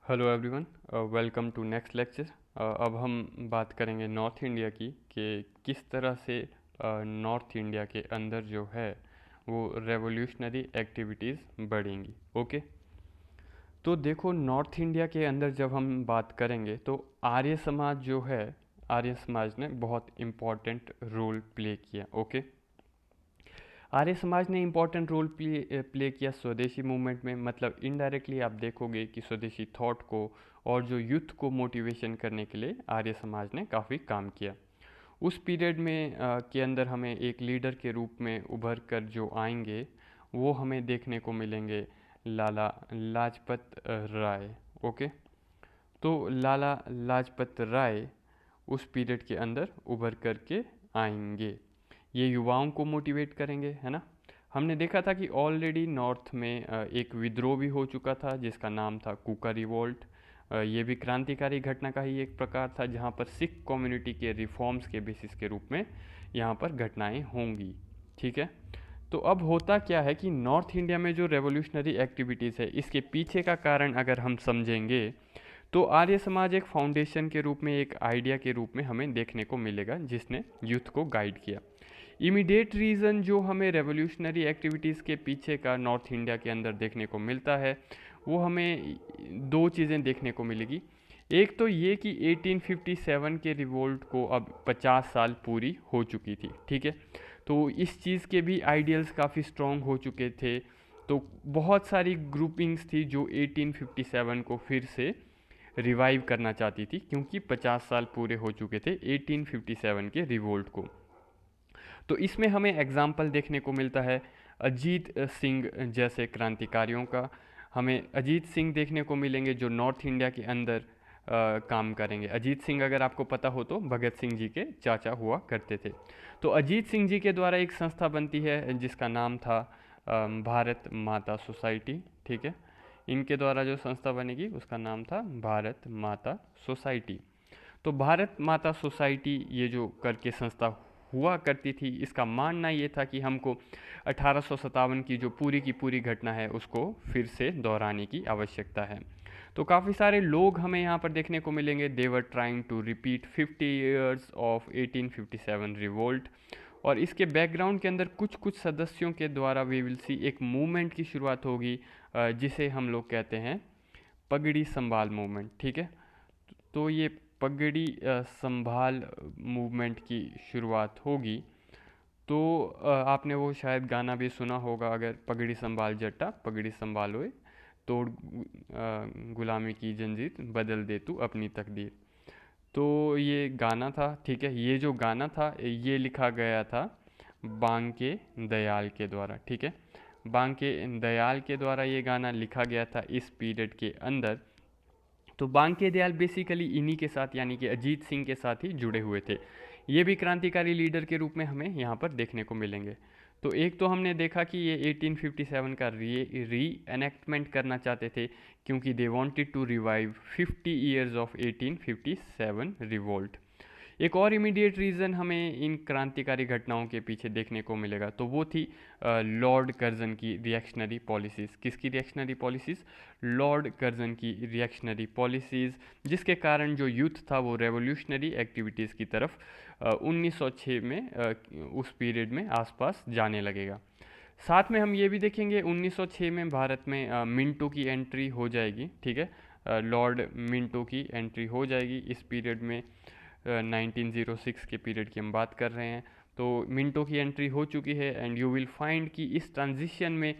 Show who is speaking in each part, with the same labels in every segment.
Speaker 1: Hello everyone, welcome to next lecture. अब हम बात करेंगे नॉर्थ इंडिया की कि किस तरह से नॉर्थ इंडिया के अंदर जो है वो रेवोल्यूशनरी एक्टिविटीज़ बढ़ेंगी। ओके, तो देखो नॉर्थ इंडिया के अंदर जब हम बात करेंगे तो आर्य समाज जो है, आर्य समाज ने बहुत इम्पॉर्टेंट रोल प्ले किया। ओके, आर्य समाज ने इम्पोर्टेंट रोल प्ले किया स्वदेशी मूवमेंट में। मतलब इनडायरेक्टली आप देखोगे कि स्वदेशी थॉट को और जो यूथ को मोटिवेशन करने के लिए आर्य समाज ने काफ़ी काम किया। उस पीरियड में के अंदर हमें एक लीडर के रूप में उभर कर जो आएंगे वो हमें देखने को मिलेंगे लाला लाजपत राय। ओके, तो लाला लाजपत राय उस पीरियड के अंदर उभर कर के आएंगे। ये युवाओं को मोटिवेट करेंगे, है ना। हमने देखा था कि ऑलरेडी नॉर्थ में एक विद्रोह भी हो चुका था जिसका नाम था कुका रिवोल्ट। ये भी क्रांतिकारी घटना का ही एक प्रकार था जहाँ पर सिख कम्युनिटी के रिफॉर्म्स के बेसिस के रूप में यहाँ पर घटनाएं होंगी। ठीक है, तो अब होता क्या है कि नॉर्थ इंडिया में जो रेवोल्यूशनरी एक्टिविटीज़ है इसके पीछे का कारण अगर हम समझेंगे तो आर्य समाज एक फाउंडेशन के रूप में, एक आइडिया के रूप में हमें देखने को मिलेगा जिसने यूथ को गाइड किया। इमीडिएट रीज़न जो हमें रेवोल्यूशनरी एक्टिविटीज़ के पीछे का नॉर्थ इंडिया के अंदर देखने को मिलता है वो हमें दो चीज़ें देखने को मिलेगी। एक तो ये कि 1857 के रिवोल्ट को अब 50 साल पूरी हो चुकी थी। ठीक है, तो इस चीज़ के भी आइडियल्स काफ़ी स्ट्रॉन्ग हो चुके थे। तो बहुत सारी ग्रुपिंग्स थी जो 1857 को फिर से रिवाइव करना चाहती थी क्योंकि 50 साल पूरे हो चुके थे 1857 के रिवोल्ट को। तो इसमें हमें एग्जाम्पल देखने को मिलता है अजीत सिंह जैसे क्रांतिकारियों का। हमें अजीत सिंह देखने को मिलेंगे जो नॉर्थ इंडिया के अंदर काम करेंगे। अजीत सिंह अगर आपको पता हो तो भगत सिंह जी के चाचा हुआ करते थे। तो अजीत सिंह जी के द्वारा एक संस्था बनती है जिसका नाम था भारत माता सोसाइटी। ठीक है, इनके द्वारा जो संस्था बनेगी उसका नाम था भारत माता सोसाइटी। तो भारत माता सोसाइटी ये जो करके संस्था हुआ करती थी, इसका मानना ये था कि हमको 1857 की जो पूरी की पूरी घटना है उसको फिर से दोहराने की आवश्यकता है। तो काफ़ी सारे लोग हमें यहाँ पर देखने को मिलेंगे। They were trying to repeat 50 years of 1857 revolt. और इसके बैकग्राउंड के अंदर कुछ कुछ सदस्यों के द्वारा वी विल सी एक मूवमेंट की शुरुआत होगी जिसे हम लोग कहते हैं पगड़ी संभाल मूवमेंट। ठीक है, तो ये पगड़ी संभाल मूवमेंट की शुरुआत होगी। तो आपने वो शायद गाना भी सुना होगा, अगर पगड़ी संभाल जट्टा पगड़ी संभालोए तोड़ गुलामी की जंजीर बदल दे तू अपनी तकदीर। तो ये गाना था। ठीक है, ये जो गाना था ये लिखा गया था बांके दयाल के द्वारा। ठीक है, बांके दयाल के द्वारा ये गाना लिखा गया था इस पीरियड के अंदर। तो बांके दयाल बेसिकली इन्हीं के साथ यानी कि अजीत सिंह के साथ ही जुड़े हुए थे। ये भी क्रांतिकारी लीडर के रूप में हमें यहाँ पर देखने को मिलेंगे। तो एक तो हमने देखा कि ये 1857 का री एनेक्टमेंट करना चाहते थे क्योंकि they wanted to revive 50 years of 1857 revolt. एक और इमीडिएट रीज़न हमें इन क्रांतिकारी घटनाओं के पीछे देखने को मिलेगा तो वो थी लॉर्ड कर्जन की रिएक्शनरी पॉलिसीज़। किसकी रिएक्शनरी पॉलिसीज़? लॉर्ड कर्जन की रिएक्शनरी पॉलिसीज़, जिसके कारण जो यूथ था वो रेवोल्यूशनरी एक्टिविटीज़ की तरफ 1906 में उस पीरियड में आसपास जाने लगेगा। साथ में हम ये भी देखेंगे 1906 में भारत में मिंटो की एंट्री हो जाएगी। ठीक है, लॉर्ड मिंटो की एंट्री हो जाएगी इस पीरियड में। 1906 के पीरियड की हम बात कर रहे हैं। तो मिंटो की एंट्री हो चुकी है एंड यू विल फाइंड कि इस ट्रांजिशन में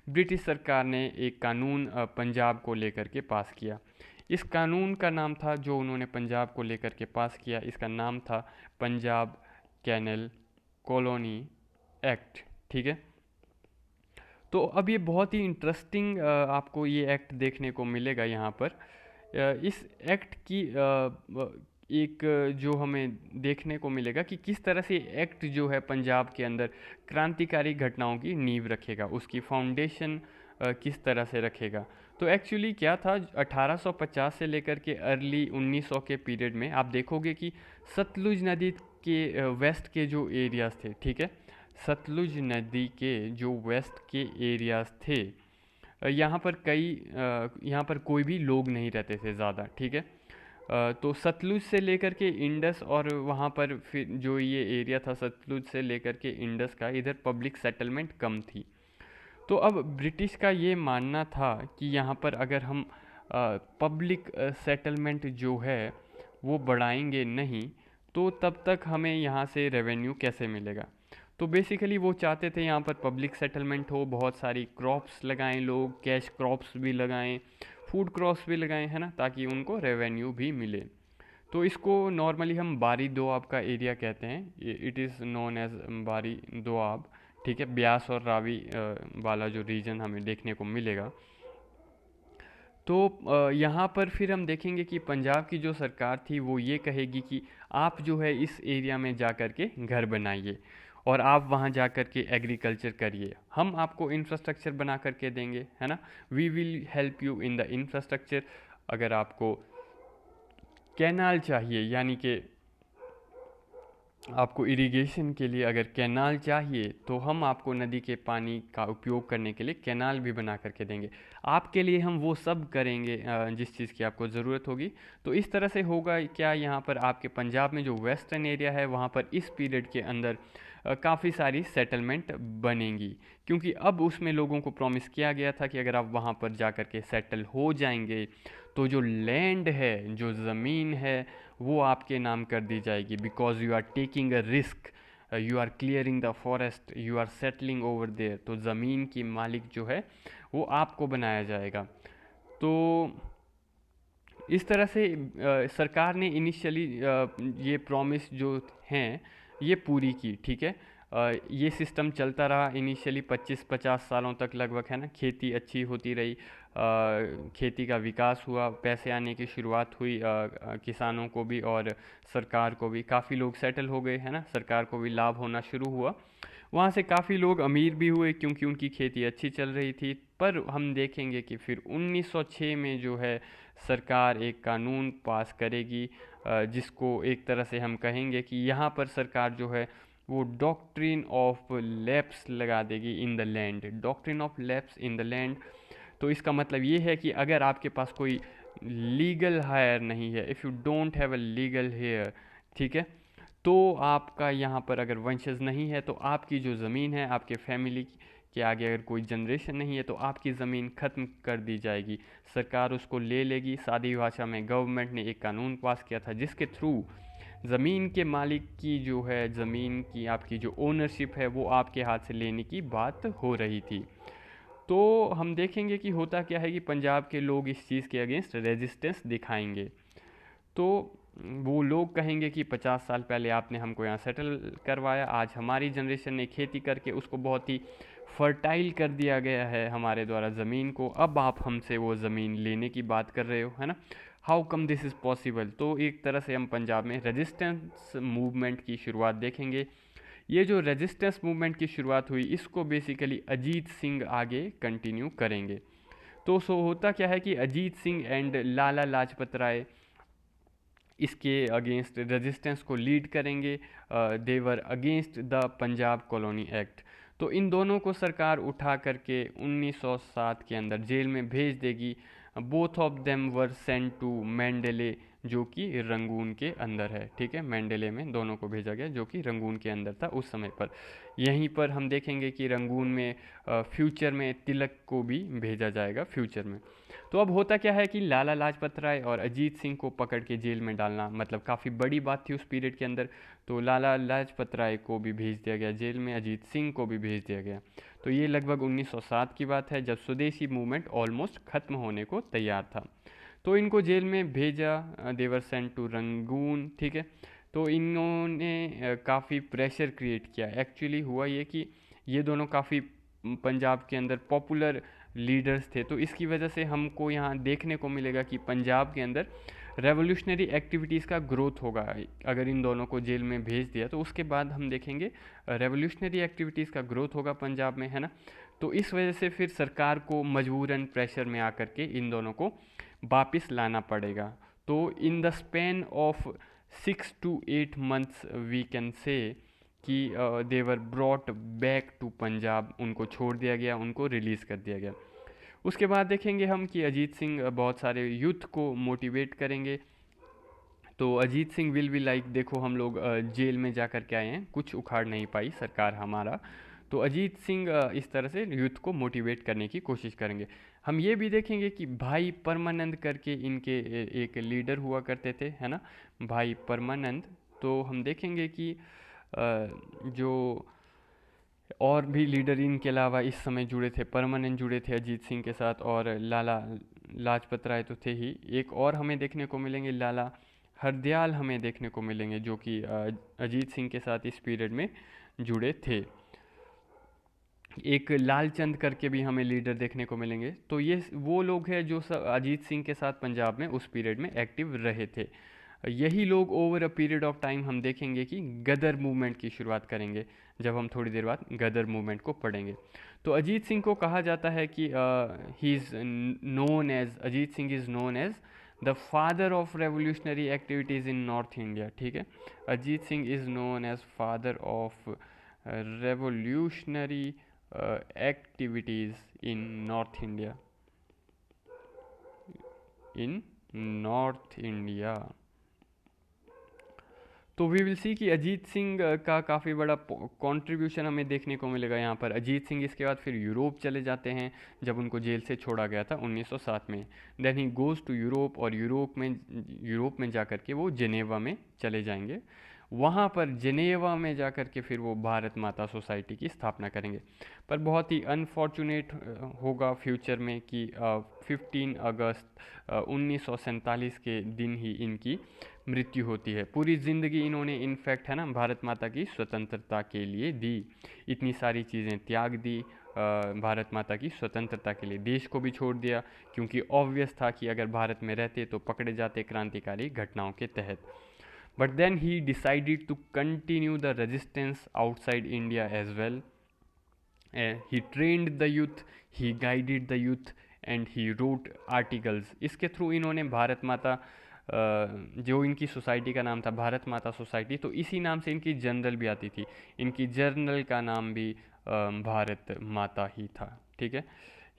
Speaker 1: ब्रिटिश सरकार ने एक कानून पंजाब को लेकर के पास किया। इस कानून का नाम था, जो उन्होंने पंजाब को लेकर के पास किया, इसका नाम था पंजाब कैनल कॉलोनी एक्ट। ठीक है, तो अब ये बहुत ही इंटरेस्टिंग आपको ये एक्ट देखने को मिलेगा यहाँ पर। इस एक्ट की एक जो हमें देखने को मिलेगा कि किस तरह से एक्ट जो है पंजाब के अंदर क्रांतिकारी घटनाओं की नींव रखेगा, उसकी फाउंडेशन किस तरह से रखेगा। तो एक्चुअली क्या था, 1850 से लेकर के अर्ली 1900 के पीरियड में आप देखोगे कि सतलुज नदी के वेस्ट के जो एरियाज थे। ठीक है, सतलुज नदी के जो वेस्ट के एरियाज थे यहाँ पर कोई भी लोग नहीं रहते थे ज़्यादा, ठीक है। तो सतलुज से लेकर के इंडस और वहाँ पर फिर जो ये एरिया था सतलुज से लेकर के इंडस का, इधर पब्लिक सेटलमेंट कम थी। तो अब ब्रिटिश का ये मानना था कि यहाँ पर अगर हम पब्लिक सेटलमेंट जो है वो बढ़ाएंगे नहीं, तो तब तक हमें यहाँ से रेवेन्यू कैसे मिलेगा। तो बेसिकली वो चाहते थे यहाँ पर पब्लिक सेटलमेंट हो, बहुत सारी क्रॉप्स लगाएं लोग, कैश क्रॉप्स भी लगाएं, फूड क्रॉप्स भी लगाएं, है ना, ताकि उनको रेवेन्यू भी मिले। तो इसको नॉर्मली हम बारी दोआब का एरिया कहते हैं, इट इज़ नोन एज बारी दोआब, ठीक है। ब्यास और रावी वाला जो रीजन हमें देखने को मिलेगा। तो यहाँ पर फिर हम देखेंगे कि पंजाब की जो सरकार थी वो ये कहेगी कि आप जो है इस एरिया में जा कर के घर बनाइए और आप वहाँ जा कर के एग्रीकल्चर करिए, हम आपको इंफ्रास्ट्रक्चर बना करके देंगे, है ना। We will help you in the infrastructure. अगर आपको कैनाल चाहिए, यानी कि आपको इरिगेशन के लिए अगर कैनाल चाहिए, तो हम आपको नदी के पानी का उपयोग करने के लिए कैनाल भी बना करके देंगे। आपके लिए हम वो सब करेंगे जिस चीज़ की आपको ज़रूरत होगी। तो इस तरह से होगा क्या, यहाँ पर आपके पंजाब में जो वेस्टर्न एरिया है वहाँ पर इस पीरियड के अंदर काफ़ी सारी सेटलमेंट बनेंगी, क्योंकि अब उसमें लोगों को प्रॉमिस किया गया था कि अगर आप वहाँ पर जा कर के सेटल हो जाएंगे तो जो लैंड है, जो ज़मीन है, वो आपके नाम कर दी जाएगी, because you are taking a risk, you are clearing the forest, you are settling over there. तो ज़मीन की मालिक जो है वो आपको बनाया जाएगा। तो इस तरह से सरकार ने इनिशियली ये प्रॉमिस जो हैं ये पूरी की, ठीक है। ये सिस्टम चलता रहा इनिशियली 25-50 सालों तक लगभग, है ना। खेती अच्छी होती रही, खेती का विकास हुआ, पैसे आने की शुरुआत हुई किसानों को भी और सरकार को भी, काफ़ी लोग सेटल हो गए, है ना, सरकार को भी लाभ होना शुरू हुआ। वहाँ से काफ़ी लोग अमीर भी हुए क्योंकि उनकी खेती अच्छी चल रही थी। पर हम देखेंगे कि फिर 1906 में जो है सरकार एक कानून पास करेगी, जिसको एक तरह से हम कहेंगे कि यहाँ पर सरकार जो है वो डॉक्ट्रिन ऑफ लैप्स लगा देगी in the land, doctrine of lapse in the land. तो इसका मतलब ये है कि अगर आपके पास कोई लीगल हायर नहीं है, if you don't have a legal heir, ठीक है, तो आपका यहाँ पर अगर वंशज नहीं है तो आपकी जो ज़मीन है, आपके फैमिली के आगे अगर कोई जनरेशन नहीं है तो आपकी ज़मीन ख़त्म कर दी जाएगी, सरकार उसको ले लेगी। सादी भाषा में गवर्नमेंट ने एक कानून पास किया था जिसके थ्रू ज़मीन के मालिक की जो है, ज़मीन की आपकी जो ओनरशिप है वो आपके हाथ से लेने की बात हो रही थी। तो हम देखेंगे कि होता क्या है कि पंजाब के लोग इस चीज़ के अगेंस्ट रेजिस्टेंस दिखाएंगे। तो वो लोग कहेंगे कि 50 साल पहले आपने हमको यहाँ सेटल करवाया, आज हमारी जनरेशन ने खेती करके उसको बहुत ही फर्टाइल कर दिया गया है हमारे द्वारा ज़मीन को, अब आप हमसे वो ज़मीन लेने की बात कर रहे हो, है ना। How come this is possible. तो एक तरह से हम पंजाब में रेजिस्टेंस मूवमेंट की शुरुआत देखेंगे। ये जो रेजिस्टेंस मूवमेंट की शुरुआत हुई इसको बेसिकली अजीत सिंह आगे कंटिन्यू करेंगे। तो सो होता क्या है कि अजीत सिंह एंड लाला लाजपत राय इसके अगेंस्ट रेजिस्टेंस को लीड करेंगे। They were against the Punjab colony act. तो इन दोनों को सरकार उठा करके 1907 के अंदर जेल में भेज देगी। Both of them were sent to Mandalay, जो कि रंगून के अंदर है, ठीक है। मैंडेले में दोनों को भेजा गया जो कि रंगून के अंदर था उस समय पर। यहीं पर हम देखेंगे कि रंगून में फ्यूचर में तिलक को भी भेजा जाएगा फ्यूचर में। तो अब होता क्या है कि लाला लाजपत राय और अजीत सिंह को पकड़ के जेल में डालना मतलब काफ़ी बड़ी बात थी उस पीरियड के अंदर। तो लाला लाजपत राय को भी भेज दिया गया जेल में, अजीत सिंह को भी भेज दिया गया। तो ये लगभग 1907 की बात है जब स्वदेशी मूवमेंट ऑलमोस्ट ख़त्म होने को तैयार था। तो इनको जेल में भेजा, देवर सेंट टू रंगून, ठीक है। तो इन्होंने काफ़ी प्रेशर क्रिएट किया। एक्चुअली हुआ ये कि ये दोनों काफ़ी पंजाब के अंदर पॉपुलर लीडर्स थे, तो इसकी वजह से हमको यहाँ देखने को मिलेगा कि पंजाब के अंदर रेवोल्यूशनरी एक्टिविटीज़ का ग्रोथ होगा। अगर इन दोनों को जेल में भेज दिया तो उसके बाद हम देखेंगे रेवोल्यूशनरी एक्टिविटीज़ का ग्रोथ होगा पंजाब में, है ना। तो इस वजह से फिर सरकार को मजबूरन प्रेशर में आकर के इन दोनों को वापस लाना पड़ेगा। तो in the span of 6 to 8 months we can say कि they were brought back to Punjab, उनको छोड़ दिया गया, उनको रिलीज़ कर दिया गया। उसके बाद देखेंगे हम कि अजीत सिंह बहुत सारे यूथ को मोटिवेट करेंगे। तो Ajit Singh will be like, देखो हम लोग जेल में जा कर के आए हैं, कुछ उखाड़ नहीं पाई सरकार हमारा। तो अजीत सिंह इस तरह से यूथ को मोटिवेट करने की कोशिश करेंगे। हम ये भी देखेंगे कि भाई परमानंद करके इनके एक लीडर हुआ करते थे, है ना, भाई परमानंद। तो हम देखेंगे कि जो और भी लीडर इनके अलावा इस समय जुड़े थे, परमानेंट जुड़े थे अजीत सिंह के साथ, और लाला लाजपत राय तो थे ही, एक और हमें देखने को मिलेंगे लाला हरदयाल हमें देखने को मिलेंगे, जो कि अजीत सिंह के साथ इस पीरियड में जुड़े थे। एक लालचंद करके भी हमें लीडर देखने को मिलेंगे। तो ये वो लोग हैं जो सब अजीत सिंह के साथ पंजाब में उस पीरियड में एक्टिव रहे थे। यही लोग over a period of time हम देखेंगे कि गदर मूवमेंट की शुरुआत करेंगे, जब हम थोड़ी देर बाद गदर मूवमेंट को पढ़ेंगे। तो अजीत सिंह को कहा जाता है कि he is known as, Ajit Singh is known as the father of revolutionary activities in north India. ठीक है, Ajit Singh is known as father of revolutionary activities in north India, in north India. तो वी विल सी कि अजीत सिंह का काफ़ी बड़ा contribution हमें देखने को मिलेगा यहाँ पर। अजीत सिंह इसके बाद फिर यूरोप चले जाते हैं, जब उनको जेल से छोड़ा गया था 1907 में। Then he goes to Europe, और यूरोप में जा कर के वो जेनेवा में चले जाएंगे। वहाँ पर जेनेवा में जा कर के फिर वो भारत माता सोसाइटी की स्थापना करेंगे। पर बहुत ही अनफॉर्चुनेट होगा फ्यूचर में कि 15 अगस्त 1947 के दिन ही इनकी मृत्यु होती है। पूरी ज़िंदगी इन्होंने इनफैक्ट, है ना, भारत माता की स्वतंत्रता के लिए दी, इतनी सारी चीज़ें त्याग दी भारत माता की स्वतंत्रता के लिए। देश को भी छोड़ दिया, क्योंकि ऑब्वियस था कि अगर भारत में रहते तो पकड़े जाते क्रांतिकारी घटनाओं के तहत। But then he decided to continue the resistance outside India as well. He trained the youth, he guided the youth, and he wrote articles. इसके थ्रू इन्होंने भारत माता, जो इनकी सोसाइटी का नाम था भारत माता सोसाइटी, तो इसी नाम से इनकी जर्नल भी आती थी। इनकी जर्नल का नाम भी भारत माता ही था। ठीक है,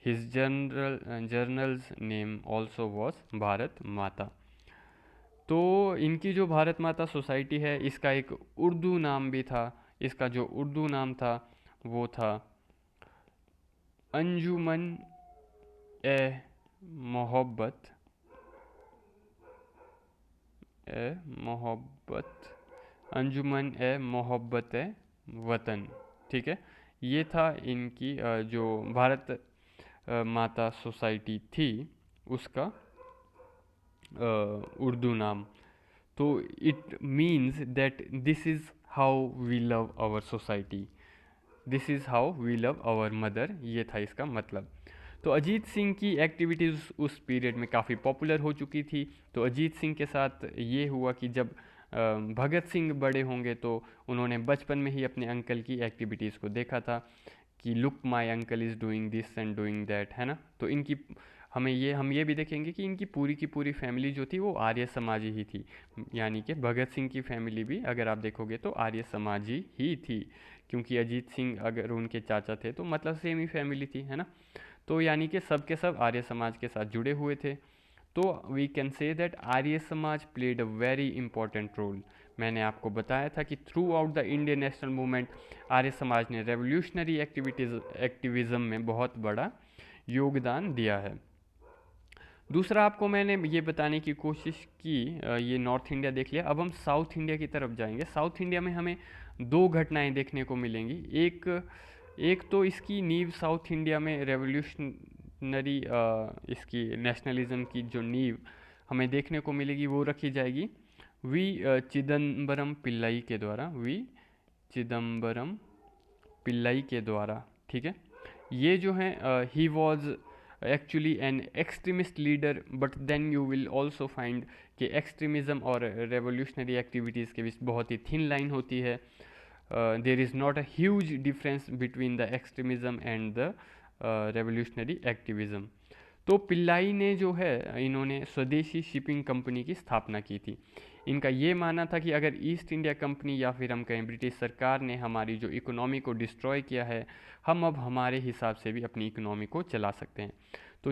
Speaker 1: his journals name also was Bharat माता। तो इनकी जो भारत माता सोसाइटी है, इसका एक उर्दू नाम भी था। इसका जो उर्दू नाम था वो था अंजुमन ए मोहब्बत, अंजुमन ए मोहब्बत वतन। ठीक है, ये था इनकी जो भारत माता सोसाइटी थी उसका उर्दू नाम। तो it means that this is how we love our society, this is how we love our mother, ये था इसका मतलब। तो अजीत सिंह की एक्टिविटीज़ उस पीरियड में काफ़ी पॉपुलर हो चुकी थी। तो अजीत सिंह के साथ ये हुआ कि जब भगत सिंह बड़े होंगे तो उन्होंने बचपन में ही अपने अंकल की एक्टिविटीज़ को देखा था कि look my uncle is doing this and doing that, है ना। तो इनकी हम ये भी देखेंगे कि इनकी पूरी की पूरी फैमिली जो थी वो आर्य समाजी ही थी। यानी कि भगत सिंह की फैमिली भी अगर आप देखोगे तो आर्य समाजी ही थी, क्योंकि अजीत सिंह अगर उनके चाचा थे तो मतलब सेम ही फैमिली थी, है ना। तो यानी कि सब के सब आर्य समाज के साथ जुड़े हुए थे। तो we can say that Arya Samaj played a very important role. मैंने आपको बताया था कि throughout the Indian national movement Arya Samaj ने रेवोल्यूशनरी एक्टिविज़म में बहुत बड़ा योगदान दिया है। दूसरा आपको मैंने ये बताने की कोशिश की, ये नॉर्थ इंडिया देख लिया। अब हम साउथ इंडिया की तरफ जाएंगे। साउथ इंडिया में हमें दो घटनाएं देखने को मिलेंगी। एक तो इसकी नींव साउथ इंडिया में रेवोल्यूशनरी इसकी नेशनलिज्म की जो नींव हमें देखने को मिलेगी वो रखी जाएगी वी चिदम्बरम पिल्लाई के द्वारा, वी चिदम्बरम पिल्लाई के द्वारा। ठीक है, ये जो है he was actually an extremist leader, but then you will also find कि एक्सट्रीमिज़म और रेवोल्यूशनरी एक्टिविटीज़ के बीच बहुत ही थिन लाइन होती है। There is not a huge difference between the extremism and the revolutionary activism. तो पिल्लाई ने जो है, इन्होंने स्वदेशी शिपिंग कंपनी की स्थापना की थी। इनका ये मानना था कि अगर ईस्ट इंडिया कंपनी या फिर हम कहें ब्रिटिश सरकार ने हमारी जो इकोनॉमी को डिस्ट्रॉय किया है, हम अब हमारे हिसाब से भी अपनी इकोनॉमी को चला सकते हैं। तो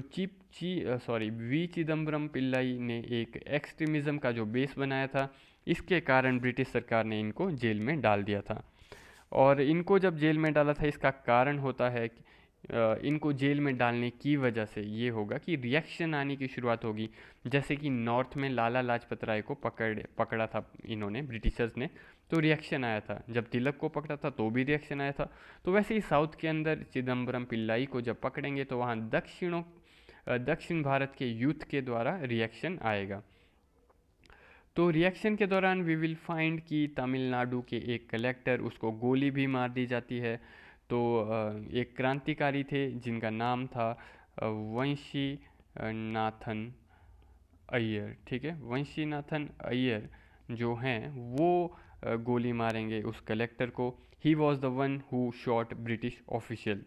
Speaker 1: वी चिदम्बरम पिल्लाई ने एक एक्सट्रीमिज़म का जो बेस बनाया था, इसके कारण ब्रिटिश सरकार ने इनको जेल में डाल दिया था। और इनको जब जेल में डाला था, इसका कारण होता है कि इनको जेल में डालने की वजह से ये होगा कि रिएक्शन आने की शुरुआत होगी। जैसे कि नॉर्थ में लाला लाजपत राय को पकड़ा था इन्होंने, ब्रिटिशर्स ने, तो रिएक्शन आया था। जब तिलक को पकड़ा था तो भी रिएक्शन आया था। तो वैसे ही साउथ के अंदर चिदम्बरम पिल्लाई को जब पकड़ेंगे तो वहाँ दक्षिण भारत के यूथ के द्वारा रिएक्शन आएगा। तो रिएक्शन के दौरान वी विल फाइंड कि तमिलनाडु के एक कलेक्टर, उसको गोली भी मार दी जाती है। तो एक क्रांतिकारी थे जिनका नाम था वंशी नाथन अय्यर, ठीक है। वंशी नाथन अय्यर जो हैं वो गोली मारेंगे उस कलेक्टर को। He was the one who shot British official.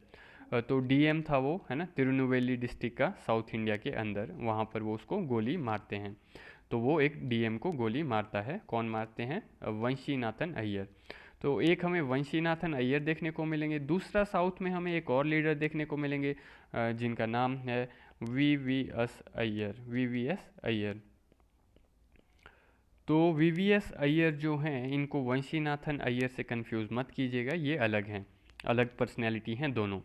Speaker 1: तो डीएम था वो, है ना, तिरुनेलवेली डिस्ट्रिक्ट का, साउथ इंडिया के अंदर, वहाँ पर वो उसको गोली मारते हैं। तो वो एक डीएम को गोली मारता है। कौन मारते हैं? वंशीनाथन अय्यर। तो एक हमें वंशीनाथन अय्यर देखने को मिलेंगे। दूसरा, साउथ में हमें एक और लीडर देखने को मिलेंगे जिनका नाम है वीवीएस अय्यर। तो वीवीएस अय्यर जो हैं, इनको वंशीनाथन अय्यर से कंफ्यूज मत कीजिएगा, ये अलग हैं, अलग पर्सनैलिटी हैं दोनों।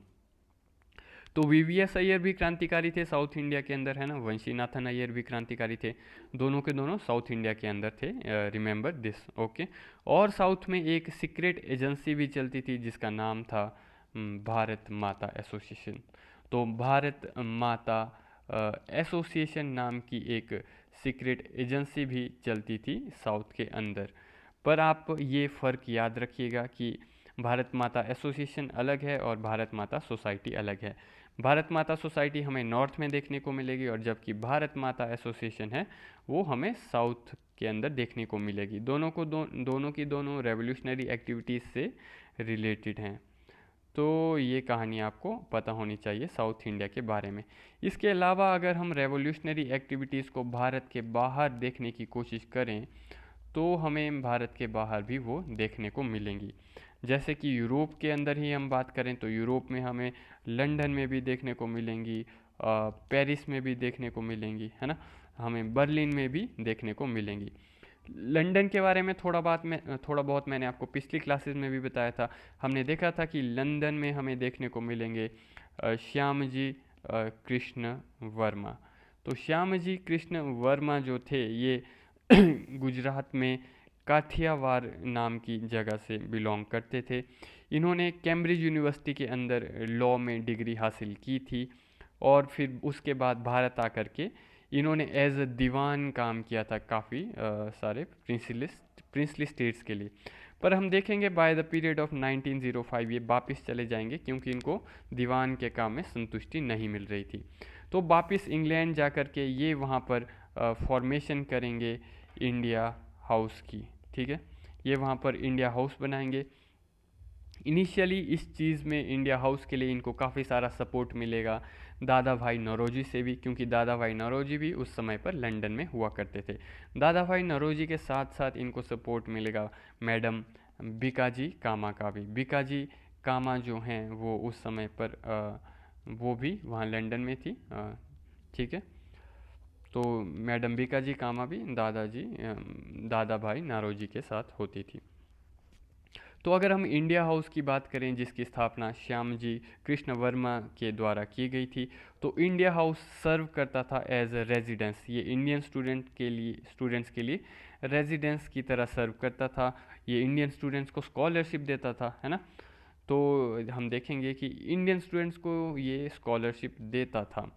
Speaker 1: तो वीवीएस अय्यर भी क्रांतिकारी थे साउथ इंडिया के अंदर, है ना। वंशीनाथन अय्यर भी क्रांतिकारी थे, दोनों के दोनों साउथ इंडिया के अंदर थे, रिमेंबर दिस, ओके। और साउथ में एक सीक्रेट एजेंसी भी चलती थी जिसका नाम था भारत माता एसोसिएशन। तो भारत माता एसोसिएशन नाम की एक सीक्रेट एजेंसी भी चलती थी साउथ के अंदर। पर आप ये फ़र्क याद रखिएगा कि भारत माता एसोसिएशन अलग है और भारत माता सोसाइटी अलग है। भारत माता सोसाइटी हमें नॉर्थ में देखने को मिलेगी, और जबकि भारत माता एसोसिएशन है वो हमें साउथ के अंदर देखने को मिलेगी। दोनों की दोनों रेवोल्यूशनरी एक्टिविटीज़ से रिलेटेड हैं। तो ये कहानी आपको पता होनी चाहिए साउथ इंडिया के बारे में। इसके अलावा अगर हम रेवोल्यूशनरी एक्टिविटीज़ को भारत के बाहर देखने की कोशिश करें तो हमें भारत के बाहर भी वो देखने को मिलेंगी। जैसे कि यूरोप के अंदर ही हम बात करें तो यूरोप में हमें लंदन में भी देखने को मिलेंगी, पेरिस में भी देखने को मिलेंगी, है ना, हमें बर्लिन में भी देखने को मिलेंगी। लंदन के बारे में थोड़ा बहुत मैंने आपको पिछली क्लासेस में भी बताया था। हमने देखा था कि लंदन में हमें देखने को मिलेंगे श्यामजी कृष्ण वर्मा। तो श्यामजी कृष्ण वर्मा जो थे ये गुजरात में काठियावाड़ नाम की जगह से बिलोंग करते थे। इन्होंने कैम्ब्रिज यूनिवर्सिटी के अंदर लॉ में डिग्री हासिल की थी, और फिर उसके बाद भारत आकर के इन्होंने एज अ दीवान काम किया था काफ़ी सारे प्रिंसली स्टेट्स के लिए। पर हम देखेंगे बाय द पीरियड ऑफ 1905 ये वापस चले जाएंगे, क्योंकि इनको दीवान के काम में संतुष्टि नहीं मिल रही थी। तो वापस इंग्लैंड जा कर के ये वहाँ पर फॉर्मेशन करेंगे इंडिया हाउस की, ठीक है। ये वहाँ पर इंडिया हाउस बनाएंगे। इनिशियली इस चीज़ में, इंडिया हाउस के लिए इनको काफ़ी सारा सपोर्ट मिलेगा दादा भाई नौरोजी से भी, क्योंकि दादा भाई नौरोजी भी उस समय पर लंदन में हुआ करते थे। दादा भाई नौरोजी के साथ साथ इनको सपोर्ट मिलेगा मैडम बीकाजी कामा का भी। बीकाजी कामा जो हैं वो उस समय पर वो भी वहाँ लंदन में थी, ठीक है। तो मैडम बीकाजी कामा भी दादा भाई नौरोजी के साथ होती थी। तो अगर हम इंडिया हाउस की बात करें जिसकी स्थापना श्यामजी कृष्ण वर्मा के द्वारा की गई थी, तो इंडिया हाउस सर्व करता था एज अ रेजिडेंस। ये इंडियन स्टूडेंट्स के लिए रेजिडेंस की तरह सर्व करता था। ये इंडियन स्टूडेंट्स को स्कॉलरशिप देता था, है ना। तो हम देखेंगे कि इंडियन स्टूडेंट्स को ये स्कॉलरशिप देता था।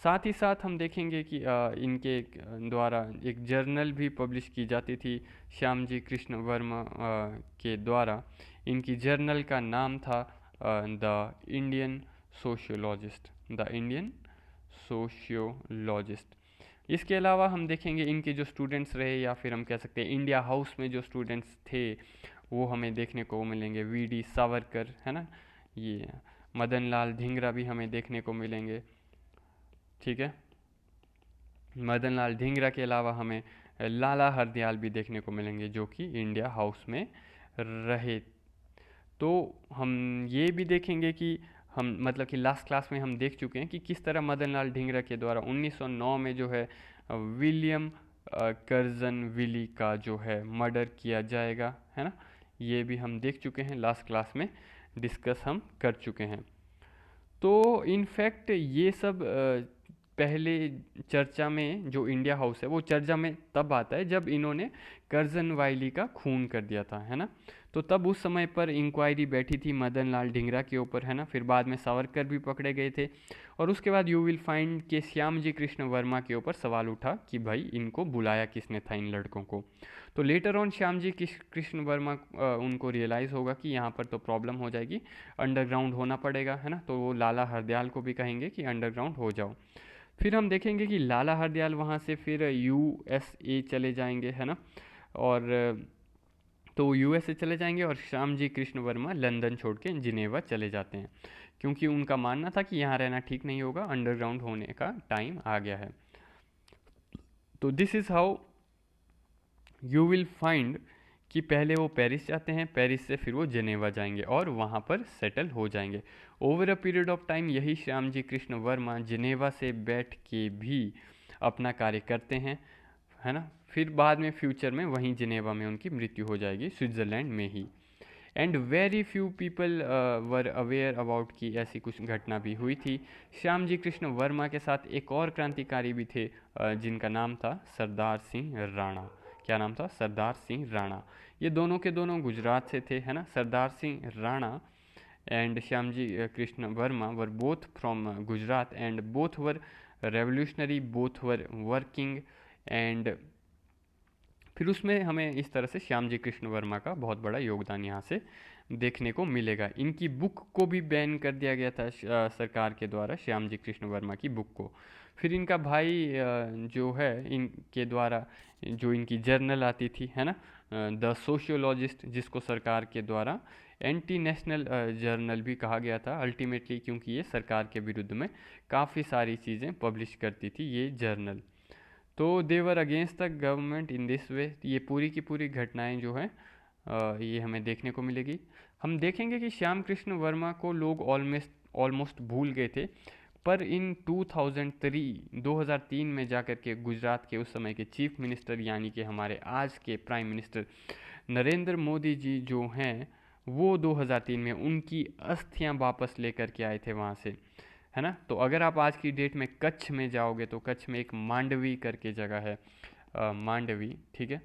Speaker 1: साथ ही साथ हम देखेंगे कि इनके द्वारा एक जर्नल भी पब्लिश की जाती थी श्यामजी कृष्ण वर्मा के द्वारा। इनकी जर्नल का नाम था द इंडियन सोशियोलॉजिस्ट। इसके अलावा हम देखेंगे इनके जो स्टूडेंट्स रहे, या फिर हम कह सकते हैं इंडिया हाउस में जो स्टूडेंट्स थे, वो हमें देखने को मिलेंगे वीडी सावरकर, है ना, ये मदन लाल धिंगरा भी हमें देखने को मिलेंगे, ठीक है। मदन लाल धिंगरा के अलावा हमें लाला हरदयाल भी देखने को मिलेंगे जो कि इंडिया हाउस में रहे। तो हम ये भी देखेंगे कि हम मतलब कि लास्ट क्लास में हम देख चुके हैं कि किस तरह मदन लाल ढींगरा के द्वारा 1909 में जो है विलियम कर्जन विली का जो है मर्डर किया जाएगा, है ना। ये भी हम देख चुके हैं, लास्ट क्लास में डिस्कस हम कर चुके हैं। तो इनफैक्ट ये सब पहले चर्चा में, जो इंडिया हाउस है वो चर्चा में तब आता है जब इन्होंने कर्जन वाइली का खून कर दिया था, है ना। तो तब उस समय पर इंक्वायरी बैठी थी मदन लाल ढींगरा के ऊपर, है ना। फिर बाद में सावरकर भी पकड़े गए थे, और उसके बाद यू विल फाइंड के श्याम जी कृष्ण वर्मा के ऊपर सवाल उठा कि भाई इनको बुलाया किसने था, इन लड़कों को। तो लेटर ऑन श्याम जी कृष्ण वर्मा उनको रियलाइज़ होगा कि यहाँ पर तो प्रॉब्लम हो जाएगी, अंडरग्राउंड होना पड़ेगा, है ना। तो वो लाला हरदयाल को भी कहेंगे कि अंडरग्राउंड हो जाओ। फिर हम देखेंगे कि लाला हरदयाल वहाँ से फिर यूएसए चले जाएंगे, है ना। और तो यूएसए चले जाएंगे, और श्याम जी कृष्ण वर्मा लंदन छोड़ के जिनेवा चले जाते हैं, क्योंकि उनका मानना था कि यहाँ रहना ठीक नहीं होगा, अंडरग्राउंड होने का टाइम आ गया है। तो this is how you will find कि पहले वो पेरिस जाते हैं, पेरिस से फिर वो जिनेवा जाएंगे और वहाँ पर सेटल हो जाएंगे। Over a period of time यही श्याम जी कृष्ण वर्मा जिनेवा से बैठ के भी अपना कार्य करते हैं, है ना। फिर बाद में फ्यूचर में वहीं जिनेवा में उनकी मृत्यु हो जाएगी, स्विट्ज़रलैंड में ही। And very few people were aware about कि ऐसी कुछ घटना भी हुई थी। श्याम जी कृष्ण वर्मा के साथ एक और क्रांतिकारी भी थे, जिनका नाम था सरदार सिंह राणा। क्या नाम था? सरदार सिंह राणा। ये दोनों के दोनों गुजरात से थे, है ना। Sardar Singh Rana and Shyam ji Krishna Varma were both from Gujarat, and both were revolutionary, both were working. And फिर उसमें हमें इस तरह से श्याम जी कृष्ण वर्मा का बहुत बड़ा योगदान यहाँ से देखने को मिलेगा। इनकी बुक को भी बैन कर दिया गया था सरकार के द्वारा, श्याम जी कृष्ण वर्मा की बुक को। फिर इनका भाई जो है, इनके द्वारा जो इनकी जर्नल आती थी, है ना, द सोशियोलॉजिस्ट, जिसको सरकार के द्वारा एंटी नेशनल जर्नल भी कहा गया था अल्टीमेटली, क्योंकि ये सरकार के विरुद्ध में काफ़ी सारी चीज़ें पब्लिश करती थी ये जर्नल। तो they were against the government in this way. ये पूरी की पूरी घटनाएं जो हैं ये हमें देखने को मिलेगी। हम देखेंगे कि श्याम कृष्ण वर्मा को लोग ऑलमोस्ट भूल गए थे, पर इन 2003 में जाकर के गुजरात के उस समय के चीफ मिनिस्टर, यानी कि हमारे आज के प्राइम मिनिस्टर नरेंद्र मोदी जी जो हैं, वो 2003 में उनकी अस्थियां वापस लेकर के आए थे वहाँ से, है ना। तो अगर आप आज की डेट में कच्छ में जाओगे तो कच्छ में एक मांडवी करके जगह है, मांडवी, ठीक है।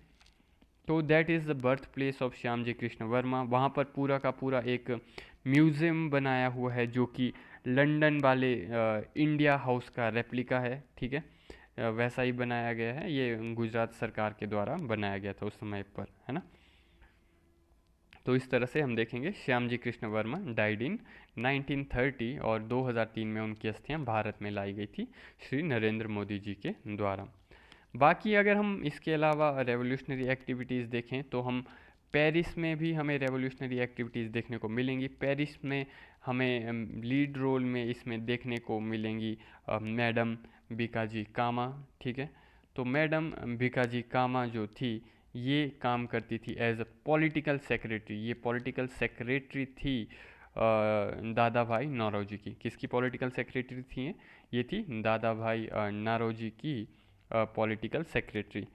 Speaker 1: तो that is the birth place of Shyam ji Krishna Varma. वहाँ पर पूरा का पूरा एक म्यूज़ियम बनाया हुआ है, जो कि लंदन वाले इंडिया हाउस का रेप्लिका है, ठीक है। वैसा ही बनाया गया है, ये गुजरात सरकार के द्वारा बनाया गया था उस समय पर, है ना। तो इस तरह से हम देखेंगे श्याम जी कृष्ण वर्मा डाइड इन 1930, और 2003 में उनकी अस्थियां भारत में लाई गई थी श्री नरेंद्र मोदी जी के द्वारा। बाकी अगर हम इसके अलावा रेवोल्यूशनरी एक्टिविटीज़ देखें तो हम पेरिस में भी हमें रेवोल्यूशनरी एक्टिविटीज़ देखने को मिलेंगी। पेरिस में हमें लीड रोल में इसमें देखने को मिलेंगी मैडम बीकाजी कामा, ठीक है। तो मैडम बीकाजी कामा जो थी, ये काम करती थी एज अ पॉलिटिकल सेक्रेटरी। ये पॉलिटिकल सेक्रेटरी थी दादा भाई नौरोजी की। किसकी पॉलिटिकल सेक्रेटरी थी ये थी दादा भाई नौरोजी की पॉलिटिकल सेक्रेटरी।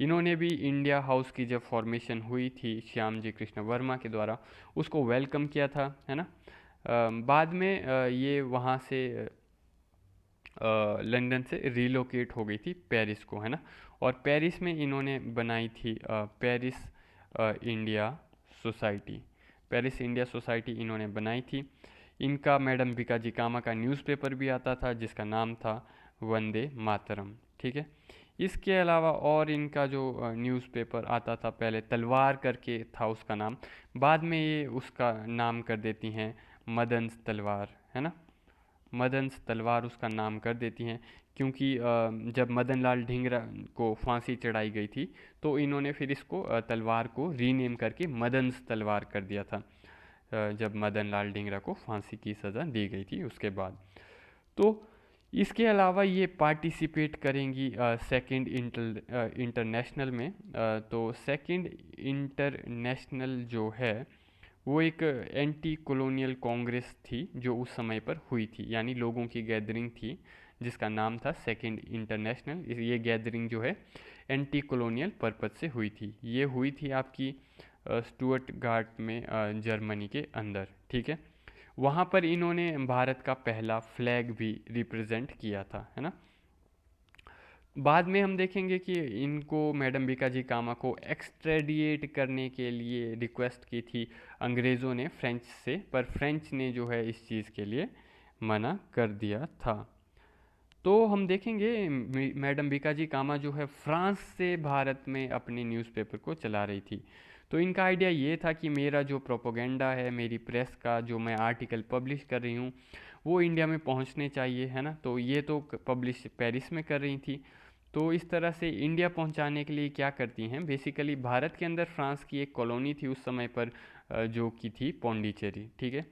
Speaker 1: इन्होंने भी इंडिया हाउस की जब फॉर्मेशन हुई थी श्याम जी कृष्ण वर्मा के द्वारा, उसको वेलकम किया था, है ना। बाद में ये वहाँ से लंदन से रिलोकेट हो गई थी पेरिस को, है ना। और पेरिस में इन्होंने बनाई थी Paris India society. Paris India society इन्होंने बनाई थी। इनका मैडम बीकाजी कामा का न्यूज़पेपर भी आता था, जिसका नाम था वंदे मातरम, ठीक है। इसके अलावा और इनका जो न्यूज़पेपर आता था, पहले तलवार करके था उसका नाम, बाद में ये उसका नाम कर देती हैं मदन्स तलवार, है ना। मदन्स तलवार उसका नाम कर देती हैं, क्योंकि जब मदन लाल ढींगरा को फांसी चढ़ाई गई थी, तो इन्होंने फिर इसको तलवार को रीनेम करके मदन्स तलवार कर दिया था, जब मदन लाल ढींगरा को फांसी की सज़ा दी गई थी उसके बाद। तो इसके अलावा ये पार्टिसिपेट करेंगी सेकंड इंटरनेशनल में। तो सेकंड इंटरनेशनल जो है वो एक एंटी कॉलोनियल कांग्रेस थी जो उस समय पर हुई थी, यानी लोगों की गैदरिंग थी जिसका नाम था सेकेंड इंटरनेशनल। ये गैदरिंग जो है एंटी कॉलोनियल पर्पज से हुई थी। ये हुई थी आपकी स्टुअर्टगार्ट में, जर्मनी के अंदर, ठीक है। वहाँ पर इन्होंने भारत का पहला फ्लैग भी रिप्रेजेंट किया था, है ना। बाद में हम देखेंगे कि इनको मैडम बीकाजी कामा को एक्सट्रेडिएट करने के लिए रिक्वेस्ट की थी अंग्रेज़ों ने फ्रेंच से, पर फ्रेंच ने जो है इस चीज़ के लिए मना कर दिया था। तो हम देखेंगे मैडम बीकाजी कामा जो है फ्रांस से भारत में अपने न्यूज़पेपर को चला रही थी। तो इनका आइडिया ये था कि मेरा जो प्रोपोगेंडा है, मेरी प्रेस का जो मैं आर्टिकल पब्लिश कर रही हूँ वो इंडिया में पहुँचने चाहिए, है ना। तो ये तो पब्लिश पेरिस में कर रही थी। तो इस तरह से इंडिया पहुंचाने के लिए क्या करती हैं, बेसिकली भारत के अंदर फ्रांस की एक कॉलोनी थी उस समय पर, जो की थी पौंडीचेरी, ठीक है।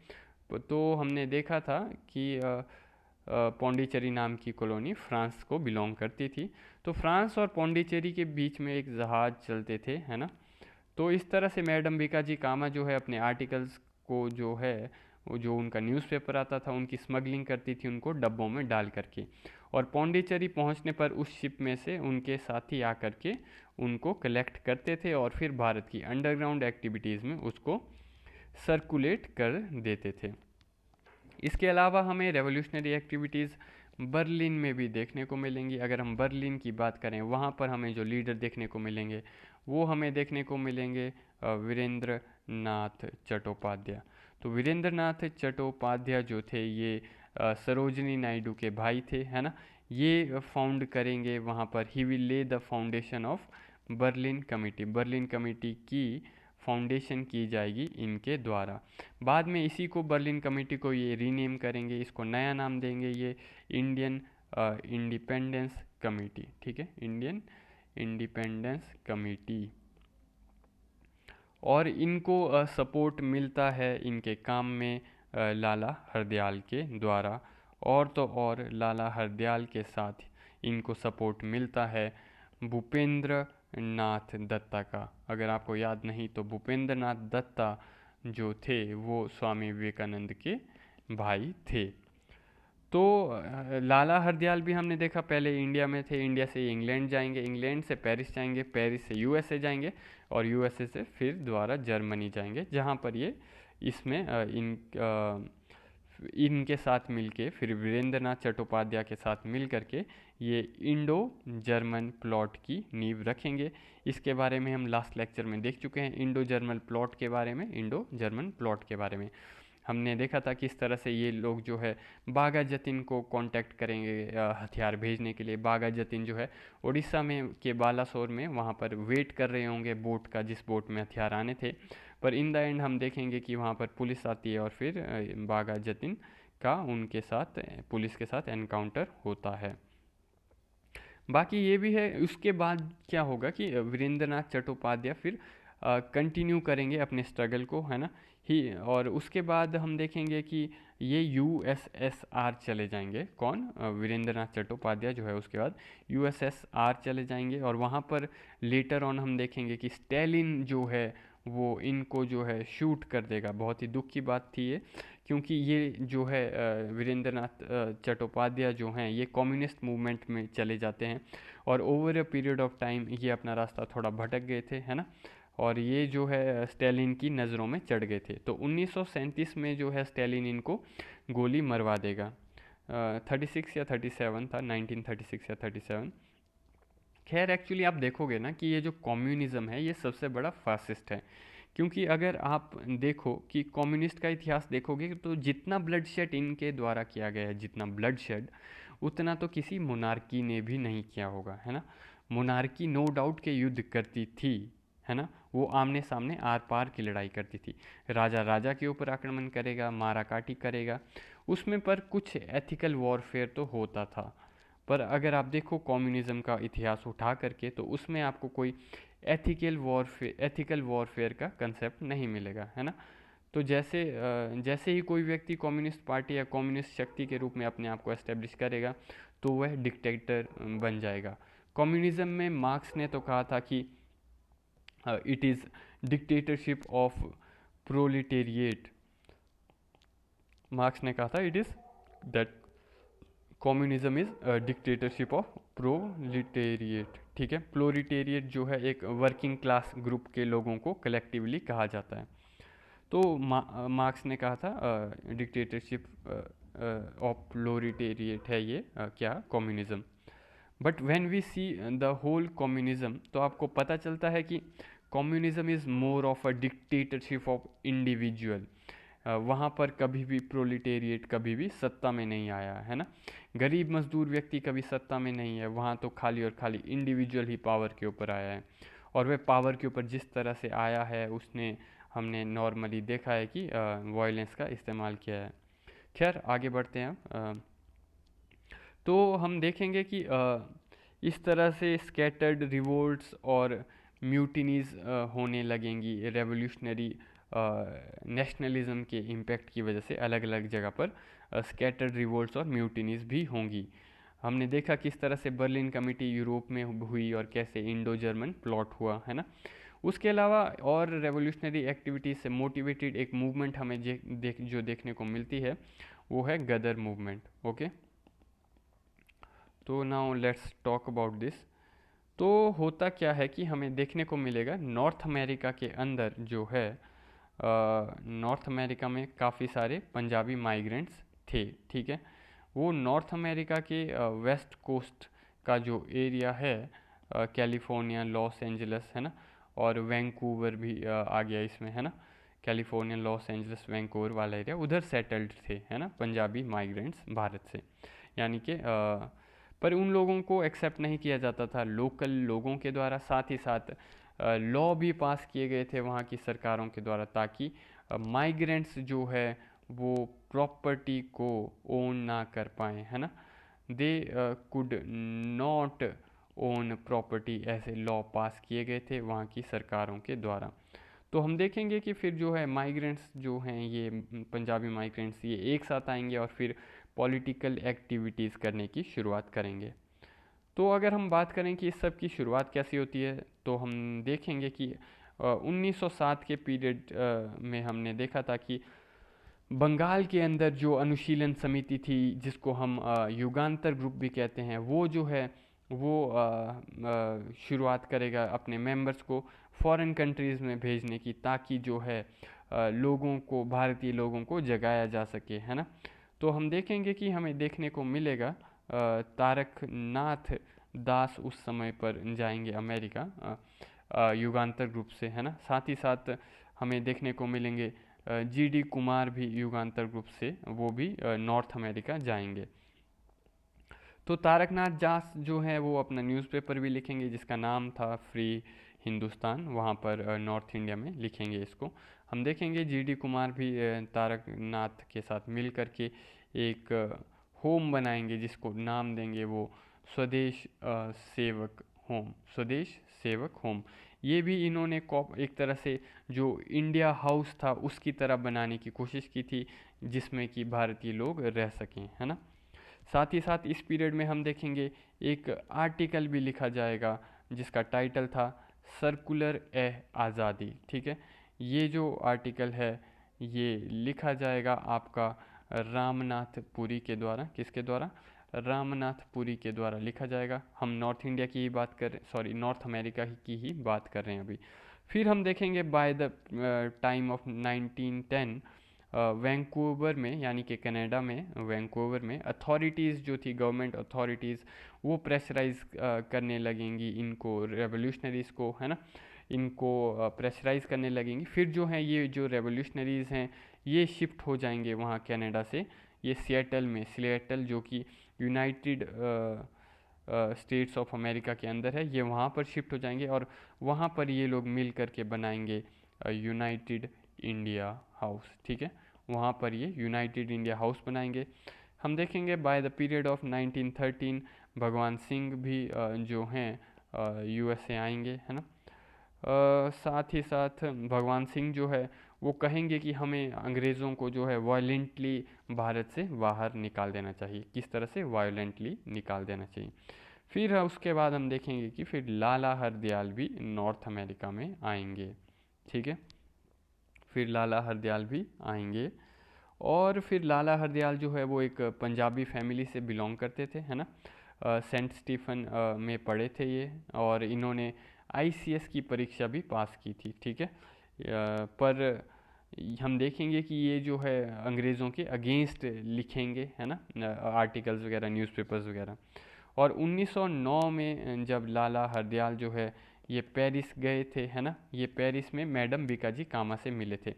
Speaker 1: तो हमने देखा था कि पौंडीचेरी नाम की कॉलोनी फ्रांस को बिलोंग करती थी। तो फ्रांस और पौंडीचेरी के बीच में एक जहाज़ चलते थे, है ना। तो इस तरह से मैडम बीकाजी कामा जो है अपने आर्टिकल्स को जो है, वो जो उनका न्यूज़पेपर आता था उनकी स्मगलिंग करती थी उनको डब्बों में डाल करके, और पौंडीचेरी पहुंचने पर उस शिप में से उनके साथी आकर के उनको कलेक्ट करते थे और फिर भारत की अंडरग्राउंड एक्टिविटीज़ में उसको सर्कुलेट कर देते थे। इसके अलावा हमें रेवोल्यूशनरी एक्टिविटीज़ बर्लिन में भी देखने को मिलेंगी। अगर हम बर्लिन की बात करें, वहाँ पर हमें जो लीडर देखने को मिलेंगे वो हमें देखने को मिलेंगे वीरेंद्र नाथ चट्टोपाध्याय। तो वीरेंद्र नाथ चट्टोपाध्याय जो थे ये सरोजनी नायडू के भाई थे, है ना। ये फाउंड करेंगे वहाँ पर, he will lay the foundation of Berlin committee. Berlin committee की फाउंडेशन की जाएगी इनके द्वारा। बाद में इसी को बर्लिन कमेटी को ये रीनेम करेंगे, इसको नया नाम देंगे, ये इंडियन इंडिपेंडेंस कमेटी, ठीक है, इंडियन इंडिपेंडेंस कमेटी। और इनको सपोर्ट मिलता है इनके काम में लाला हरदयाल के द्वारा। और तो और लाला हरदयाल के साथ इनको सपोर्ट मिलता है भूपेंद्र नाथ दत्ता का। अगर आपको याद नहीं तो भूपेंद्र नाथ दत्ता जो थे वो स्वामी विवेकानंद के भाई थे। तो लाला हरदयाल भी हमने देखा पहले इंडिया में थे, इंडिया से इंग्लैंड जाएंगे, इंग्लैंड से पेरिस जाएंगे, पेरिस से यूएसए जाएंगे, और यूएसए से फिर दोबारा जर्मनी जाएंगे, जहाँ पर ये इसमें इनके साथ मिलके, फिर वीरेंद्र नाथ चट्टोपाध्याय के साथ मिल करके ये इंडो जर्मन प्लॉट की नींव रखेंगे। इसके बारे में हम लास्ट लेक्चर में देख चुके हैं, इंडो जर्मन प्लॉट के बारे में, इंडो जर्मन प्लॉट के बारे में हमने देखा था किस तरह से ये लोग जो है बाघा जतिन को कांटेक्ट करेंगे हथियार भेजने के लिए। बाघा जतिन जो है उड़ीसा में के बालासोर में वहाँ पर वेट कर रहे होंगे बोट का, जिस बोट में हथियार आने थे, पर इन द एंड हम देखेंगे कि वहाँ पर पुलिस आती है और फिर बाघा जतिन का उनके साथ, पुलिस के साथ एनकाउंटर होता है। बाकी ये भी है, उसके बाद क्या होगा कि वीरेंद्र नाथ चट्टोपाध्याय फिर कंटिन्यू करेंगे अपने स्ट्रगल को, है ना ही। और उसके बाद हम देखेंगे कि ये यूएसएसआर चले जाएंगे। कौन? वीरेंद्र नाथ चट्टोपाध्याय जो है उसके बाद यूएसएसआर चले जाएंगे, और वहाँ पर लेटर ऑन हम देखेंगे कि स्टैलिन जो है वो इनको जो है शूट कर देगा। बहुत ही दुख की बात थी ये, क्योंकि ये जो है वीरेंद्र नाथ चट्टोपाध्याय जो हैं ये कम्युनिस्ट मूवमेंट में चले जाते हैं, और over a period of time ये अपना रास्ता थोड़ा भटक गए थे, है ना। और ये जो है स्टैलिन की नज़रों में चढ़ गए थे। तो 1937 में जो है स्टैलिन इनको गोली मरवा देगा। 36 या 37 था, 1936 या 37। खैर एक्चुअली आप देखोगे ना कि ये जो कम्युनिज़्म है ये सबसे बड़ा फासिस्ट है, क्योंकि अगर आप देखो कि कम्युनिस्ट का इतिहास देखोगे तो जितना ब्लड शेड इनके द्वारा किया गया है, जितना ब्लड शेड, उतना तो किसी मोनार्की ने भी नहीं किया होगा, है ना। मोनार्की नो डाउट के युद्ध करती थी, है ना, वो आमने सामने आर पार की लड़ाई करती थी। राजा राजा के ऊपर आक्रमण करेगा, मारा काटी करेगा, उसमें पर कुछ एथिकल वॉरफेयर तो होता था। पर अगर आप देखो कम्युनिज़्म का इतिहास उठा करके तो उसमें आपको कोई एथिकल वॉरफेयर का कंसेप्ट नहीं मिलेगा, है ना। तो जैसे ही कोई व्यक्ति कम्युनिस्ट पार्टी या कम्युनिस्ट शक्ति के रूप में अपने आप को एस्टेब्लिश करेगा तो वह डिक्टेटर बन जाएगा। कम्युनिज़्म में मार्क्स ने तो कहा था कि it is dictatorship of proletariat, marks ने कहा था it is that communism is dictatorship of proletariat. ठीक है, प्रोलिटेरिएट जो है एक वर्किंग क्लास ग्रुप के लोगों को कलेक्टिवली कहा जाता है। तो मार्क्स ने कहा था डिक्टेटरशिप ऑफ प्रोलिटेरिएट है ये क्या communism. But when we see the whole communism, तो आपको पता चलता है कि communism is more of a dictatorship of individual. वहाँ पर कभी भी प्रोलिटेरिएट कभी भी सत्ता में नहीं आया है ना, गरीब मजदूर व्यक्ति कभी सत्ता में नहीं है, वहाँ तो खाली और खाली इंडिविजुअल ही पावर के ऊपर आया है। और वह पावर के ऊपर जिस तरह से आया है उसने, हमने नॉर्मली देखा है कि वायलेंस का इस्तेमाल किया है। खैर आगे बढ़ते हैं अब। तो हम देखेंगे कि इस तरह से स्कैटर्ड रिवोल्ट्स और म्यूटिनीज होने लगेंगी रेवोल्यूशनरी नेशनलिज्म के इम्पैक्ट की वजह से। अलग अलग जगह पर स्कैटर्ड रिवोल्ट्स और म्यूटिनीज भी होंगी। हमने देखा किस तरह से बर्लिन कमेटी यूरोप में हुई और कैसे इंडो जर्मन प्लॉट हुआ है ना। उसके अलावा और रेवोल्यूशनरी एक्टिविटीज़ से मोटिवेटेड एक मूवमेंट हमें जो देखने को मिलती है वो है गदर मूवमेंट। ओके, तो now let's talk about this. तो होता क्या है कि हमें देखने को मिलेगा नॉर्थ अमेरिका के अंदर जो है, नॉर्थ अमेरिका में काफ़ी सारे पंजाबी माइग्रेंट्स थे। ठीक है, वो नॉर्थ अमेरिका के वेस्ट कोस्ट का जो एरिया है, कैलिफोर्निया, लॉस एंजल्स है ना, और वैंकूवर भी आ गया इसमें है ना, कैलिफोर्निया, लॉस एंजल्स, वैंकूवर वाला एरिया, उधर सेटल्ड थे है ना पंजाबी माइग्रेंट्स भारत से। यानी कि पर उन लोगों को एक्सेप्ट नहीं किया जाता था लोकल लोगों के द्वारा। साथ ही साथ लॉ भी पास किए गए थे वहाँ की सरकारों के द्वारा, ताकि माइग्रेंट्स जो है वो प्रॉपर्टी को ओन ना कर पाए है ना, they could not own property, ऐसे लॉ पास किए गए थे वहाँ की सरकारों के द्वारा। तो हम देखेंगे कि फिर जो है माइग्रेंट्स जो हैं ये पंजाबी माइग्रेंट्स ये एक साथ आएंगे और फिर पॉलिटिकल एक्टिविटीज़ करने की शुरुआत करेंगे। तो अगर हम बात करें कि इस सब की शुरुआत कैसी होती है, तो हम देखेंगे कि 1907 के पीरियड में हमने देखा था कि बंगाल के अंदर जो अनुशीलन समिति थी, जिसको हम युगांतर ग्रुप भी कहते हैं, वो जो है वो शुरुआत करेगा अपने मेंबर्स को फॉरेन कंट्रीज़ में भेजने की, ताकि जो है लोगों को, भारतीय लोगों को जगाया जा सके है ना। तो हम देखेंगे कि हमें देखने को मिलेगा तारक नाथ दास उस समय पर जाएंगे अमेरिका युगांतर ग्रुप से है ना। साथ ही साथ हमें देखने को मिलेंगे जीडी कुमार भी युगांतर ग्रुप से, वो भी नॉर्थ अमेरिका जाएंगे। तो तारकनाथ दास जो है वो अपना न्यूज़पेपर भी लिखेंगे जिसका नाम था फ्री हिंदुस्तान, वहाँ पर नॉर्थ इंडिया में लिखेंगे इसको। हम देखेंगे जीडी कुमार भी तारकनाथ के साथ मिल कर के एक होम बनाएंगे जिसको नाम देंगे वो स्वदेश सेवक होम, स्वदेश सेवक होम। ये भी इन्होंने एक तरह से जो इंडिया हाउस था उसकी तरह बनाने की कोशिश की थी, जिसमें कि भारतीय लोग रह सकें है ना। साथ ही साथ इस पीरियड में हम देखेंगे एक आर्टिकल भी लिखा जाएगा जिसका टाइटल था सर्कुलर ए आज़ादी। ठीक है, ये जो आर्टिकल है ये लिखा जाएगा आपका रामनाथ पुरी के द्वारा। किसके द्वारा? रामनाथ पुरी के द्वारा लिखा जाएगा। हम नॉर्थ इंडिया की ही बात कर नॉर्थ अमेरिका की ही बात कर रहे हैं अभी। फिर हम देखेंगे by the time of 1910 Vancouver में, यानी कि कनाडा में वैंकूवर में अथॉरिटीज़ जो थी, गवर्नमेंट अथॉरिटीज़, वो प्रेशराइज करने लगेंगी इनको, रेवोल्यूशनरीज़ को है ना, इनको प्रेशराइज करने लगेंगी। फिर जो है ये जो रेवोल्यूशनरीज़ हैं ये शिफ्ट हो जाएंगे वहाँ कनाडा से, ये सिएटल में, सिएटल जो कि यूनाइटेड स्टेट्स ऑफ अमेरिका के अंदर है, ये वहाँ पर शिफ्ट हो जाएंगे और वहाँ पर ये लोग मिल कर के बनाएंगे यूनाइटेड इंडिया हाउस। ठीक है, वहाँ पर ये यूनाइटेड इंडिया हाउस बनाएंगे। हम देखेंगे बाय द पीरियड ऑफ 1913 भगवान सिंह भी जो हैं यूएसए आएंगे है ना। साथ ही साथ भगवान सिंह जो है वो कहेंगे कि हमें अंग्रेज़ों को जो है वायलेंटली भारत से बाहर निकाल देना चाहिए। किस तरह से? वायलेंटली निकाल देना चाहिए। फिर उसके बाद हम देखेंगे कि फिर लाला हरदयाल भी नॉर्थ अमेरिका में आएंगे। ठीक है, फिर लाला हरदयाल भी आएंगे। और फिर लाला हरदयाल जो है वो एक पंजाबी फैमिली से बिलोंग करते थे, है ना। सेंट स्टीफन में पढ़े थे ये, और इन्होंने आईसीएस की परीक्षा भी पास की थी, ठीक है। पर हम देखेंगे कि ये जो है अंग्रेज़ों के अगेंस्ट लिखेंगे, है ना, आर्टिकल्स वगैरह, न्यूज़पेपर्स वगैरह। और 1909 में जब लाला हरदयाल जो है ये पेरिस गए थे, है ना, ये पेरिस में मैडम बीकाजी कामा से मिले थे।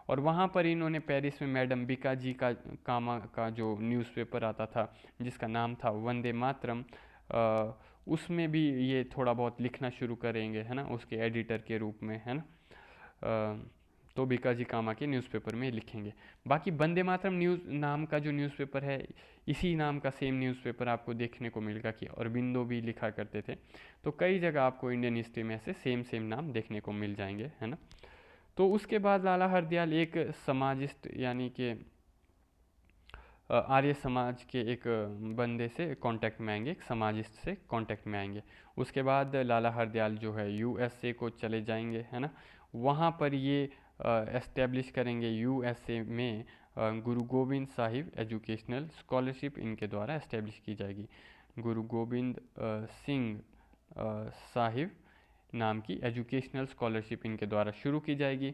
Speaker 1: और वहाँ पर इन्होंने पेरिस में मैडम बीकाजी का कामा का जो न्यूज़पेपर आता था जिसका नाम था वंदे मातरम, उसमें भी ये थोड़ा बहुत लिखना शुरू करेंगे, है ना, उसके एडिटर के रूप में, है ना। तो बीकाजी कामा के न्यूज़पेपर में लिखेंगे। बाकी वंदे मातरम न्यूज़ नाम का जो न्यूज़पेपर है, इसी नाम का सेम न्यूज़पेपर आपको देखने को मिलेगा कि अरबिंदो भी लिखा करते थे। तो कई जगह आपको इंडियन हिस्ट्री में ऐसे सेम सेम नाम देखने को मिल जाएंगे, है ना। तो उसके बाद लाला हरदयाल एक समाजिस्ट यानी कि आर्य समाज के एक बंदे से कांटेक्ट में आएंगे, एक समाजिस्ट से कांटेक्ट में आएंगे। उसके बाद लाला हरदयाल जो है यूएसए को चले जाएंगे, है ना। वहाँ पर ये एस्टेब्लिश करेंगे यूएसए में गुरु गोविंद साहिब एजुकेशनल स्कॉलरशिप इनके द्वारा एस्टेब्लिश की जाएगी। गुरु गोविंद सिंह साहिब नाम की एजुकेशनल स्कॉलरशिप इनके द्वारा शुरू की जाएगी।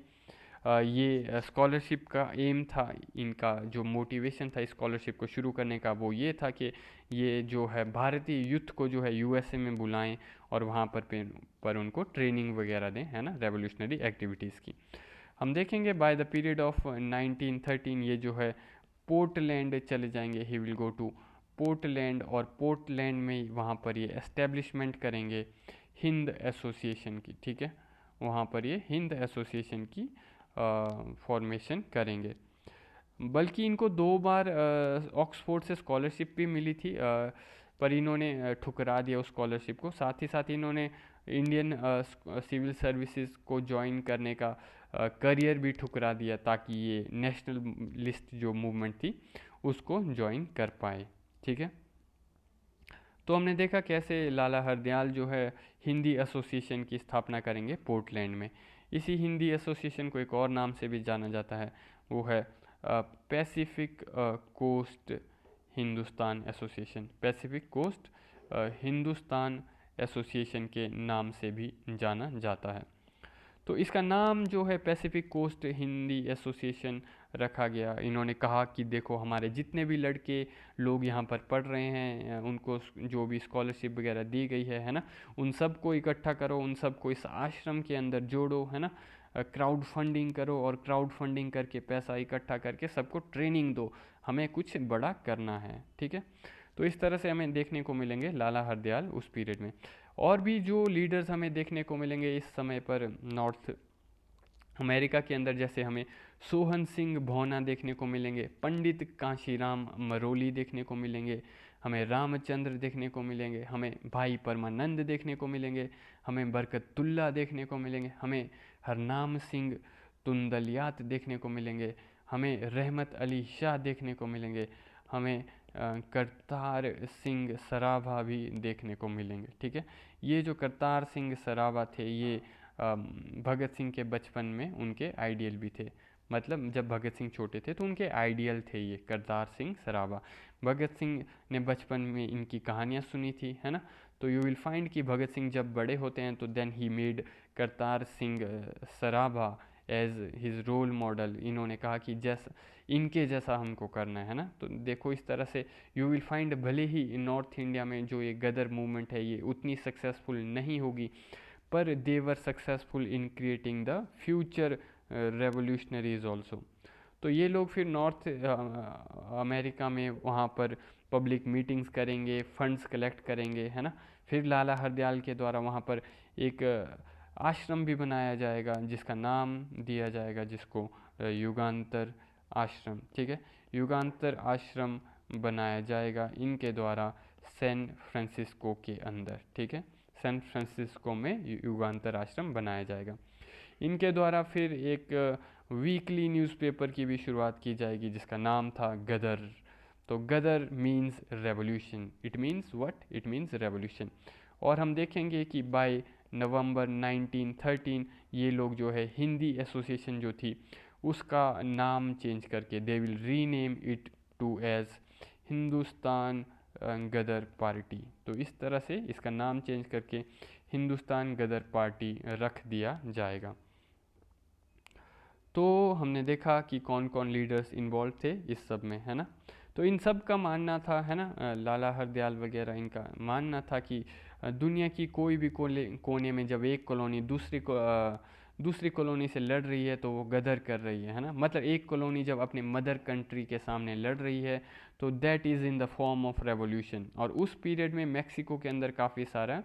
Speaker 1: ये स्कॉलरशिप का एम था, इनका जो मोटिवेशन था स्कॉलरशिप को शुरू करने का, वो ये था कि ये जो है भारतीय यूथ को जो है यूएसए में बुलाएं और वहाँ पर उनको ट्रेनिंग वगैरह दें, है ना, रेवोल्यूशनरी एक्टिविटीज़ की। हम देखेंगे बाय द पीरियड ऑफ 1913 ये जो है पोर्टलैंड चले जाएंगे, he will go to Portland, और पोर्टलैंड में वहाँ पर ये एस्टेब्लिशमेंट करेंगे हिंद एसोसिएशन की, ठीक है। वहाँ पर ये हिंद एसोसिएशन की फॉर्मेशन करेंगे। बल्कि इनको 2 बार ऑक्सफोर्ड से स्कॉलरशिप भी मिली थी, पर इन्होंने ठुकरा दिया उस स्कॉलरशिप को। साथ ही साथ इन्होंने इंडियन सिविल सर्विसेज को ज्वाइन करने का करियर भी ठुकरा दिया ताकि ये नेशनल लिस्ट जो मूवमेंट थी उसको ज्वाइन कर पाए, ठीक है। तो हमने देखा कैसे लाला हरदयाल जो है हिंदी एसोसिएशन की स्थापना करेंगे पोर्टलैंड में। इसी हिंदी एसोसिएशन को एक और नाम से भी जाना जाता है, वो है Pacific coast Hindustan association. Pacific coast Hindustan association के नाम से भी जाना जाता है। तो इसका नाम जो है पैसिफिक कोस्ट हिंदी एसोसिएशन रखा गया। इन्होंने कहा कि देखो हमारे जितने भी लड़के लोग यहाँ पर पढ़ रहे हैं, उनको जो भी स्कॉलरशिप वगैरह दी गई है ना, उन सब को इकट्ठा करो, उन सब को इस आश्रम के अंदर जोड़ो, है ना। क्राउड फंडिंग करो, और क्राउड फंडिंग करके पैसा इकट्ठा करके सबको ट्रेनिंग दो, हमें कुछ बड़ा करना है, ठीक है। तो इस तरह से हमें देखने को मिलेंगे लाला हरदयाल उस पीरियड में। और भी जो लीडर्स हमें देखने को मिलेंगे इस समय पर नॉर्थ अमेरिका के अंदर, जैसे हमें सोहन सिंह भौना देखने को मिलेंगे, पंडित कांशीराम मरोली देखने को मिलेंगे, हमें रामचंद्र देखने को मिलेंगे, हमें भाई परमानंद देखने को मिलेंगे, हमें बरकतुल्ला देखने को मिलेंगे, हमें हरनाम सिंह तुंदलियात देखने को मिलेंगे, हमें रहमत अली शाह देखने को मिलेंगे, हमें करतार सिंह सराभा भी देखने को मिलेंगे, ठीक है। ये जो करतार सिंह सराभा थे, ये भगत सिंह के बचपन में उनके आइडियल भी थे। मतलब जब भगत सिंह छोटे थे तो उनके आइडियल थे ये करतार सिंह सराभा। भगत सिंह ने बचपन में इनकी कहानियाँ सुनी थी, है ना। तो यू विल फाइंड कि भगत सिंह जब बड़े होते हैं तो then he made Kartar Singh Sarabha as his role model. इन्होंने कहा कि जैसा इनके जैसा हमको करना है ना। तो देखो इस तरह से यू विल फाइंड, भले ही नॉर्थ इंडिया में जो ये गदर मूवमेंट है ये उतनी सक्सेसफुल नहीं होगी, पर they were successful in creating the future revolutionaries also. तो ये लोग फिर नॉर्थ अमेरिका में वहाँ पर पब्लिक मीटिंग्स करेंगे, फंड्स कलेक्ट करेंगे, है ना। फिर लाला हरदयाल के द्वारा वहाँ पर एक आश्रम भी बनाया जाएगा जिसका नाम दिया जाएगा जिसको युगांतर आश्रम, ठीक है। युगांतर आश्रम बनाया जाएगा इनके द्वारा सैन फ्रांसिस्को के अंदर, ठीक है। सैन फ्रांसिस्को में युगांतर आश्रम बनाया जाएगा इनके द्वारा। फिर एक वीकली न्यूज़पेपर की भी शुरुआत की जाएगी जिसका नाम था गदर। तो Ghadar means revolution, it means what, it means revolution. और हम देखेंगे कि बाय नवंबर 1913 ये लोग जो है हिंदी एसोसिएशन जो थी उसका नाम चेंज करके they will rename it to as Hindustan Ghadar party. तो इस तरह से इसका नाम चेंज करके हिंदुस्तान गदर पार्टी रख दिया जाएगा। तो हमने देखा कि कौन कौन लीडर्स इन्वॉल्व थे इस सब में, है ना। तो इन सब का मानना था, है ना, लाला हरदयाल वगैरह इनका मानना था कि दुनिया की कोई भी कोने में जब एक कॉलोनी दूसरी कॉलोनी से लड़ रही है तो वो गदर कर रही है ना। मतलब एक कॉलोनी जब अपने मदर कंट्री के सामने लड़ रही है तो that is in the form of revolution. और उस पीरियड में मैक्सिको के अंदर काफ़ी सारा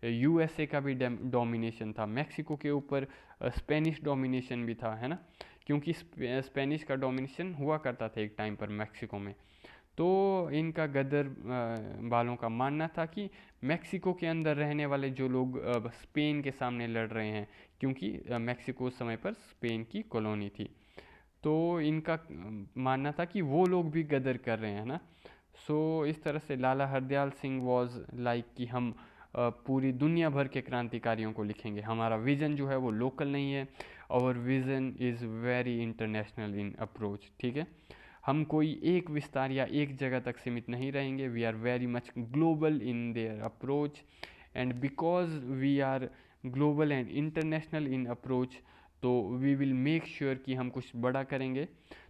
Speaker 1: यूएसए का भी डोमिनेशन था, मैक्सिको के ऊपर स्पेनिश डोमिनेशन भी था, है ना, क्योंकि स्पेनिश का डोमिनेशन हुआ करता था एक टाइम पर मैक्सिको में। तो इनका गदर वालों का मानना था कि मैक्सिको के अंदर रहने वाले जो लोग स्पेन के सामने लड़ रहे हैं, क्योंकि मैक्सिको उस समय पर स्पेन की कॉलोनी थी, तो इनका मानना था कि वो लोग भी गदर कर रहे हैं ना। सो इस तरह से लाला हरदयाल सिंह वॉज लाइक कि हम पूरी दुनिया भर के क्रांतिकारियों को लिखेंगे, हमारा विज़न जो है वो लोकल नहीं है, और vision is very international in approach. ठीक है, हम कोई एक विस्तार या एक जगह तक सीमित नहीं रहेंगे, we are very much global in their approach, and because we are global and international in approach, तो वी विल मेक श्योर कि हम कुछ बड़ा करेंगे।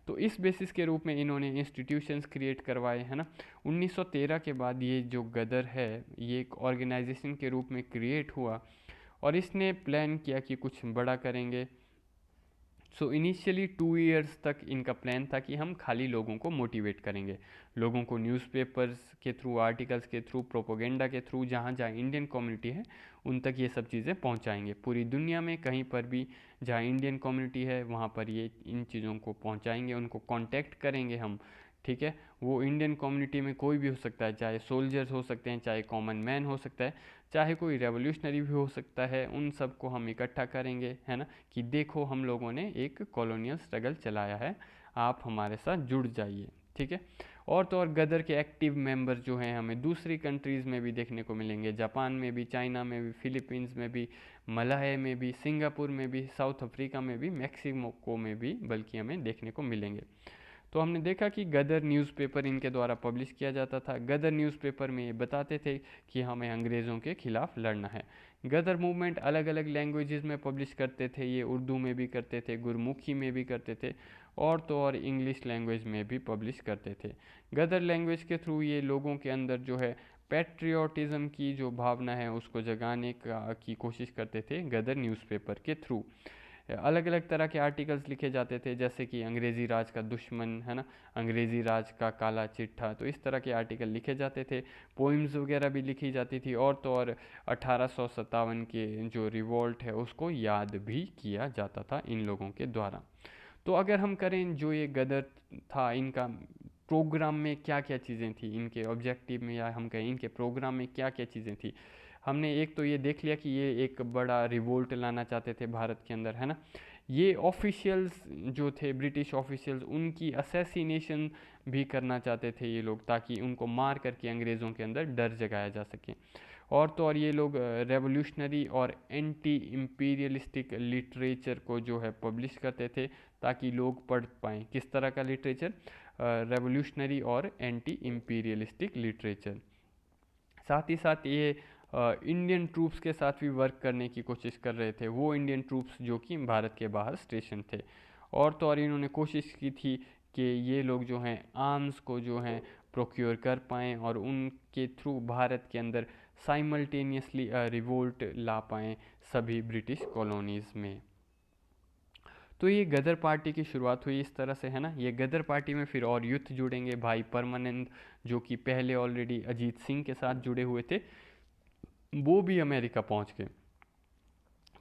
Speaker 1: तो इस बेसिस के रूप में इन्होंने इंस्टीट्यूशंस क्रिएट करवाए, है ना। 1913 के बाद ये जो गदर है ये एक ऑर्गेनाइजेशन के रूप में क्रिएट हुआ, और इसने प्लान किया कि कुछ बड़ा करेंगे। सो इनिशियली 2 इयर्स तक इनका प्लान था कि हम खाली लोगों को मोटिवेट करेंगे, लोगों को न्यूज़पेपर्स के थ्रू, आर्टिकल्स के थ्रू, प्रोपोगेंडा के थ्रू, जहाँ जहाँ इंडियन कम्युनिटी है उन तक ये सब चीज़ें पहुँचाएंगे। पूरी दुनिया में कहीं पर भी जहाँ इंडियन कम्युनिटी है वहाँ पर ये इन चीज़ों को पहुँचाएंगे, उनको कांटेक्ट करेंगे हम। ठीक है, वो इंडियन कम्युनिटी में कोई भी हो सकता है, चाहे सोल्जर्स हो सकते हैं, चाहे कॉमन मैन हो सकता है, चाहे कोई रेवोल्यूशनरी भी हो सकता है, उन सबको हम इकट्ठा करेंगे, है ना, कि देखो हम लोगों ने एक कॉलोनियल स्ट्रगल चलाया है, आप हमारे साथ जुड़ जाइए। ठीक है, और तो और गदर के एक्टिव मेंबर जो हैं हमें दूसरी कंट्रीज़ में भी देखने को मिलेंगे, जापान में भी, चाइना में भी, फिलीपींस में भी, मलाया में भी, सिंगापुर में भी, साउथ अफ्रीका में भी, मैक्सिको में भी बल्कि हमें देखने को मिलेंगे। तो हमने देखा कि गदर न्यूज़पेपर इनके द्वारा पब्लिश किया जाता था। गदर न्यूज़पेपर में ये बताते थे कि हमें अंग्रेज़ों के खिलाफ लड़ना है। गदर मूवमेंट अलग अलग लैंग्वेजेस में पब्लिश करते थे, ये उर्दू में भी करते थे, गुरमुखी में भी करते थे, और तो और इंग्लिश लैंग्वेज में भी पब्लिश करते थे। गदर लैंग्वेज के थ्रू ये लोगों के अंदर जो है पैट्रियोटिज़म की जो भावना है उसको जगाने की कोशिश करते थे गदर न्यूज़पेपर के थ्रू। अलग अलग तरह के आर्टिकल्स लिखे जाते थे, जैसे कि अंग्रेज़ी राज का दुश्मन, है ना, अंग्रेज़ी राज का काला चिट्ठा, तो इस तरह के आर्टिकल लिखे जाते थे। पोइम्स वगैरह भी लिखी जाती थी, और तो और 1857 के जो रिवॉल्ट है उसको याद भी किया जाता था इन लोगों के द्वारा। तो अगर हम करें जो ये गदर था इनका प्रोग्राम में क्या क्या चीज़ें थी, इनके ऑब्जेक्टिव में, या हम कहें इनके प्रोग्राम में क्या क्या चीज़ें थी, हमने एक तो ये देख लिया कि ये एक बड़ा रिवोल्ट लाना चाहते थे भारत के अंदर, है ना। ये ऑफिशियल्स जो थे, ब्रिटिश ऑफिशियल्स, उनकी असैसिनेशन भी करना चाहते थे ये लोग, ताकि उनको मार करके अंग्रेज़ों के अंदर डर जगाया जा सके। और तो और ये लोग रेवोल्यूशनरी और एंटी इम्पीरियलिस्टिक लिटरेचर को जो है पब्लिश करते थे, ताकि लोग पढ़ पाएँ। किस तरह का लिटरेचर? रेवोल्यूशनरी और एंटी इम्पीरियलिस्टिक लिटरेचर। साथ ही साथ ये इंडियन ट्रूप्स के साथ भी वर्क करने की कोशिश कर रहे थे, वो इंडियन ट्रूप्स जो कि भारत के बाहर स्टेशन थे। और तो और इन्होंने कोशिश की थी कि ये लोग जो हैं आर्म्स को जो हैं प्रोक्योर कर पाएँ, और उनके थ्रू भारत के अंदर साइमल्टेनियसली रिवोल्ट ला पाएँ सभी ब्रिटिश कॉलोनीज़ में। तो ये गदर पार्टी की शुरुआत हुई इस तरह से, है ना। ये गदर पार्टी में फिर और यूथ जुड़ेंगे, भाई परमानंद जो कि पहले ऑलरेडी अजीत सिंह के साथ जुड़े हुए थे, वो भी अमेरिका पहुंच गए।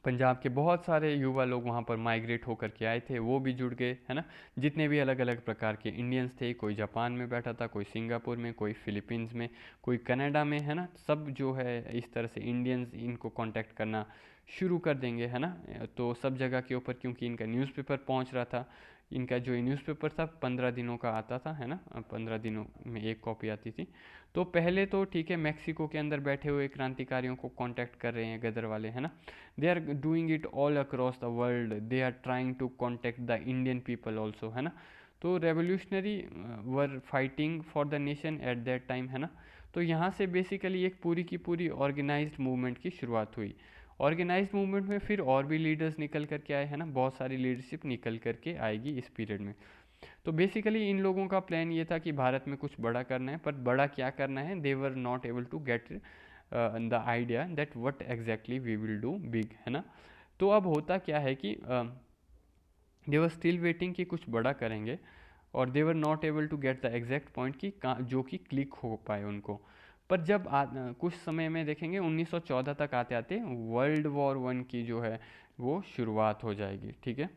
Speaker 1: पंजाब के बहुत सारे युवा लोग वहाँ पर माइग्रेट होकर के आए थे, वो भी जुड़ गए, है ना। जितने भी अलग अलग प्रकार के इंडियंस थे, कोई जापान में बैठा था, कोई सिंगापुर में, कोई फिलीपींस में, कोई कनाडा में, है ना। सब जो है इस तरह से इंडियंस इनको कांटेक्ट करना शुरू कर देंगे, है ना। तो सब जगह के ऊपर क्योंकि इनका न्यूज़पेपर पहुँच रहा था, इनका जो न्यूज़पेपर था 15 दिनों का आता था, है ना, 15 दिनों में एक कॉपी आती थी। तो पहले तो ठीक है, मैक्सिको के अंदर बैठे हुए क्रांतिकारियों को कांटेक्ट कर रहे हैं गदर वाले, है ना। They are doing it all across the world, they are trying to contact the Indian people also, है ना। तो revolutionary were fighting for the nation at that time, है ना। तो यहाँ से बेसिकली एक पूरी की पूरी ऑर्गेनाइज्ड मूवमेंट की शुरुआत हुई। ऑर्गेनाइज्ड मूवमेंट में फिर और भी लीडर्स निकल करके आए, है ना, बहुत सारी लीडरशिप निकल करके आएगी इस पीरियड में। तो बेसिकली इन लोगों का प्लान ये था कि भारत में कुछ बड़ा करना है, पर बड़ा क्या करना है, they were not able to get the idea that what exactly we will do big, है ना। तो अब होता क्या है कि दे वर स्टिल वेटिंग कि कुछ बड़ा करेंगे, और they were not able to get the exact point कि जो कि क्लिक हो पाए उनको। पर जब कुछ समय में देखेंगे 1914 तक आते आते वर्ल्ड वॉर वन की जो है वो शुरुआत हो जाएगी, ठीक है।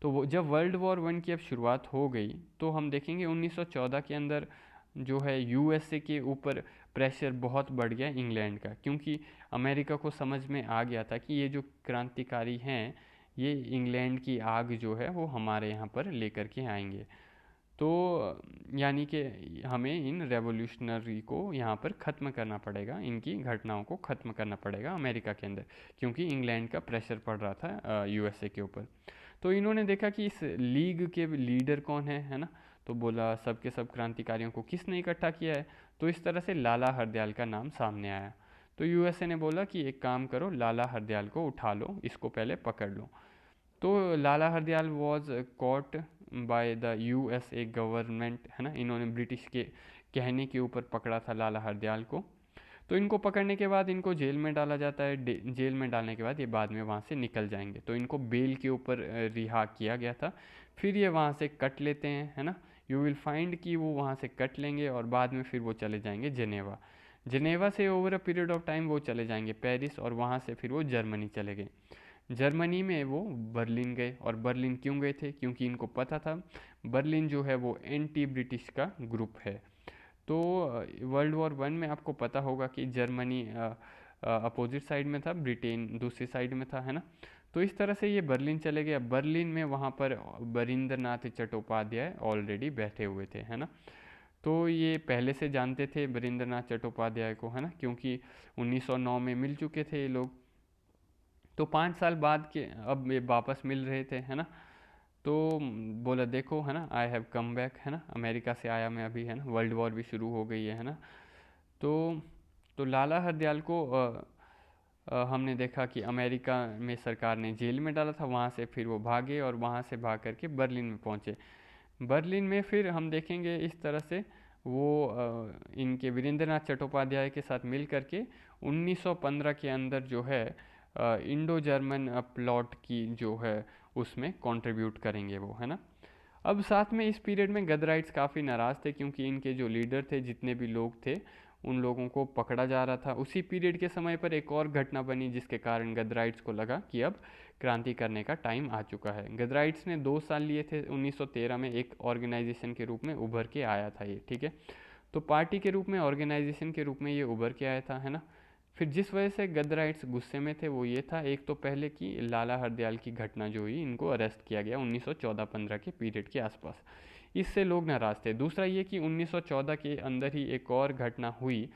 Speaker 1: तो वो जब वर्ल्ड वॉर वन की अब शुरुआत हो गई, तो हम देखेंगे 1914 के अंदर जो है यूएसए के ऊपर प्रेशर बहुत बढ़ गया इंग्लैंड का, क्योंकि अमेरिका को समझ में आ गया था कि ये जो क्रांतिकारी हैं, ये इंग्लैंड की आग जो है वो हमारे यहाँ पर लेकर के आएंगे। तो यानी कि हमें इन रेवोल्यूशनरी को यहाँ पर ख़त्म करना पड़ेगा, इनकी घटनाओं को ख़त्म करना पड़ेगा अमेरिका के अंदर, क्योंकि इंग्लैंड का प्रेशर पड़ रहा था यूएसए के ऊपर। तो इन्होंने देखा कि इस लीग के लीडर कौन है ना। तो बोला सब के सब क्रांतिकारियों को किसने इकट्ठा किया है, तो इस तरह से लाला हरदयाल का नाम सामने आया। तो यूएसए ने बोला कि एक काम करो, लाला हरदयाल को उठा लो, इसको पहले पकड़ लो। तो Lala Hardayal was caught by the USA government, है ना। इन्होंने ब्रिटिश के कहने के ऊपर पकड़ा था लाला हरदयाल को। तो इनको पकड़ने के बाद इनको जेल में डाला जाता है। जेल में डालने के बाद ये बाद में वहाँ से निकल जाएंगे, तो इनको बेल के ऊपर रिहा किया गया था। फिर ये वहाँ से कट लेते हैं, है ना। यू विल फाइंड कि वो वहाँ से कट लेंगे और बाद में फिर वो चले जाएंगे जेनेवा। जेनेवा से over a period of time वो चले जाएंगे पेरिस, और वहाँ से फिर वो जर्मनी चले गए। जर्मनी में वो बर्लिन गए, और बर्लिन क्यों गए थे, क्योंकि इनको पता था बर्लिन जो है वो एंटी ब्रिटिश का ग्रुप है। तो वर्ल्ड वॉर वन में आपको पता होगा कि जर्मनी अपोजिट साइड में था, ब्रिटेन दूसरी साइड में था, है ना। तो इस तरह से ये बर्लिन चले गए। बर्लिन में वहाँ पर बरिंद्रनाथ चट्टोपाध्याय ऑलरेडी बैठे हुए थे, है ना। तो ये पहले से जानते थे बरिंद्रनाथ चट्टोपाध्याय को, है ना, क्योंकि 1909 में मिल चुके थे ये लोग। तो 5 साल बाद के अब ये वापस मिल रहे थे, है ना। तो बोला देखो, है ना, आई हैव कम बैक, है ना, अमेरिका से आया मैं अभी, है ना, वर्ल्ड वॉर भी शुरू हो गई है ना। तो तो लाला हरदयाल को हमने देखा कि अमेरिका में सरकार ने जेल में डाला था, वहाँ से फिर वो भागे और वहाँ से भाग करके बर्लिन में पहुँचे। बर्लिन में फिर हम देखेंगे इस तरह से वो इनके वीरेंद्रनाथ चट्टोपाध्याय के साथ मिल करके 1915 के अंदर जो है इंडो जर्मन प्लॉट की जो है उसमें कंट्रीब्यूट करेंगे वो, है ना। अब साथ में इस पीरियड में गदराइट्स काफ़ी नाराज़ थे, क्योंकि इनके जो लीडर थे, जितने भी लोग थे, उन लोगों को पकड़ा जा रहा था। उसी पीरियड के समय पर एक और घटना बनी जिसके कारण गदराइट्स को लगा कि अब क्रांति करने का टाइम आ चुका है। गदराइट्स ने 2 साल लिए थे, 1913 में एक ऑर्गेनाइजेशन के रूप में उभर के आया था ये, ठीक है। तो पार्टी के रूप में, ऑर्गेनाइजेशन के रूप में ये उभर के आया था, है ना। फिर जिस वजह से गदराइट्स गुस्से में थे वो ये था, एक तो पहले कि लाला हरदयाल की घटना जो हुई, इनको अरेस्ट किया गया 1914-15 के पीरियड के आसपास, इससे लोग नाराज़ थे। दूसरा ये कि 1914 के अंदर ही एक और घटना हुई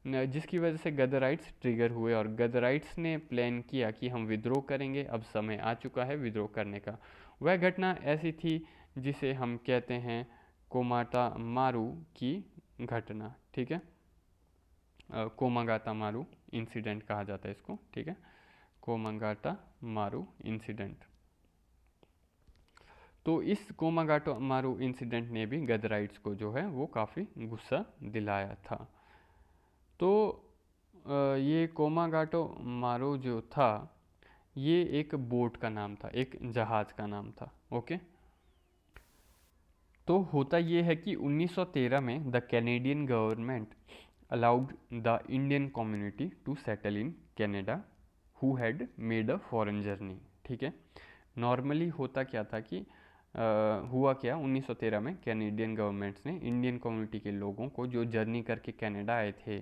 Speaker 1: जिसकी वजह से गदराइट्स ट्रिगर हुए, और गदराइट्स ने प्लान किया कि हम विद्रोह करेंगे, अब समय आ चुका है विद्रोह करने का। वह घटना ऐसी थी जिसे हम कहते हैं कोमाटा मारू की घटना, ठीक है। कोमागाता मारू इंसिडेंट कहा जाता है इसको, ठीक है, कोमागाटा मारू इंसिडेंट। तो इस कोमागाटो मारू इंसिडेंट ने भी गदराइट्स को जो है वो काफ़ी गुस्सा दिलाया था। तो ये कोमागाटो मारू जो था, ये एक बोट का नाम था, एक जहाज़ का नाम था, ओके। तो होता ये है कि 1913 में the Canadian government allowed the Indian community to settle in Canada who had made a foreign journey, ठीक है। नॉर्मली होता क्या था कि हुआ क्या, 1913 में कैनेडियन गवर्नमेंट्स ने इंडियन कम्युनिटी के लोगों को जो जर्नी करके कनाडा आए थे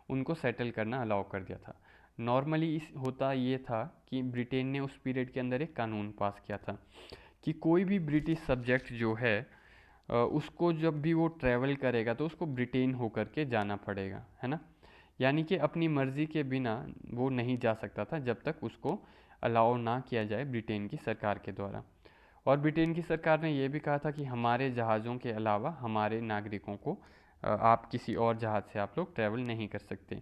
Speaker 1: उनको सेटल करना अलाउ कर दिया था। नॉर्मली इस होता ये था कि ब्रिटेन ने उस पीरियड के अंदर एक कानून पास किया था कि कोई भी ब्रिटिश सब्जेक्ट जो है उसको जब भी वो ट्रैवल करेगा तो उसको ब्रिटेन होकर के जाना पड़ेगा, है ना। यानी कि अपनी मर्ज़ी के बिना वो नहीं जा सकता था जब तक उसको अलाउ ना किया जाए ब्रिटेन की सरकार के द्वारा। और ब्रिटेन की सरकार ने यह भी कहा था कि हमारे जहाज़ों के अलावा हमारे नागरिकों को आप किसी और जहाज़ से आप लोग ट्रैवल नहीं कर सकते।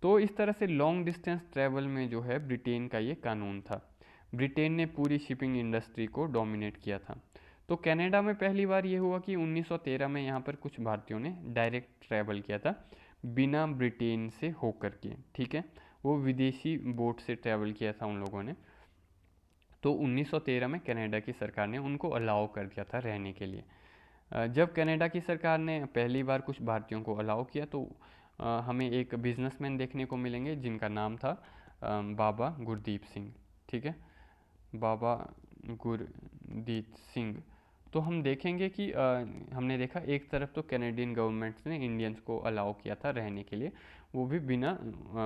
Speaker 1: तो इस तरह से लॉन्ग डिस्टेंस ट्रैवल में जो है ब्रिटेन का ये कानून था। ब्रिटेन ने पूरी शिपिंग इंडस्ट्री को डोमिनेट किया था। तो कनाडा में पहली बार ये हुआ कि 1913 में यहाँ पर कुछ भारतीयों ने डायरेक्ट ट्रैवल किया था बिना ब्रिटेन से होकर के, ठीक है। वो विदेशी बोट से ट्रैवल किया था उन लोगों ने। तो 1913 में कनाडा की सरकार ने उनको अलाउ कर दिया था रहने के लिए। जब कनाडा की सरकार ने पहली बार कुछ भारतीयों को अलाउ किया तो हमें एक बिजनेसमैन देखने को मिलेंगे जिनका नाम था बाबा गुरदीप सिंह, ठीक है, बाबा गुरदीप सिंह। तो हम देखेंगे कि हमने देखा एक तरफ तो कैनेडियन गवर्नमेंट ने इंडियंस को अलाउ किया था रहने के लिए, वो भी बिना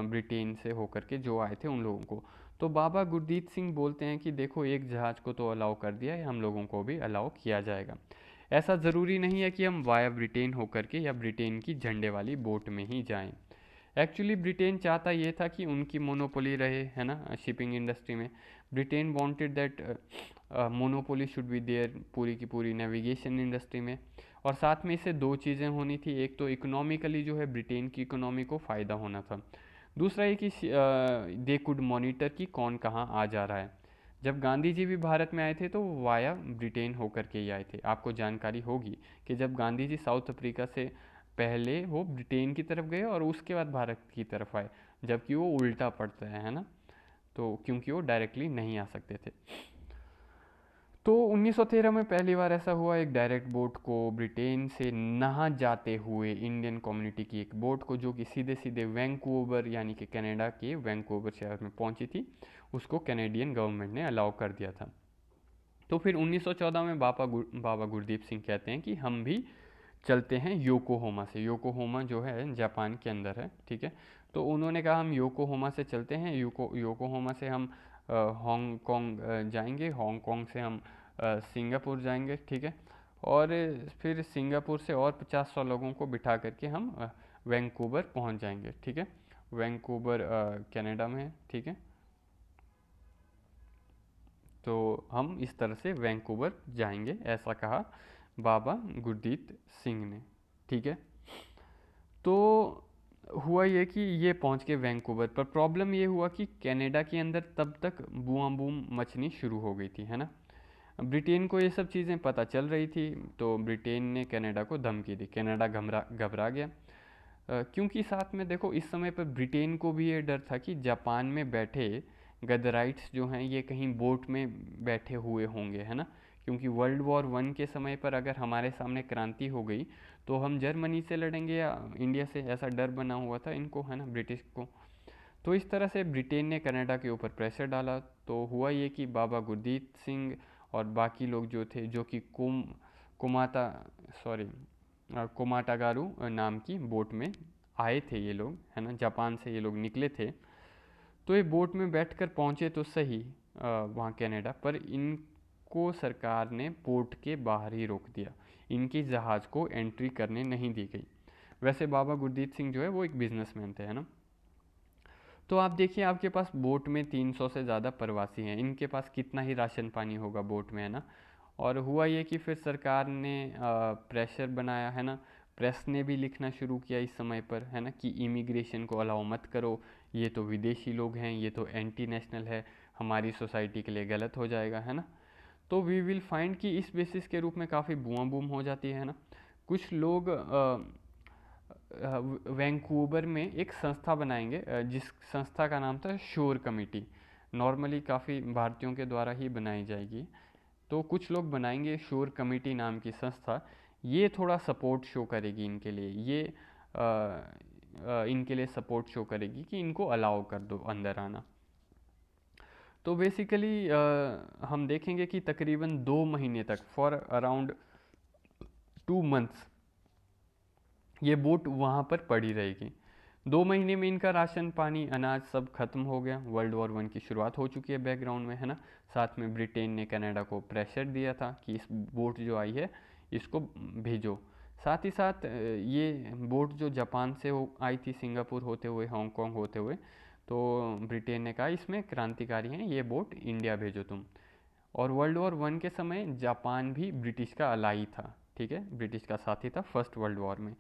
Speaker 1: ब्रिटेन से होकर के जो आए थे उन लोगों को। तो बाबा गुरदीप सिंह बोलते हैं कि देखो एक जहाज़ को तो अलाउ कर दिया है, हम लोगों को भी अलाउ किया जाएगा। ऐसा ज़रूरी नहीं है कि हम वाया ब्रिटेन होकर के या ब्रिटेन की झंडे वाली बोट में ही जाएं। एक्चुअली ब्रिटेन चाहता ये था कि उनकी मोनोपोली रहे, है ना, शिपिंग इंडस्ट्री में। Britain wanted that monopoly should be there पूरी की पूरी नेविगेशन इंडस्ट्री में। और साथ में इससे दो चीज़ें होनी थी, एक तो इकोनॉमिकली जो है ब्रिटेन की इकोनॉमी को फ़ायदा होना था, दूसरा ये कि दे कुड मॉनिटर कि कौन कहाँ आ जा रहा है। जब गांधी जी भी भारत में आए थे तो वो वाया ब्रिटेन होकर के ही आए थे। आपको जानकारी होगी कि जब गांधी जी साउथ अफ्रीका से पहले वो ब्रिटेन की तरफ गए और उसके बाद भारत की तरफ आए, जबकि वो उल्टा पड़ता है ना, तो क्योंकि वो डायरेक्टली नहीं आ सकते थे। तो 1913 में पहली बार ऐसा हुआ, एक डायरेक्ट बोट को ब्रिटेन से ना जाते हुए इंडियन कम्युनिटी की एक बोट को, जो कि सीधे सीधे वैंकूवर यानी कि कनाडा के वैंकूवर शहर में पहुंची थी, उसको कैनेडियन गवर्नमेंट ने अलाउ कर दिया था। तो फिर 1914 में बाबा गुरदीप सिंह कहते हैं कि हम भी चलते हैं योकोहोमा से। योकोहोमा जो है जापान के अंदर है, ठीक है। तो उन्होंने कहा हम योकोहोमा से चलते हैं, योकोहोमा से हम हांगकांग जाएंगे, हांगकांग से हम सिंगापुर जाएंगे, ठीक है। और फिर सिंगापुर से और 50-100 लोगों को बिठा करके हम वैंकूवर पहुंच जाएंगे, ठीक है। वैंकूवर कनाडा में है, ठीक है। तो हम इस तरह से वैंकूवर जाएंगे, ऐसा कहा बाबा गुरदीप सिंह ने, ठीक है। तो हुआ ये कि ये पहुंच के वैंकूवर, पर प्रॉब्लम ये हुआ कि कनाडा के अंदर तब तक बूम बूम मचनी शुरू हो गई थी, है ना। ब्रिटेन को ये सब चीज़ें पता चल रही थी, तो ब्रिटेन ने कनाडा को धमकी दी। कनाडा घबरा घबरा गया, क्योंकि साथ में देखो इस समय पर ब्रिटेन को भी ये डर था कि जापान में बैठे गदराइट्स जो हैं ये कहीं बोट में बैठे हुए होंगे, है ना। क्योंकि वर्ल्ड वॉर 1 के समय पर अगर हमारे सामने क्रांति हो गई तो हम जर्मनी से लड़ेंगे या इंडिया से, ऐसा डर बना हुआ था इनको, है ना, ब्रिटिश को। तो इस तरह से ब्रिटेन ने कनाडा के ऊपर प्रेशर डाला। तो हुआ ये कि बाबा गुरदीप सिंह और बाकी लोग जो थे, जो कि कुमाता सॉरी कोमाटागारू नाम की बोट में आए थे ये लोग, है ना, जापान से ये लोग निकले थे। तो ये बोट में बैठकर पहुँचे तो सही वहाँ कनाडा, पर इनको सरकार ने पोर्ट के बाहर ही रोक दिया, इनकी जहाज़ को एंट्री करने नहीं दी गई। वैसे बाबा गुरदीप सिंह जो है वो एक बिजनेसमैन थे, है ना। तो आप देखिए आपके पास बोट में 300 से ज़्यादा प्रवासी हैं, इनके पास कितना ही राशन पानी होगा बोट में, है ना। और हुआ ये कि फिर सरकार ने प्रेशर बनाया, है ना। प्रेस ने भी लिखना शुरू किया इस समय पर, है ना, कि इमिग्रेशन को अलाउ मत करो, ये तो विदेशी लोग हैं, ये तो एंटी नेशनल है, हमारी सोसाइटी के लिए गलत हो जाएगा, है ना। तो वी विल फाइंड कि इस बेसिस के रूप में काफ़ी बूम बूम हो जाती है ना। कुछ लोग वैंकूवर में एक संस्था बनाएंगे, जिस संस्था का नाम था शोर कमेटी। नॉर्मली काफ़ी भारतीयों के द्वारा ही बनाई जाएगी। तो कुछ लोग बनाएंगे शोर कमेटी नाम की संस्था, ये थोड़ा सपोर्ट शो करेगी इनके लिए, ये इनके लिए सपोर्ट शो करेगी कि इनको अलाउ कर दो अंदर आना। तो बेसिकली हम देखेंगे कि तकरीबन 2 महीने तक, फॉर अराउंड 2 मंथ्स, ये बोट वहाँ पर पड़ी रहेगी। 2 महीने में इनका राशन पानी अनाज सब खत्म हो गया। वर्ल्ड वॉर 1 की शुरुआत हो चुकी है बैकग्राउंड में, है ना। साथ में ब्रिटेन ने कनाडा को प्रेशर दिया था कि इस बोट जो आई है इसको भेजो। साथ ही साथ ये बोट जो जापान से आई थी, सिंगापुर होते हुए, हांगकांग होते हुए, तो ब्रिटेन ने कहा इसमें क्रांतिकारी हैं, ये बोट इंडिया भेजो तुम। और वर्ल्ड वॉर 1 के समय जापान भी ब्रिटिश का अलाई था, ठीक है, ब्रिटिश का साथी था फर्स्ट वर्ल्ड वॉर में।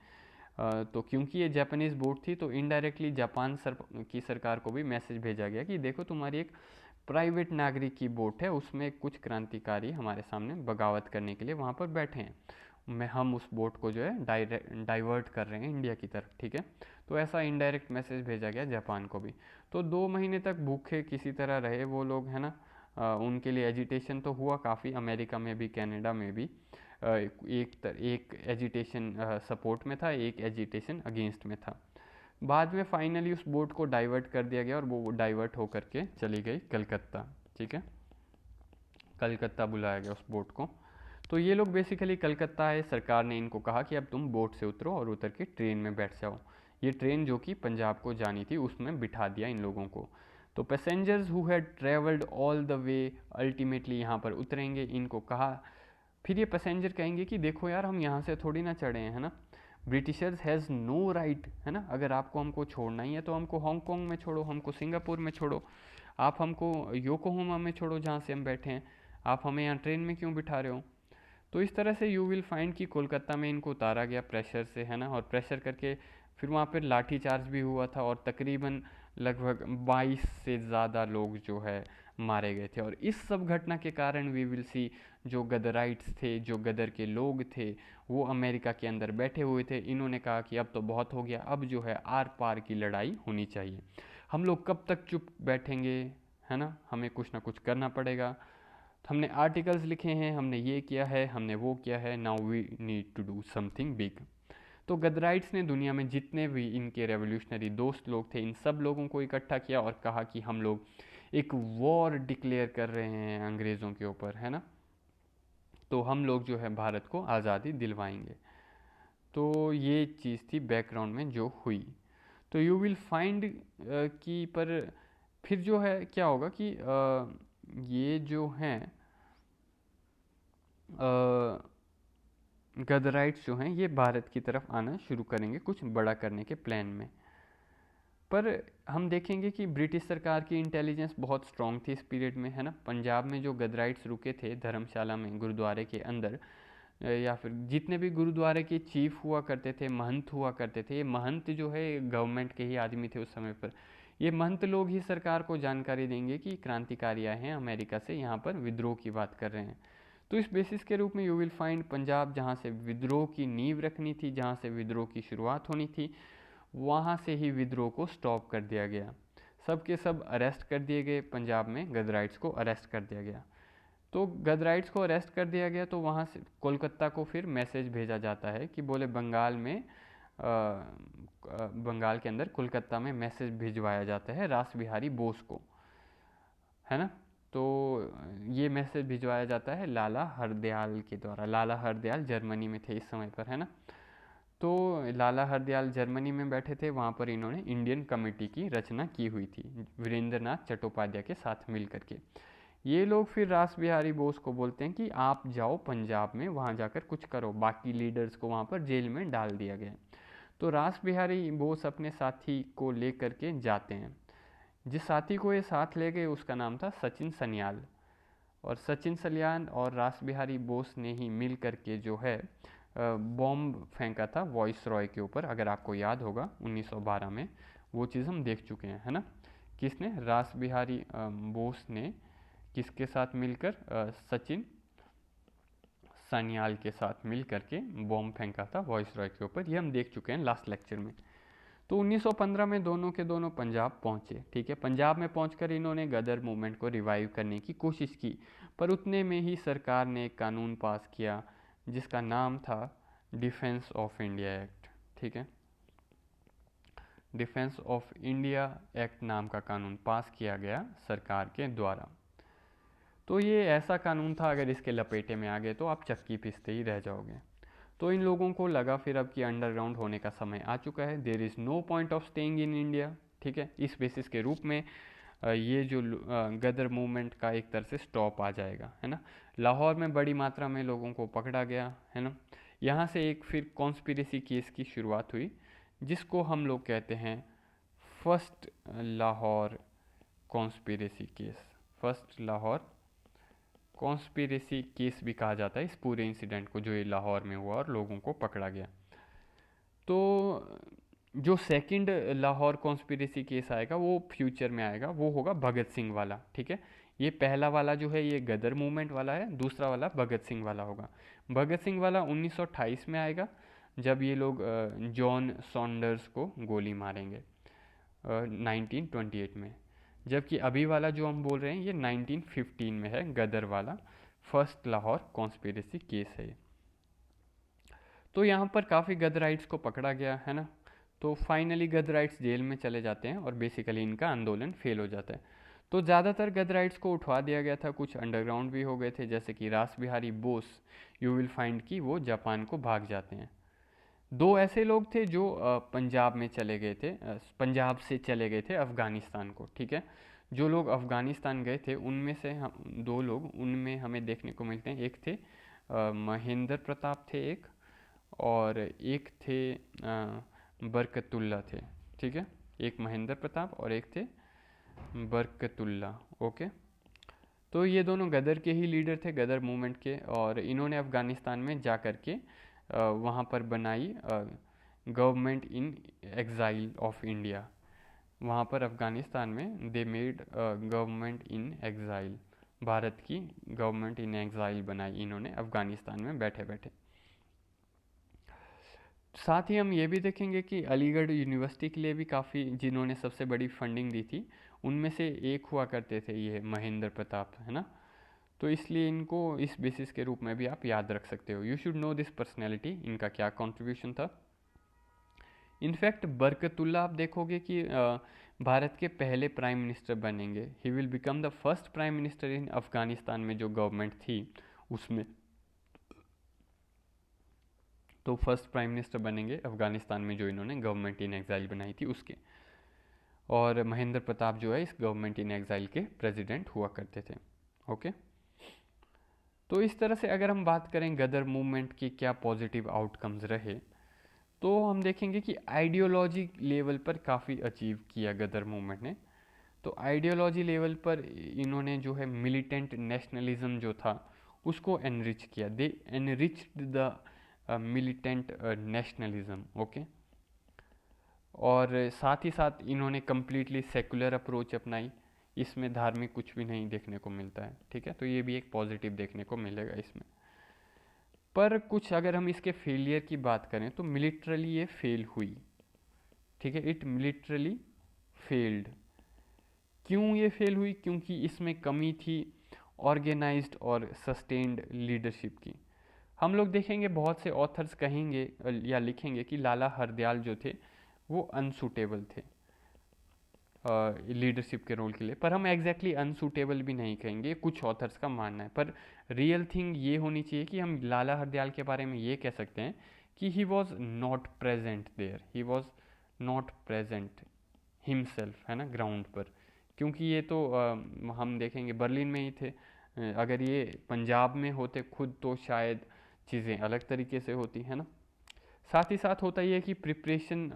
Speaker 1: तो क्योंकि ये जापानीज़ बोट थी तो इनडायरेक्टली जापान की सरकार को भी मैसेज भेजा गया कि देखो तुम्हारी एक प्राइवेट नागरिक की बोट है, उसमें कुछ क्रांतिकारी हमारे सामने बगावत करने के लिए वहाँ पर बैठे हैं, हम उस बोट को जो है डाइवर्ट कर रहे हैं इंडिया की तरफ, ठीक है। तो ऐसा इनडायरेक्ट मैसेज भेजा गया जापान को भी। तो 2 महीने तक भूखे किसी तरह रहे वो लोग, है ना। उनके लिए एजिटेशन तो हुआ काफ़ी, अमेरिका में भी, कनाडा में भी। एक एजिटेशन सपोर्ट में था, एक एजिटेशन अगेंस्ट में था। बाद में फाइनली उस बोट को डाइवर्ट कर दिया गया और वो डाइवर्ट होकर के चली गई कलकत्ता, ठीक है, कलकत्ता बुलाया गया उस बोट को। तो ये लोग बेसिकली कलकत्ता आए, सरकार ने इनको कहा कि अब तुम बोट से उतरो और उतर के ट्रेन में बैठ जाओ। ये ट्रेन जो कि पंजाब को जानी थी उसमें बिठा दिया इन लोगों को। तो passengers who had travelled all the way ultimately यहाँ पर उतरेंगे, इनको कहा। फिर ये पैसेंजर कहेंगे कि देखो यार हम यहाँ से थोड़ी ना चढ़े हैं, है ना, ब्रिटिशर्स हैज़ नो राइट, है ना, अगर आपको हमको छोड़ना ही है तो हमको हांगकांग में छोड़ो, हमको सिंगापुर में छोड़ो, आप हमको योकोहामा में छोड़ो जहाँ से हम बैठे हैं, आप हमें यहाँ ट्रेन में क्यों बिठा रहे हो। तो इस तरह से यू विल फाइंड कि कोलकाता में इनको उतारा गया प्रेशर से, है ना, और प्रेशर करके फिर वहाँ पर लाठी चार्ज भी हुआ था और तकरीबन लगभग 22 से ज़्यादा लोग जो है मारे गए थे। और इस सब घटना के कारण वी विल सी जो गदराइट्स थे, जो गदर के लोग थे, वो अमेरिका के अंदर बैठे हुए थे। इन्होंने कहा कि अब तो बहुत हो गया, अब जो है आर पार की लड़ाई होनी चाहिए, हम लोग कब तक चुप बैठेंगे, है ना, हमें कुछ ना कुछ करना पड़ेगा। हमने आर्टिकल्स लिखे हैं, हमने ये किया है, हमने वो किया है, now we need to do something big. तो गदराइट्स ने दुनिया में जितने भी इनके रेवोल्यूशनरी दोस्त लोग थे, इन सब लोगों को इकट्ठा किया और कहा कि हम लोग एक वॉर डिक्लेयर कर रहे हैं अंग्रेज़ों के ऊपर, है ना, तो हम लोग जो है भारत को आज़ादी दिलवाएंगे। तो ये चीज़ थी बैकग्राउंड में जो हुई। तो यू विल फाइंड कि पर फिर जो है क्या होगा कि ये जो हैं गदराइट्स जो हैं ये भारत की तरफ आना शुरू करेंगे कुछ बड़ा करने के प्लान में। पर हम देखेंगे कि ब्रिटिश सरकार की इंटेलिजेंस बहुत स्ट्रांग थी इस पीरियड में, है ना। पंजाब में जो गदराइट्स रुके थे धर्मशाला में, गुरुद्वारे के अंदर, या फिर जितने भी गुरुद्वारे के चीफ हुआ करते थे, महंत हुआ करते थे, ये महंत जो है गवर्नमेंट के ही आदमी थे उस समय पर। ये महंत लोग ही सरकार को जानकारी देंगे कि क्रांतिकारी आए हैं अमेरिका से, यहाँ पर विद्रोह की बात कर रहे हैं। तो इस बेसिस के रूप में यू विल फाइंड पंजाब, जहाँ से विद्रोह की नींव रखनी थी, जहाँ से विद्रोह की शुरुआत होनी थी, वहाँ से ही विद्रोह को स्टॉप कर दिया गया। सब के सब अरेस्ट कर दिए गए, पंजाब में गदराइट्स को अरेस्ट कर दिया गया। तो गदराइट्स को अरेस्ट कर दिया गया तो वहाँ से कोलकाता को फिर मैसेज भेजा जाता है कि बोले बंगाल में बंगाल के अंदर कोलकाता में मैसेज भिजवाया जाता है रास बिहारी बोस को, है ना। तो ये मैसेज भिजवाया जाता है लाला हरदयाल के द्वारा। लाला हरदयाल जर्मनी में थे इस समय पर, है ना। तो लाला हरदयाल जर्मनी में बैठे थे, वहाँ पर इन्होंने इंडियन कमेटी की रचना की हुई थी वीरेंद्रनाथ चट्टोपाध्याय के साथ मिल करके। ये लोग फिर रास बिहारी बोस को बोलते हैं कि आप जाओ पंजाब में, वहाँ जाकर कुछ करो। बाकी लीडर्स को वहाँ पर जेल में डाल दिया गया। तो रास बिहारी बोस अपने साथी को ले करके जाते हैं। जिस साथी को ये साथ ले गए उसका नाम था सचिन सन्याल। और सचिन सन्याल और रास बिहारी बोस ने ही मिल करके जो है बॉम्ब फेंका था वॉइस रॉय के ऊपर, अगर आपको याद होगा 1912 में। वो चीज़ हम देख चुके हैं, है ना। किसने? रास बिहारी बोस ने किसके साथ मिलकर? सचिन सन्याल के साथ मिल करके बॉम्ब फेंका था वॉइस रॉय के ऊपर। ये हम देख चुके हैं लास्ट लेक्चर में। तो 1915 में दोनों के दोनों पंजाब पहुंचे, ठीक है। पंजाब में पहुंचकर इन्होंने गदर मूवमेंट को रिवाइव करने की कोशिश की, पर उतने में ही सरकार ने एक कानून पास किया जिसका नाम था डिफेंस ऑफ इंडिया एक्ट, ठीक है। डिफेंस ऑफ इंडिया एक्ट नाम का कानून पास किया गया सरकार के द्वारा। तो ये ऐसा कानून था, अगर इसके लपेटे में आ गए तो आप चक्की पीसते ही रह जाओगे। तो इन लोगों को लगा फिर अब कि अंडरग्राउंड होने का समय आ चुका है, there is no point of staying in India, ठीक है। इस बेसिस के रूप में ये जो गदर मूवमेंट का एक तरह से स्टॉप आ जाएगा, है ना। लाहौर में बड़ी मात्रा में लोगों को पकड़ा गया, है ना। यहाँ से एक फिर कॉन्स्पिरेसी केस की शुरुआत हुई, जिसको हम लोग कहते हैं first Lahore conspiracy case. First Lahore conspiracy case भी कहा जाता है इस पूरे इंसिडेंट को, जो ये लाहौर में हुआ और लोगों को पकड़ा गया। तो जो सेकंड लाहौर कॉन्स्पिरेसी केस आएगा वो फ्यूचर में आएगा, वो होगा भगत सिंह वाला, ठीक है। ये पहला वाला जो है ये गदर मूवमेंट वाला है, दूसरा वाला भगत सिंह वाला होगा। भगत सिंह वाला 1928 में आएगा, जब ये लोग जॉन सॉन्डर्स को गोली मारेंगे 1928 में। जबकि अभी वाला जो हम बोल रहे हैं ये 1915 में है, गदर वाला फर्स्ट लाहौर कॉन्स्पिरेसी केस है। तो यहाँ पर काफ़ी गदराइट्स को पकड़ा गया, है ना। तो फाइनली गदराइट्स जेल में चले जाते हैं और बेसिकली इनका आंदोलन फेल हो जाता है। तो ज़्यादातर गदराइट्स को उठवा दिया गया था, कुछ अंडरग्राउंड भी हो गए थे, जैसे कि रास Bihari Bose, you will find कि वो जापान को भाग जाते हैं। दो ऐसे लोग थे जो पंजाब में चले गए थे, पंजाब से चले गए थे अफ़गानिस्तान को, ठीक है। जो लोग अफ़गानिस्तान गए थे उनमें से हम दो लोग उनमें हमें देखने को मिलते हैं। एक थे महेंद्र प्रताप थे एक, और एक थे बरकतुल्ला थे, ठीक है। एक महेंद्र प्रताप और एक थे बरकतुल्ला, ओके। तो ये दोनों गदर के ही लीडर थे, गदर मूवमेंट के, और इन्होंने अफ़गानिस्तान में जा कर के वहाँ पर बनाई government in exile of India. वहाँ पर अफ़गानिस्तान में they made government in exile, Bharat की गवर्नमेंट इन एग्ज़ाइल बनाई इन्होंने अफ़गानिस्तान में बैठे बैठे। साथ ही हम ये भी देखेंगे कि अलीगढ़ यूनिवर्सिटी के लिए भी काफ़ी जिन्होंने सबसे बड़ी फंडिंग दी थी उनमें से एक हुआ करते थे ये महेंद्र प्रताप, है ना। तो इसलिए इनको इस बेसिस के रूप में भी आप याद रख सकते हो। You should know this personality, इनका क्या कंट्रीब्यूशन था। इनफैक्ट बरकतुल्ला आप देखोगे कि भारत के पहले प्राइम मिनिस्टर बनेंगे। He will become the first prime minister in Afghanistan में जो गवर्नमेंट थी उसमें। तो फर्स्ट प्राइम मिनिस्टर बनेंगे अफ़गानिस्तान में जो इन्होंने गवर्नमेंट इन एग्ज़ाइल बनाई थी उसके। और महेंद्र प्रताप जो है इस गवर्नमेंट इन एग्ज़ाइल के प्रेसिडेंट हुआ करते थे, ओके। तो इस तरह से अगर हम बात करें गदर मूवमेंट की क्या पॉजिटिव आउटकम्स रहे, तो हम देखेंगे कि आइडियोलॉजी लेवल पर काफ़ी अचीव किया गदर मूवमेंट ने। तो आइडियोलॉजी लेवल पर इन्होंने जो है मिलिटेंट नेशनलिज्म जो था उसको एनरिच किया। They enriched the militant nationalism, okay. और साथ ही साथ इन्होंने कम्प्लीटली सेकुलर अप्रोच अपनाई, इसमें धार्मिक कुछ भी नहीं देखने को मिलता है, ठीक है। तो ये भी एक पॉजिटिव देखने को मिलेगा इसमें। पर कुछ अगर हम इसके फेलियर की बात करें तो मिलिटरली ये फेल हुई, ठीक है। It militarily failed. क्यों ये फेल हुई? क्योंकि इसमें कमी थी ऑर्गेनाइज्ड और सस्टेन्ड लीडरशिप की। हम लोग देखेंगे बहुत से ऑथर्स कहेंगे या लिखेंगे कि लाला हरदयाल जो थे वो अनसूटेबल थे लीडरशिप के रोल के लिए, पर हम एग्जैक्टली अनसूटेबल भी नहीं कहेंगे, कुछ ऑथर्स का मानना है। पर रियल थिंग ये होनी चाहिए कि हम लाला हरदयाल के बारे में ये कह सकते हैं कि he was not present there, he was not present himself, है ना, ग्राउंड पर। क्योंकि ये तो हम देखेंगे बर्लिन में ही थे, अगर ये पंजाब में होते खुद तो शायद चीज़ें अलग तरीके से होती, है ना। साथ ही साथ होता ये है कि प्रिपरेशन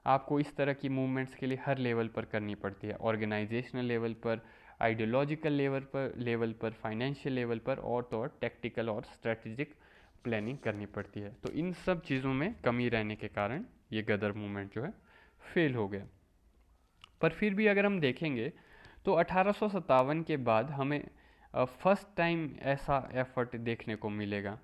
Speaker 1: आपको इस तरह की मूवमेंट्स के लिए हर लेवल पर करनी पड़ती है, ऑर्गेनाइजेशनल लेवल पर, आइडियोलॉजिकल लेवल पर, फाइनेंशियल लेवल पर, और तो और टेक्टिकल और स्ट्रेटजिक प्लानिंग करनी पड़ती है। तो इन सब चीज़ों में कमी रहने के कारण ये गदर मूवमेंट जो है फेल हो गया। पर फिर भी अगर हम देखेंगे तो 1857 के बाद हमें फर्स्ट टाइम ऐसा एफर्ट देखने को मिलेगा।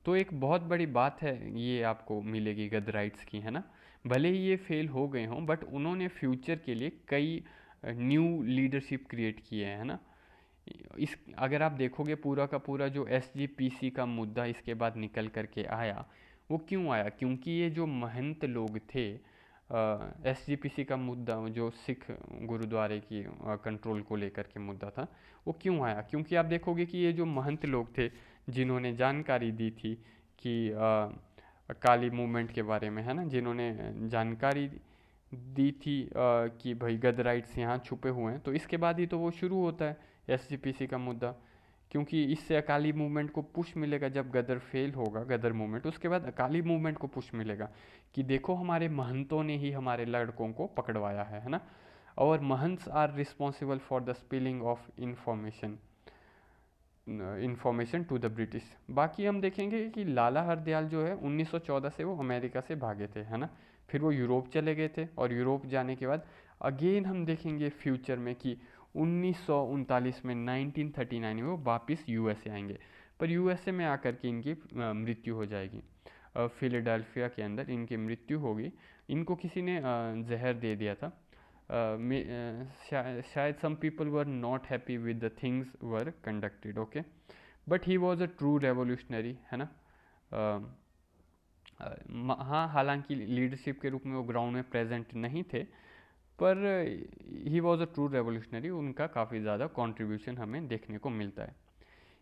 Speaker 1: तो एक बहुत बड़ी बात है ये आपको मिलेगी गदराइट्स की, है ना। भले ही ये फेल हो गए हों बट उन्होंने फ्यूचर के लिए कई न्यू लीडरशिप क्रिएट किए हैं, है ना। इस अगर आप देखोगे पूरा का पूरा जो SGPC का मुद्दा इसके बाद निकल करके आया, वो क्यों आया? क्योंकि ये जो महंत लोग थे, SGPC का मुद्दा जो सिख गुरुद्वारे की कंट्रोल को लेकर के मुद्दा था, वो क्यों आया? क्योंकि आप देखोगे कि ये जो महंत लोग थे जिन्होंने जानकारी दी थी कि काली मूवमेंट के बारे में, है ना, जिन्होंने जानकारी दी थी कि भाई गदराइट्स यहाँ छुपे हुए हैं, तो इसके बाद ही तो वो शुरू होता है एसजीपीसी का मुद्दा। क्योंकि इससे अकाली मूवमेंट को पुश मिलेगा, जब गदर फेल होगा गदर मूवमेंट, उसके बाद अकाली मूवमेंट को पुश मिलेगा कि देखो हमारे महंतों ने ही हमारे लड़कों को पकड़वाया है ना। और महंट्स are responsible for the spilling of information to the British. बाकी हम देखेंगे कि लाला हरदयाल जो है 1914 से वो अमेरिका से भागे थे, है ना। फिर वो यूरोप चले गए थे, और यूरोप जाने के बाद अगेन हम देखेंगे फ्यूचर में कि 1939 में 1939 में वो वापस यूएसए आएंगे। पर यूएसए में आकर के इनकी मृत्यु हो जाएगी। फिलाडेल्फिया के अंदर इनकी मृत्यु होगी। इनको किसी ने जहर दे दिया था। शायद some people were not happy with the things were conducted, okay. But he was a true revolutionary, है ना। हाँ, हालांकि लीडरशिप के रूप में वो ग्राउंड में प्रेजेंट नहीं थे, पर ही वॉज अ ट्रू रेवोल्यूशनरी। उनका काफ़ी ज़्यादा कंट्रीब्यूशन हमें देखने को मिलता है।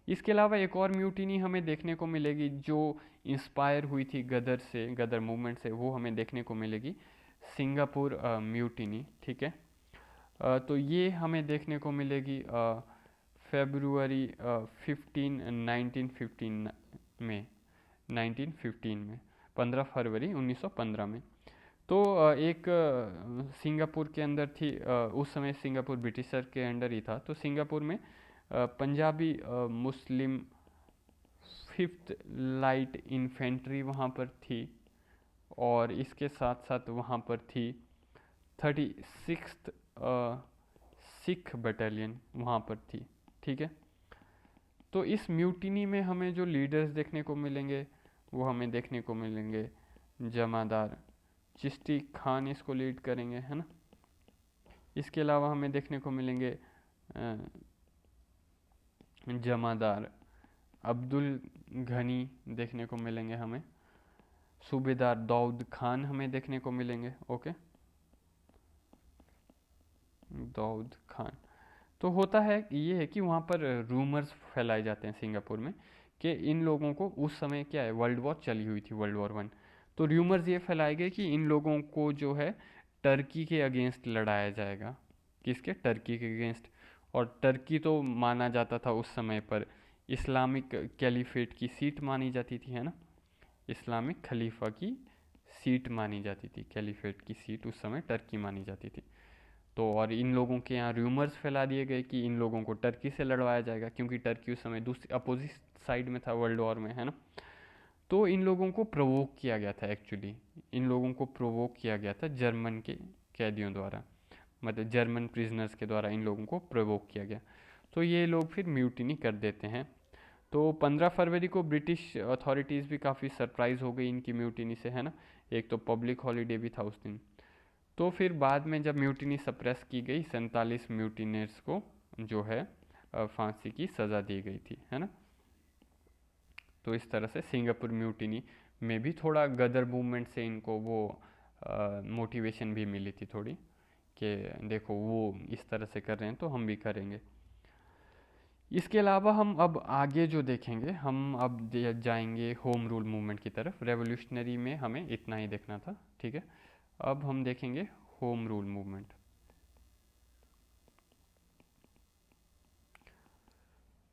Speaker 1: इसके अलावा एक और म्यूटिनी हमें देखने को मिलेगी जो इंस्पायर हुई थी गदर से, गदर मूवमेंट से, वो हमें देखने को मिलेगी सिंगापुर म्यूटिनी, ठीक है। तो ये हमें देखने को मिलेगी फेब्रुअरी 1915 में, 1915 में, 15 फरवरी 1915 में। तो एक सिंगापुर के अंदर थी, उस समय सिंगापुर ब्रिटिशर के अंडर ही था। तो सिंगापुर में पंजाबी मुस्लिम फिफ्थ लाइट इन्फेंट्री वहाँ पर थी, और इसके साथ साथ वहाँ पर थी 36th सिख बटालियन वहाँ पर थी, ठीक है। तो इस म्यूटिनी में हमें जो लीडर्स देखने को मिलेंगे वो हमें देखने को मिलेंगे जमादार चिश्ती खान इसको लीड करेंगे, है ना। इसके अलावा हमें देखने को मिलेंगे जमादार अब्दुल घनी देखने को मिलेंगे हमें, सूबेदार दाऊद खान हमें देखने को मिलेंगे, ओके, दाऊद खान। तो होता है ये है कि वहाँ पर रूमर्स फैलाए जाते हैं सिंगापुर में कि इन लोगों को, उस समय क्या है, वर्ल्ड वॉर चली हुई थी, वर्ल्ड वॉर 1। तो रूमर्स ये फैलाए गए कि इन लोगों को जो है टर्की के अगेंस्ट लड़ाया जाएगा। किसके? टर्की के अगेंस्ट। और टर्की तो माना जाता था उस समय पर इस्लामिक कैलिफेट की सीट मानी जाती थी, है ना। इस्लामिक खलीफा की सीट मानी जाती थी, कैलिफेट की सीट उस समय टर्की मानी जाती थी। तो और इन लोगों के यहाँ र्यूमर्स फैला दिए गए कि इन लोगों को टर्की से लड़वाया जाएगा, क्योंकि टर्की उस समय दूसरी अपोजिट साइड में था वर्ल्ड वॉर में, है ना। तो इन लोगों को प्रोवोक किया गया था, एक्चुअली इन लोगों को प्रोवोक किया गया था जर्मन के कैदियों द्वारा, मतलब जर्मन प्रिजनर्स के द्वारा इन लोगों को प्रोवोक किया गया। तो ये लोग फिर म्यूटिनी कर देते हैं। तो 15 फरवरी को ब्रिटिश अथॉरिटीज़ भी काफ़ी सरप्राइज हो गई इनकी म्यूटिनी से, है ना। एक तो पब्लिक हॉलीडे भी था उस दिन। तो फिर बाद में जब म्यूटिनी सप्रेस की गई, 47 म्यूटिनर्स को जो है फांसी की सज़ा दी गई थी, है ना। तो इस तरह से सिंगापुर म्यूटिनी में भी थोड़ा गदर मूवमेंट से इनको वो मोटिवेशन भी मिली थी थोड़ी, कि देखो वो इस तरह से कर रहे हैं तो हम भी करेंगे। इसके अलावा हम अब आगे जो देखेंगे, हम अब जाएंगे होम रूल मूवमेंट की तरफ। रेवोल्यूशनरी में हमें इतना ही देखना था, ठीक है। अब हम देखेंगे होम रूल मूवमेंट।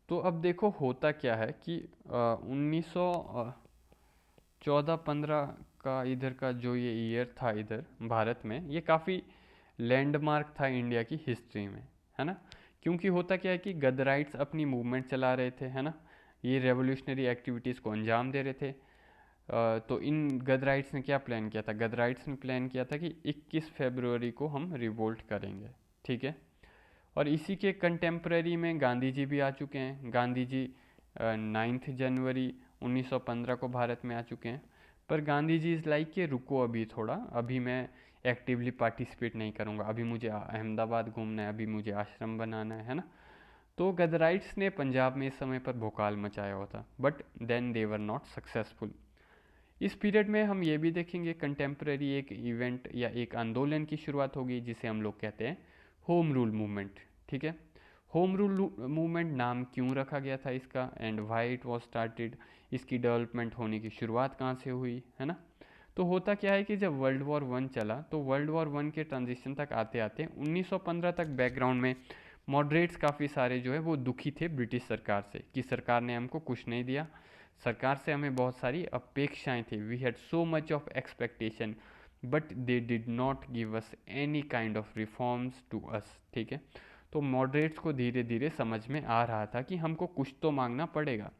Speaker 1: तो अब देखो होता क्या है कि 1914-15 का इधर का जो ये ईयर था इधर भारत में, ये काफ़ी लैंडमार्क था इंडिया की हिस्ट्री में, है ना। क्योंकि होता क्या है कि गदराइट्स अपनी मूवमेंट चला रहे थे, है ना। ये रेवोल्यूशनरी एक्टिविटीज़ को अंजाम दे रहे थे। तो इन गदराइट्स ने क्या प्लान किया था? गदराइट्स ने प्लान किया था कि 21 फरवरी को हम रिवोल्ट करेंगे, ठीक है। और इसी के कंटेम्प्रेरी में गांधी जी भी आ चुके हैं। गांधी जी 9 जनवरी 1915 को भारत में आ चुके हैं। पर गांधी जी इज़ लाइक कि रुको अभी थोड़ा, अभी मैं एक्टिवली पार्टिसिपेट नहीं करूँगा, अभी मुझे अहमदाबाद घूमना है, अभी मुझे आश्रम बनाना है ना। तो गदराइट्स ने पंजाब में इस समय पर भोकाल मचाया हुआ था, but then they were not successful. इस पीरियड में हम ये भी देखेंगे कंटेम्प्रेरी एक इवेंट या एक आंदोलन की शुरुआत होगी जिसे हम लोग कहते हैं होम रूल मूवमेंट, ठीक है। होम रूल मूवमेंट नाम क्यों रखा गया था इसका, and why it was started, इसकी डेवलपमेंट होने की शुरुआत कहाँ से हुई, है ना। तो होता क्या है कि जब वर्ल्ड वॉर वन चला तो वर्ल्ड वॉर वन के ट्रांजिशन तक आते आते 1915 तक बैकग्राउंड में मॉडरेट्स काफ़ी सारे जो है वो दुखी थे ब्रिटिश सरकार से कि सरकार ने हमको कुछ नहीं दिया, सरकार से हमें बहुत सारी अपेक्षाएं थी, we had so much of expectation but they did not give us any kind of reforms to us. ठीक है, तो मॉडरेट्स को धीरे धीरे समझ में आ रहा था कि हमको कुछ तो मांगना पड़ेगा,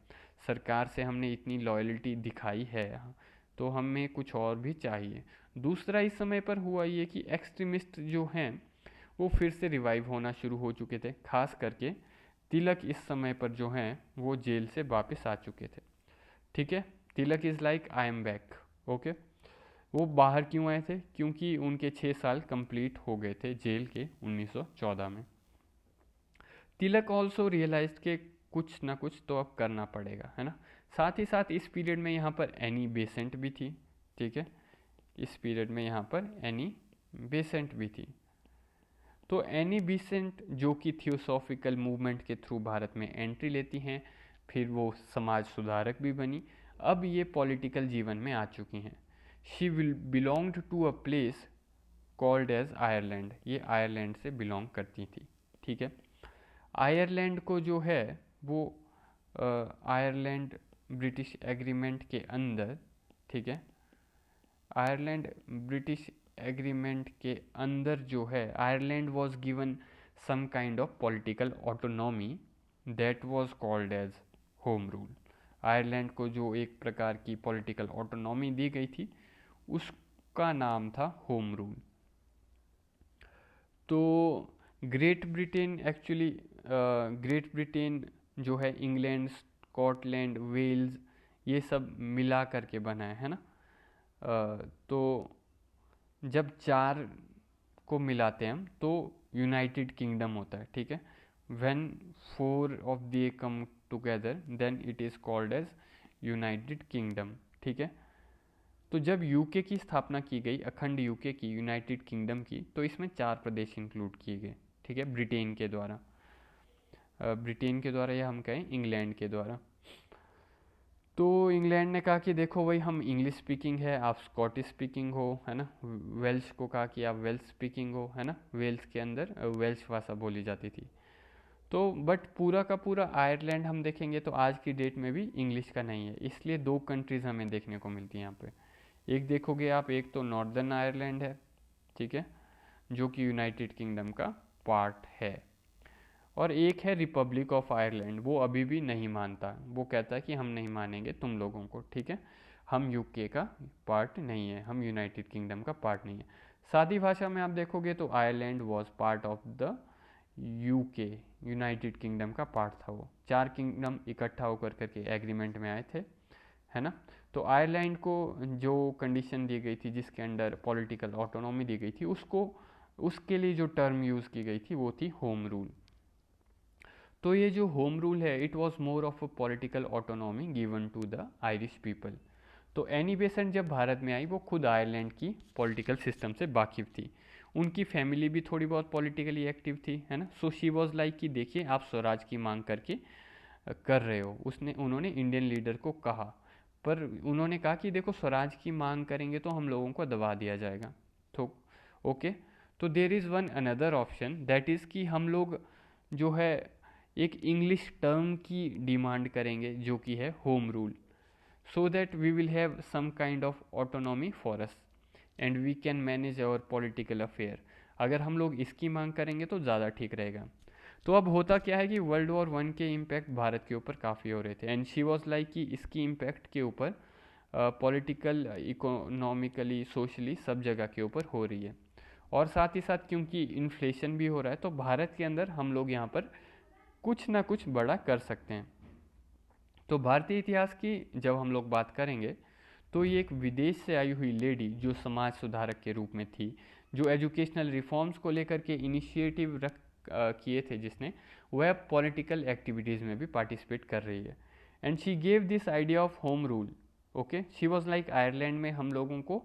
Speaker 1: सरकार से हमने इतनी लॉयल्टी दिखाई है तो हमें कुछ और भी चाहिए। दूसरा इस समय पर हुआ ये कि एक्सट्रीमिस्ट जो हैं वो फिर से रिवाइव होना शुरू हो चुके थे, खास करके तिलक इस समय पर जो हैं वो जेल से वापस आ चुके थे। ठीक है, Tilak is like I am back. Okay, वो बाहर क्यों आए थे? क्योंकि उनके 6 साल कंप्लीट हो गए थे जेल के 1914 में। तिलक ऑल्सो रियलाइज के कुछ ना कुछ तो अब करना पड़ेगा, है ना। साथ ही साथ इस पीरियड में यहाँ पर एनी बेसेंट भी थी। ठीक है, इस पीरियड में यहाँ पर एनी बेसेंट भी थी। तो एनी बेसेंट जो कि थियोसॉफिकल मूवमेंट के थ्रू भारत में एंट्री लेती हैं, फिर वो समाज सुधारक भी बनी, अब ये पॉलिटिकल जीवन में आ चुकी हैं। She will belonged to a place called as Ireland, ये आयरलैंड से बिलोंग करती थी। ठीक है, आयरलैंड को जो है वो आयरलैंड ब्रिटिश एग्रीमेंट के अंदर, ठीक है, आयरलैंड ब्रिटिश एग्रीमेंट के अंदर जो है Ireland was given some kind of political autonomy that was called as home rule. Ireland को जो एक प्रकार की पॉलिटिकल ऑटोनॉमी दी गई थी उसका नाम था होम रूल। तो great Britain actually great Britain जो है इंग्लैंड, स्कॉटलैंड, वेल्स ये सब मिला करके बना है ना। तो जब 4 को मिलाते हैं हम तो यूनाइटेड किंगडम होता है। ठीक है, when 4 of they come together then it is called as United Kingdom. ठीक है, तो जब यूके की स्थापना की गई, अखंड यूके की, यूनाइटेड किंगडम की, तो इसमें 4 प्रदेश इंक्लूड किए गए। ठीक है, ब्रिटेन के द्वारा, ब्रिटेन के द्वारा या हम कहें इंग्लैंड के द्वारा। तो इंग्लैंड ने कहा कि देखो भाई हम इंग्लिश स्पीकिंग है, आप स्कॉटिश स्पीकिंग हो, है ना। वेल्स को कहा कि आप वेल्स स्पीकिंग हो, है ना। वेल्स के अंदर वेल्स भाषा बोली जाती थी। तो बट पूरा का पूरा आयरलैंड हम देखेंगे तो आज की डेट में भी इंग्लिश का नहीं है, इसलिए 2 कंट्रीज़ हमें देखने को मिलती हैं यहाँ पे। एक देखोगे आप, एक तो नॉर्दर्न आयरलैंड है, ठीक है, जो कि यूनाइटेड किंगडम का पार्ट है, और एक है रिपब्लिक ऑफ आयरलैंड, वो अभी भी नहीं मानता, वो कहता है कि हम नहीं मानेंगे तुम लोगों को। ठीक है, हम यूके का पार्ट नहीं है, हम यूनाइटेड किंगडम का पार्ट नहीं है। सादी भाषा में आप देखोगे तो Ireland was part of the UK, United kingdom का पार्ट था वो। 4 किंगडम इकट्ठा होकर करके एग्रीमेंट में आए थे, है ना। तो आयरलैंड को जो कंडीशन दी गई थी, जिसके अंडर पॉलिटिकल ऑटोनॉमी दी गई थी, उसको उसके लिए जो टर्म यूज़ की गई थी वो थी होम रूल। तो ये जो होम रूल है, it was more of a political autonomy given to the Irish people. तो एनी बेसेंट जब भारत में आई वो खुद आयरलैंड की पॉलिटिकल सिस्टम से वाकिफ थी, उनकी फैमिली भी थोड़ी बहुत पॉलिटिकली एक्टिव थी, है ना। सो शी वॉज लाइक कि देखिए आप स्वराज की मांग करके कर रहे हो, उन्होंने इंडियन लीडर को कहा, पर उन्होंने कहा कि देखो स्वराज की मांग करेंगे तो हम लोगों को दबा दिया जाएगा। तो ओके, तो there is one another option, that is कि हम लोग जो है एक इंग्लिश टर्म की डिमांड करेंगे जो कि है home rule, so that we will have some kind of autonomy for us and we can manage our political affair. अगर हम लोग इसकी मांग करेंगे तो ज़्यादा ठीक रहेगा। तो अब होता क्या है कि वर्ल्ड वॉर वन के इम्पैक्ट भारत के ऊपर काफ़ी हो रहे थे, एंड शी वॉज लाइक कि इसकी इम्पैक्ट के ऊपर पॉलिटिकल, इकोनॉमिकली, सोशली सब जगह के ऊपर हो रही है। और साथ ही साथ क्योंकि इन्फ्लेशन भी हो रहा है, तो भारत के अंदर हम लोग यहाँ पर कुछ ना कुछ बड़ा कर सकते हैं। तो भारतीय इतिहास की जब हम लोग बात करेंगे तो ये एक विदेश से आई हुई लेडी जो समाज सुधारक के रूप में थी, जो एजुकेशनल रिफॉर्म्स को लेकर के इनिशिएटिव किए थे जिसने, वह पॉलिटिकल एक्टिविटीज़ में भी पार्टिसिपेट कर रही है। And she gave this idea of home rule. Okay, she was like Ireland में हम लोगों को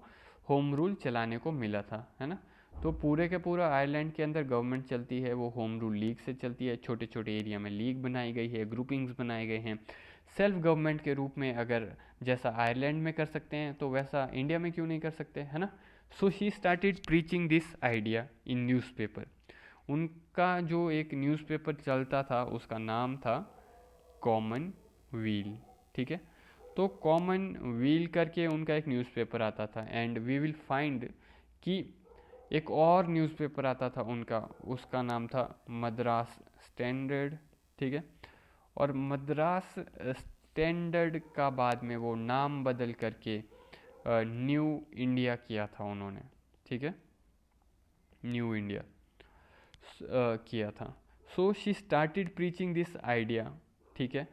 Speaker 1: होम रूल चलाने को मिला था, है ना। तो पूरे के पूरा आयरलैंड के अंदर गवर्नमेंट चलती है वो होम रूल लीग से चलती है। छोटे छोटे एरिया में लीग बनाई गई है, ग्रुपिंग्स बनाए गए हैं सेल्फ गवर्नमेंट के रूप में। अगर जैसा आयरलैंड में कर सकते हैं तो वैसा इंडिया में क्यों नहीं कर सकते, है ना। So she started preaching this idea in newspaper. उनका जो एक न्यूज़पेपर चलता था उसका नाम था कॉमन व्हील, ठीक है। तो कॉमन व्हील करके उनका एक न्यूज़पेपर आता था। एंड वी विल फाइंड कि एक और न्यूज़पेपर आता था उनका, उसका नाम था मद्रास स्टैंडर्ड, ठीक है। और मद्रास स्टैंडर्ड का बाद में वो नाम बदल करके न्यू इंडिया किया था उन्होंने, ठीक है, न्यू इंडिया किया था। So she started preaching this idea, ठीक है।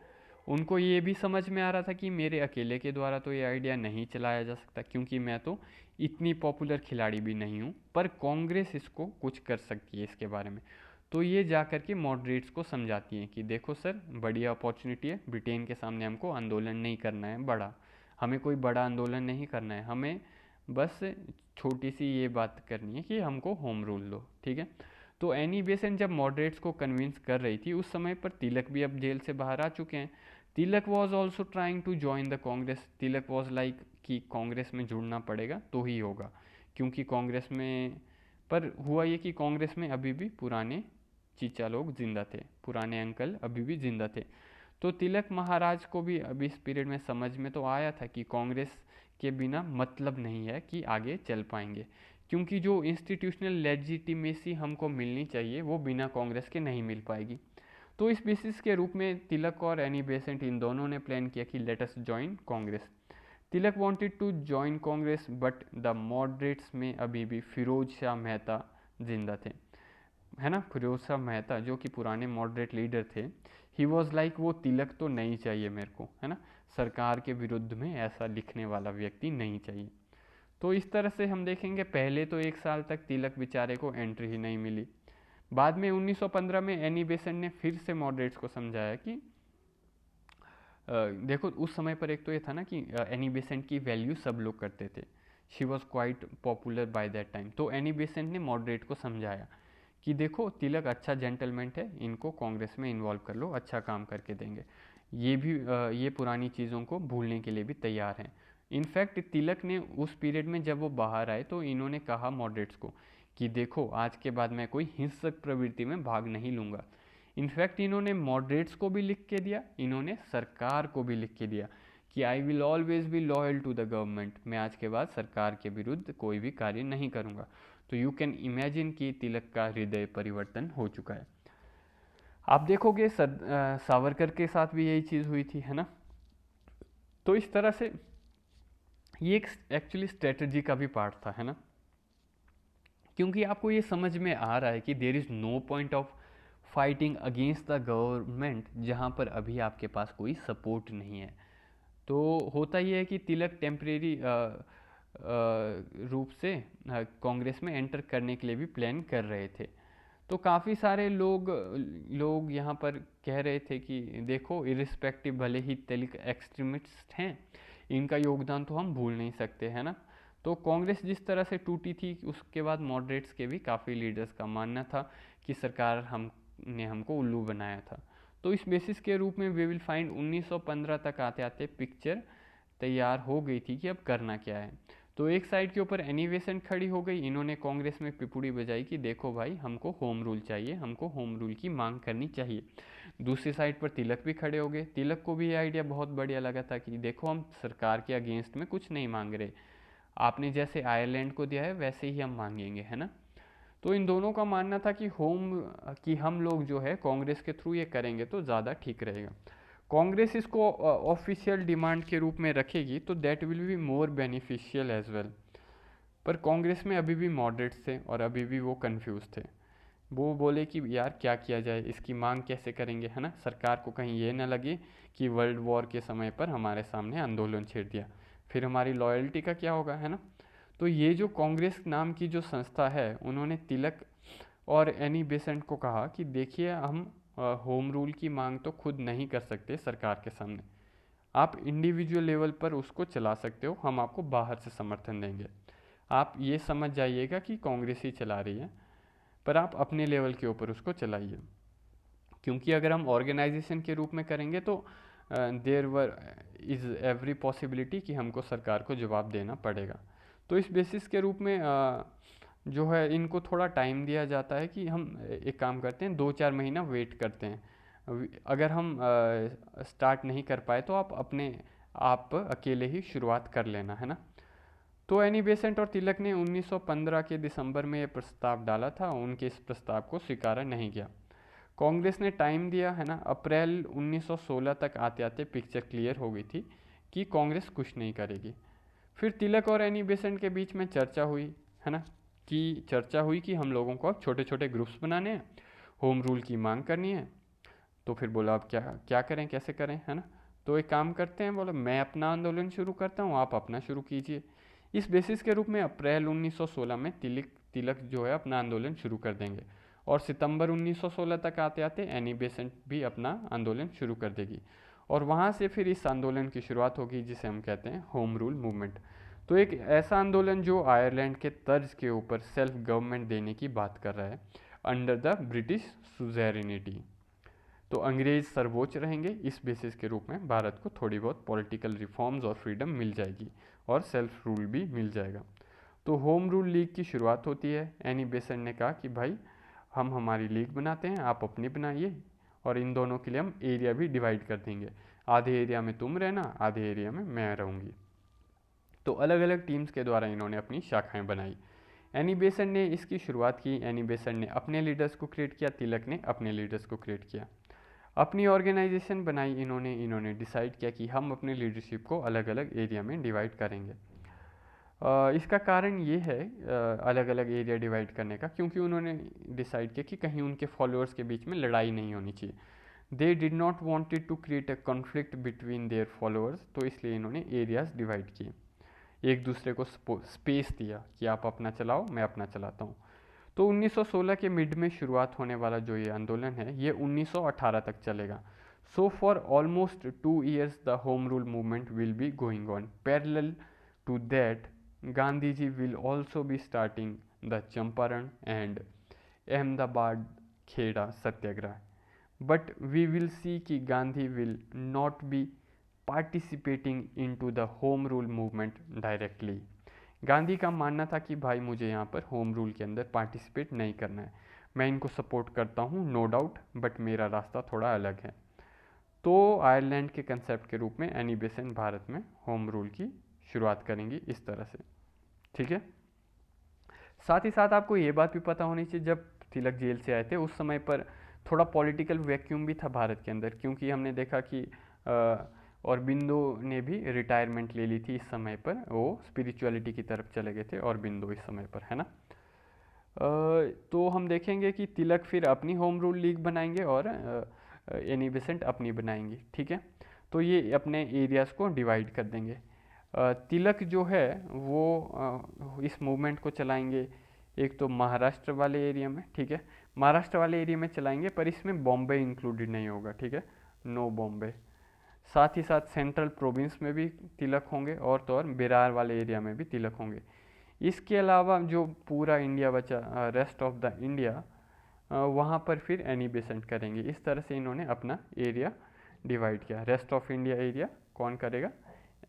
Speaker 1: उनको ये भी समझ में आ रहा था कि मेरे अकेले के द्वारा तो ये आइडिया नहीं चलाया जा सकता, क्योंकि मैं तो इतनी पॉपुलर खिलाड़ी भी नहीं हूँ, पर कांग्रेस इसको कुछ कर सकती है इसके बारे में। तो ये जा कर के मॉडरेट्स को समझाती हैं कि देखो सर, बड़ी अपॉर्चुनिटी है, ब्रिटेन के सामने हमको आंदोलन नहीं करना है बड़ा, हमें कोई बड़ा आंदोलन नहीं करना है, हमें बस छोटी सी ये बात करनी है कि हमको होम रूल दो, ठीक है। तो एनी बेसेंट जब मॉडरेट्स को कन्विंस कर रही थी उस समय पर तिलक भी अब जेल से बाहर आ चुके हैं। Tilak was also trying to join the Congress. Tilak was like कि कांग्रेस में जुड़ना पड़ेगा तो ही होगा, क्योंकि कांग्रेस में, पर हुआ ये कि कांग्रेस में अभी भी पुराने चीचा लोग जिंदा थे, पुराने अंकल अभी भी जिंदा थे। तो तिलक महाराज को भी अभी इस पीरियड में समझ में तो आया था कि कांग्रेस के बिना मतलब नहीं है कि आगे चल पाएंगे, क्योंकि जो इंस्टीट्यूशनल लेजिटिमेसी हमको मिलनी चाहिए वो बिना कांग्रेस के नहीं मिल पाएगी। तो इस बेसिस के रूप में तिलक और एनी बेसेंट इन दोनों ने प्लान किया कि let us join Congress. Tilak wanted to join Congress but the moderates में अभी भी फिरोज शाह मेहता जिंदा थे, है ना। फिरोज शाह मेहता जो कि पुराने मॉडरेट लीडर थे, ही वॉज लाइक वो तिलक तो नहीं चाहिए मेरे को, है ना, सरकार के विरुद्ध में ऐसा लिखने वाला व्यक्ति नहीं चाहिए। तो इस तरह से हम देखेंगे पहले तो 1 साल तक तिलक बेचारे को एंट्री ही नहीं मिली। बाद में 1915 में एनी बेसेंट ने फिर से मॉडरेट्स को समझाया कि देखो उस समय पर एक तो ये था ना कि एनी बेसेंट की वैल्यू सब लोग करते थे, she was quite popular by that time. तो एनी बेसेंट ने मॉडरेट को समझाया कि देखो तिलक अच्छा जेंटलमैन है, इनको कांग्रेस में इन्वॉल्व कर लो, अच्छा काम करके देंगे, ये भी ये पुरानी चीज़ों को भूलने के लिए भी तैयार हैं। इनफैक्ट तिलक ने उस पीरियड में जब वो बाहर आए तो इन्होंने कहा मॉडरेट्स को कि देखो आज के बाद मैं कोई हिंसक प्रवृत्ति में भाग नहीं लूँगा। इनफैक्ट इन्होंने मॉडरेट्स को भी लिख के दिया, इन्होंने सरकार को भी लिख के दिया कि I will always be loyal to the government, मैं आज के बाद सरकार के विरुद्ध कोई भी कार्य नहीं करूँगा। तो यू कैन इमेजिन कि तिलक का हृदय परिवर्तन हो चुका है। आप देखोगे सावरकर के साथ भी यही चीज़ हुई थी, है ना। तो इस तरह से ये एक एक्चुअली स्ट्रेटजी का भी पार्ट था, है ना, क्योंकि आपको ये समझ में आ रहा है कि there is no point of fighting against the government जहाँ पर अभी आपके पास कोई सपोर्ट नहीं है। तो होता ये है कि तिलक टेम्परेरी रूप से कांग्रेस में एंटर करने के लिए भी प्लान कर रहे थे। तो काफ़ी सारे लोग यहाँ पर कह रहे थे कि देखो इरिस्पेक्टिव भले ही तिलक एक्सट्रीमिस्ट हैं, इनका योगदान तो हम भूल नहीं सकते, है ना। तो कांग्रेस जिस तरह से टूटी थी उसके बाद मॉडरेट्स के भी काफ़ी लीडर्स का मानना था कि सरकार हमने हमको उल्लू बनाया था। तो इस बेसिस के रूप में वी विल फाइंड 1915 तक आते आते पिक्चर तैयार हो गई थी कि अब करना क्या है। तो एक साइड के ऊपर एनी बेसेंट खड़ी हो गई, इन्होंने कांग्रेस में पिपुड़ी बजाई कि देखो भाई हमको होम रूल चाहिए, हमको होम रूल की मांग करनी चाहिए। दूसरी साइड पर तिलक भी खड़े हो गए, तिलक को भी ये आइडिया बहुत बढ़िया लगा था कि देखो हम सरकार के अगेंस्ट में कुछ नहीं मांग रहे, आपने जैसे आयरलैंड को दिया है वैसे ही हम मांगेंगे, है ना। तो इन दोनों का मानना था कि हम लोग जो है कांग्रेस के थ्रू ये करेंगे तो ज़्यादा ठीक रहेगा। कांग्रेस इसको ऑफिशियल डिमांड के रूप में रखेगी तो that will be more beneficial as well. पर कांग्रेस में अभी भी मॉडरेट्स थे और अभी भी वो कंफ्यूज थे। वो बोले कि यार क्या किया जाए, इसकी मांग कैसे करेंगे, है ना, सरकार को कहीं ये ना लगे कि वर्ल्ड वॉर के समय पर हमारे सामने आंदोलन छेड़ दिया, फिर हमारी लॉयल्टी का क्या होगा, है ना। तो ये जो कांग्रेस नाम की जो संस्था है उन्होंने तिलक और एनी बेसेंट को कहा कि देखिए हम होम रूल की मांग तो खुद नहीं कर सकते सरकार के सामने, आप इंडिविजुअल लेवल पर उसको चला सकते हो, हम आपको बाहर से समर्थन देंगे। आप ये समझ जाइएगा कि कांग्रेस ही चला रही है, पर आप अपने लेवल के ऊपर उसको चलाइए, क्योंकि अगर हम ऑर्गेनाइजेशन के रूप में करेंगे तो there were is every possibility कि हमको सरकार को जवाब देना पड़ेगा। तो इस बेसिस के रूप में जो है इनको थोड़ा टाइम दिया जाता है कि हम एक काम करते हैं, 2-4 महीना वेट करते हैं। अगर हम स्टार्ट नहीं कर पाए तो आप अकेले ही शुरुआत कर लेना, है ना। तो एनी बेसेंट और तिलक ने 1915 के दिसंबर में ये प्रस्ताव डाला था, उनके इस प्रस्ताव को स्वीकारा नहीं गया। कांग्रेस ने टाइम दिया, है ना। अप्रैल 1916 तक आते आते पिक्चर क्लियर हो गई थी कि कांग्रेस कुछ नहीं करेगी। फिर तिलक और एनी बेसेंट के बीच में चर्चा हुई, है ना, कि हम लोगों को अब छोटे छोटे ग्रुप्स बनाने हैं, होम रूल की मांग करनी है। तो फिर बोला अब क्या क्या करें, कैसे करें, है ना। तो एक काम करते हैं, बोला मैं अपना आंदोलन शुरू करता हूँ, आप अपना शुरू कीजिए। इस बेसिस के रूप में अप्रैल 1916 में तिलक तिलक जो है अपना आंदोलन शुरू कर देंगे, और सितंबर 1916 तक आते आते एनी बेसेंट भी अपना आंदोलन शुरू कर देगी। और वहाँ से फिर इस आंदोलन की शुरुआत होगी जिसे हम कहते हैं होम रूल मूवमेंट। तो एक ऐसा आंदोलन जो आयरलैंड के तर्ज के ऊपर सेल्फ गवर्नमेंट देने की बात कर रहा है अंडर द ब्रिटिश सुजेरिनिटी। तो अंग्रेज सर्वोच्च रहेंगे, इस बेसिस के रूप में भारत को थोड़ी बहुत पॉलिटिकल रिफॉर्म्स और फ्रीडम मिल जाएगी और सेल्फ रूल भी मिल जाएगा। तो होम रूल लीग की शुरुआत होती है। एनी बेसेंट ने कहा कि भाई हम हमारी लीग बनाते हैं, आप अपनी बनाइए, और इन दोनों के लिए हम एरिया भी डिवाइड कर देंगे, आधे एरिया में तुम रहना, आधे एरिया में मैं रहूँगी। तो अलग अलग टीम्स के द्वारा इन्होंने अपनी शाखाएं बनाई। एनी बेसेंट ने इसकी शुरुआत की। एनी बेसेंट ने अपने लीडर्स को क्रिएट किया, तिलक ने अपने लीडर्स को क्रिएट किया, अपनी ऑर्गेनाइजेशन बनाई। इन्होंने डिसाइड किया कि हम अपनी लीडरशिप को अलग अलग एरिया में डिवाइड करेंगे। इसका कारण ये है अलग अलग एरिया डिवाइड करने का, क्योंकि उन्होंने डिसाइड किया कि कहीं उनके फॉलोअर्स के बीच में लड़ाई नहीं होनी चाहिए। They did not wanted to create a conflict between their followers, तो इसलिए इन्होंने एरियाज डिवाइड किए, एक दूसरे को स्पेस दिया कि आप अपना चलाओ, मैं अपना चलाता हूँ। तो 1916 के मिड में शुरुआत होने वाला जो ये आंदोलन है ये 1918 तक चलेगा। So for almost 2 years the home rule movement will be going on. Parallel to that Gandhi ji will also be starting the Champaran and Ahmedabad Kheda satyagraha. But we will see कि Gandhi will not be participating in to the home rule movement directly. Gandhi का मानना था कि भाई मुझे यहाँ पर home rule के अंदर पार्टिसिपेट नहीं करना है, मैं इनको सपोर्ट करता हूँ नो डाउट, बट मेरा रास्ता थोड़ा अलग है। तो आयरलैंड के कंसेप्ट के रूप में एनी बेसेंट भारत में होम रूल की शुरुआत करेंगी इस तरह से, ठीक है। साथ ही साथ आपको ये बात भी पता होनी चाहिए, जब तिलक जेल से आए थे उस समय पर थोड़ा पॉलिटिकल वैक्यूम भी था भारत के अंदर, क्योंकि हमने देखा कि औरबिंदो ने भी रिटायरमेंट ले ली थी इस समय पर, वो स्पिरिचुअलिटी की तरफ चले गए थे औरबिंदो इस समय पर, है ना। तो हम देखेंगे कि तिलक फिर अपनी होम रूल लीग बनाएंगे और एनी बेसेंट अपनी बनाएंगी, ठीक है। तो ये अपने एरियाज़ को डिवाइड कर देंगे। तिलक जो है वो इस मूवमेंट को चलाएंगे एक तो महाराष्ट्र वाले एरिया में, ठीक है, महाराष्ट्र वाले एरिया में चलाएंगे, पर इसमें बॉम्बे इंक्लूडेड नहीं होगा, ठीक है, नो बॉम्बे। साथ ही साथ सेंट्रल प्रोविंस में भी तिलक होंगे, और तो और बिरार वाले एरिया में भी तिलक होंगे। इसके अलावा जो पूरा इंडिया बचा, रेस्ट ऑफ द इंडिया, वहाँ पर फिर एनी बेसेंट करेंगे। इस तरह से इन्होंने अपना एरिया डिवाइड किया। रेस्ट ऑफ इंडिया एरिया कौन करेगा?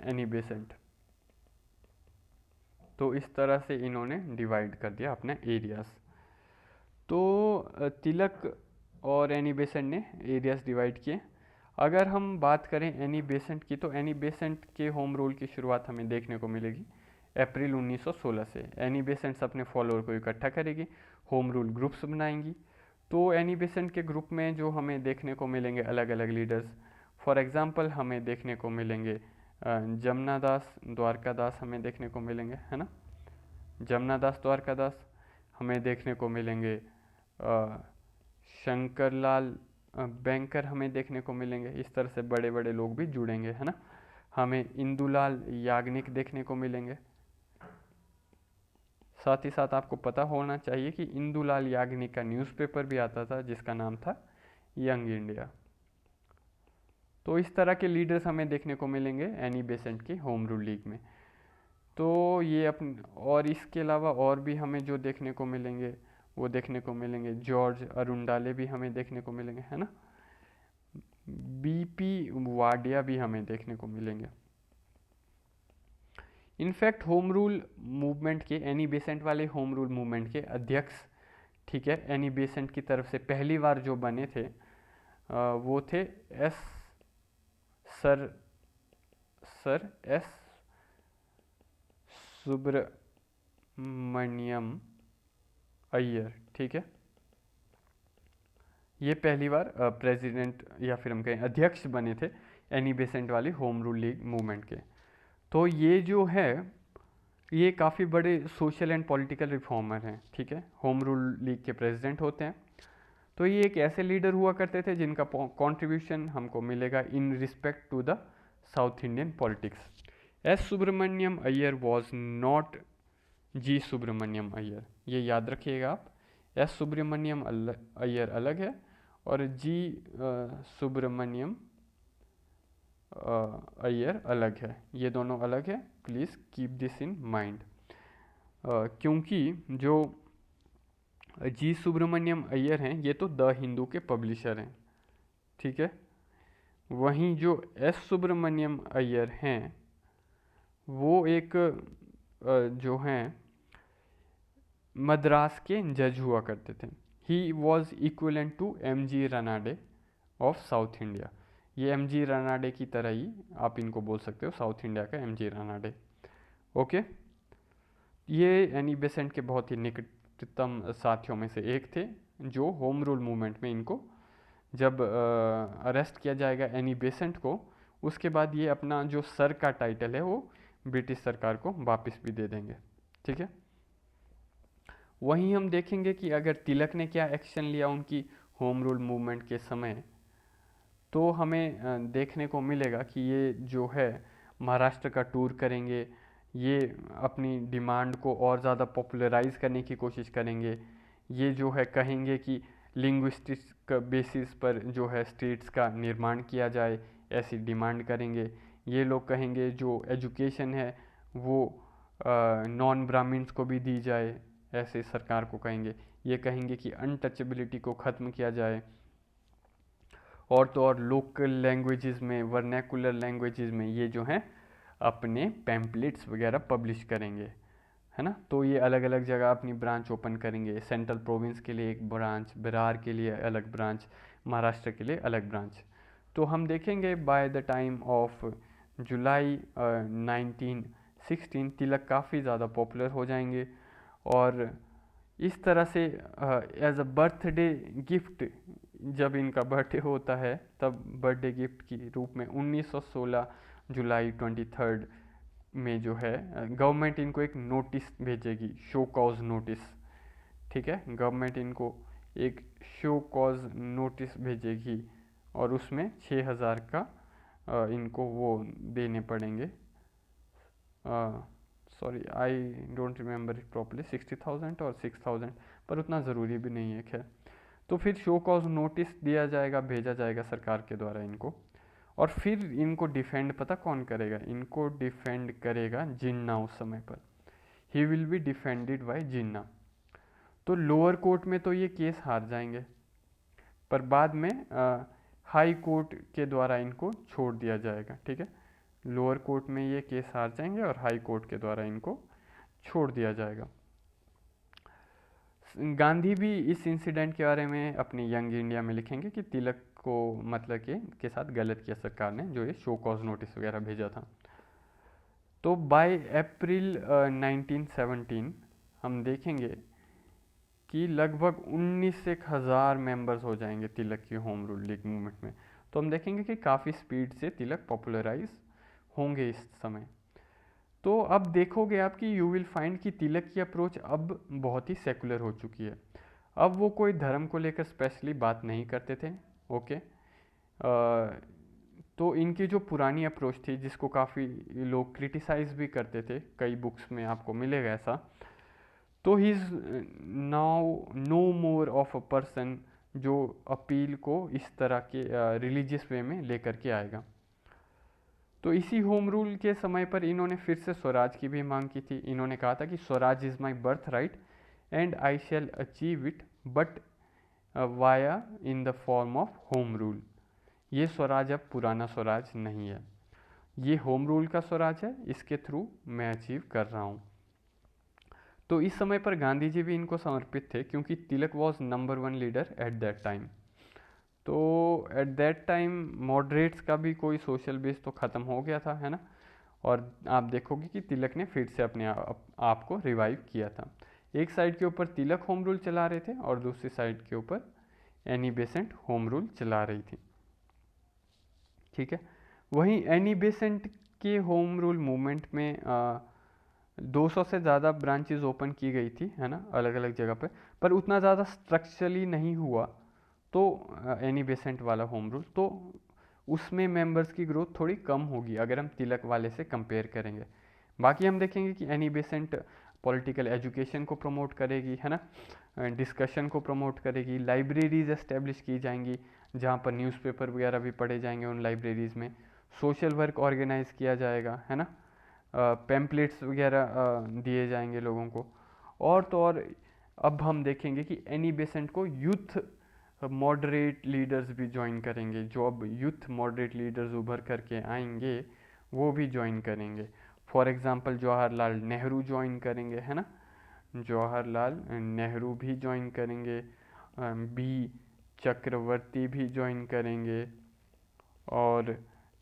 Speaker 1: Annie Besant. तो इस तरह से इन्होंने डिवाइड कर दिया अपने एरियाज़। तो तिलक और एनी बेसेंट ने एरियाज़ डिवाइड किए। अगर हम बात करें एनी बेसेंट की, तो एनी बेसेंट के होम रूल की शुरुआत हमें देखने को मिलेगी अप्रैल 1916 से। एनी बेसेंट्स अपने फॉलोअर को इकट्ठा करेगी, होम रूल ग्रुप्स बनाएंगी। तो एनी बेसेंट के ग्रुप में जो हमें देखने को मिलेंगे अलग अलग लीडर्स, फॉर एग्जांपल हमें देखने को मिलेंगे जमुना दास, द्वारका दास हमें देखने को मिलेंगे, है ना, जमुना दास, द्वारका दास। हमें देखने को मिलेंगे शंकरलाल बैंकर हमें देखने को मिलेंगे। इस तरह से बड़े बड़े लोग भी जुड़ेंगे, है ना। हमें इंदुलाल याग्निक देखने को मिलेंगे। साथ ही साथ आपको पता होना चाहिए कि इंदुलाल याग्निक का न्यूज़पेपर भी आता था जिसका नाम था यंग इंडिया। तो इस तरह के लीडर्स हमें देखने को मिलेंगे एनी बेसेंट की होम रूल लीग में। तो ये और इसके अलावा और भी हमें जो देखने को मिलेंगे वो देखने को मिलेंगे, जॉर्ज अरुंडाले भी हमें देखने को मिलेंगे, है ना, बीपी वाडिया भी हमें देखने को मिलेंगे। इनफैक्ट होम रूल मूवमेंट के, एनी बेसेंट वाले होम रूल मूवमेंट के अध्यक्ष, ठीक है, एनी बेसेंट की तरफ से पहली बार जो बने थे वो थे S sir sir S Subramaniam Iyer, ठीक है। ये पहली बार प्रेसिडेंट या फिर हम कहें अध्यक्ष बने थे एनी बेसेंट वाली होम रूल लीग मूवमेंट के। तो ये जो है ये काफ़ी बड़े सोशल एंड पॉलिटिकल रिफॉर्मर हैं, ठीक है, होम रूल लीग के प्रेसिडेंट होते हैं। तो ये एक ऐसे लीडर हुआ करते थे जिनका कंट्रीब्यूशन हमको मिलेगा in respect to the South Indian politics. S Subramaniam Iyer was not G Subramaniam Iyer, ये याद रखिएगा आप। एस सुब्रमण्यम अय्यर अलग है और जी सुब्रमण्यम अय्यर अलग है, ये दोनों अलग है, please keep this in mind. क्योंकि जो जी सुब्रमण्यम अय्यर हैं ये तो द हिंदू के पब्लिशर हैं, ठीक है। वहीं जो एस सुब्रमण्यम अय्यर हैं वो एक जो हैं मद्रास के जज हुआ करते थे। He was equivalent to M G Ranade of South India. ये एम जी रानाडे की तरह ही आप इनको बोल सकते हो, साउथ इंडिया का एम जी रानाडे, ओके। ये एनी बेसेंट के बहुत ही निकटतम साथियों में से एक थे, जो होम रूल मूवमेंट में इनको जब अरेस्ट किया जाएगा एनी बेसेंट को, उसके बाद ये अपना जो सर का टाइटल है वो ब्रिटिश सरकार को वापस भी दे देंगे, ठीक है। वहीं हम देखेंगे कि अगर तिलक ने क्या एक्शन लिया उनकी होम रूल मूवमेंट के समय, तो हमें देखने को मिलेगा कि ये जो है महाराष्ट्र का टूर करेंगे, ये अपनी डिमांड को और ज़्यादा पॉपुलराइज करने की कोशिश करेंगे। ये जो है कहेंगे कि लिंग्विस्टिक बेसिस पर जो है स्टेट्स का निर्माण किया जाए, ऐसी डिमांड करेंगे। ये लोग कहेंगे जो एजुकेशन है वो नॉन ब्राह्मण्स को भी दी जाए, ऐसे सरकार को कहेंगे। ये कहेंगे कि अनटचेबिलिटी को ख़त्म किया जाए, और तो और लोकल लैंग्वेजेस में, वर्नैकुलर लैंग्वेजेस में ये जो हैं अपने पैम्पलेट्स वगैरह पब्लिश करेंगे, है ना। तो ये अलग अलग जगह अपनी ब्रांच ओपन करेंगे। सेंट्रल प्रोविंस के लिए एक ब्रांच, बिहार के लिए अलग ब्रांच, महाराष्ट्र के लिए अलग ब्रांच। तो हम देखेंगे by the time of July 1916 तिलक काफ़ी ज़्यादा पॉपुलर हो जाएंगे, और इस तरह से एज अ बर्थडे गिफ्ट, जब इनका बर्थडे होता है तब बर्थडे गिफ्ट की रूप में 1916 जुलाई 23 में जो है गवर्नमेंट इनको एक नोटिस भेजेगी, शो कॉज नोटिस, ठीक है। गवर्नमेंट इनको एक शो कॉज नोटिस भेजेगी और उसमें 6,000 का इनको वो देने पड़ेंगे। Sorry I don't remember it properly, 60,000 और 6,000, पर उतना ज़रूरी भी नहीं है, खैर। तो फिर शो कॉज नोटिस दिया जाएगा, भेजा जाएगा सरकार के द्वारा इनको, और फिर इनको डिफेंड पता कौन करेगा, इनको डिफेंड करेगा जिन्ना उस समय पर। He will be defended by Jinnah. तो लोअर कोर्ट में तो ये केस हार जाएंगे, पर बाद में हाई कोर्ट के द्वारा इनको छोड़ दिया जाएगा, ठीक है। लोअर कोर्ट में ये केस हार जाएंगे और हाई कोर्ट के द्वारा इनको छोड़ दिया जाएगा। गांधी भी इस इंसिडेंट के बारे में अपनी यंग इंडिया में लिखेंगे कि तिलक को मतलब के साथ गलत किया सरकार ने, जो ये शो कॉज नोटिस वगैरह भेजा था। तो बाय अप्रैल 1917 हम देखेंगे कि लगभग 19,000 मेंबर्स हो जाएंगे तिलक की होम रूल लीग मूवमेंट में। तो हम देखेंगे कि काफ़ी स्पीड से तिलक पॉपुलराइज होंगे इस समय। तो अब देखोगे आप कि यू विल फाइंड कि तिलक की अप्रोच अब बहुत ही सेकुलर हो चुकी है। अब वो कोई धर्म को लेकर स्पेशली बात नहीं करते थे, ओके। तो इनकी जो पुरानी अप्रोच थी, जिसको काफ़ी लोग क्रिटिसाइज भी करते थे, कई बुक्स में आपको मिलेगा ऐसा, तो he is now no more of a person जो अपील को इस तरह के रिलीजियस वे में लेकर के आएगा। तो इसी होम रूल के समय पर इन्होंने फिर से स्वराज की भी मांग की थी। इन्होंने कहा था कि swaraj is my birth right and I shall achieve it but via in the form of home rule. ये स्वराज अब पुराना स्वराज नहीं है, ये होम रूल का स्वराज है, इसके थ्रू मैं अचीव कर रहा हूँ। तो इस समय पर गांधी जी भी इनको समर्पित थे, क्योंकि Tilak was number 1 leader at that time. तो एट दैट टाइम मॉडरेट्स का भी कोई सोशल बेस तो ख़त्म हो गया था, है ना। और आप देखोगे कि तिलक ने फिर से अपने आप को रिवाइव किया था। एक साइड के ऊपर तिलक होम रूल चला रहे थे और दूसरी साइड के ऊपर एनी बेसेंट होम रूल चला रही थी, ठीक है। वहीं एनी बेसेंट के होम रूल मूवमेंट में 200 से ज़्यादा ब्रांचेज ओपन की गई थी, है ना, अलग अलग जगह पर उतना ज़्यादा स्ट्रक्चरली नहीं हुआ। तो एनी बेसेंट वाला होम रूल, तो उसमें मेंबर्स की ग्रोथ थोड़ी कम होगी अगर हम तिलक वाले से कंपेयर करेंगे। बाकी हम देखेंगे कि एनी बेसेंट पॉलिटिकल एजुकेशन को प्रमोट करेगी, है ना, डिस्कशन को प्रमोट करेगी, लाइब्रेरीज एस्टेब्लिश की जाएंगी जहाँ पर न्यूज़पेपर वगैरह भी पढ़े जाएंगे उन लाइब्रेरीज़ में, सोशल वर्क ऑर्गेनाइज किया जाएगा, है ना, पैम्पलेट्स वगैरह दिए जाएंगे लोगों को। और तो और अब हम देखेंगे कि एनी बेसेंट को यूथ मॉडरेट लीडर्स भी ज्वाइन करेंगे। जो अब यूथ मॉडरेट लीडर्स उभर करके आएंगे वो भी ज्वाइन करेंगे। For example Jawaharlal Nehru join करेंगे, है ना, जवाहरलाल नेहरू भी ज्वाइन करेंगे, बी चक्रवर्ती भी ज्वाइन करेंगे और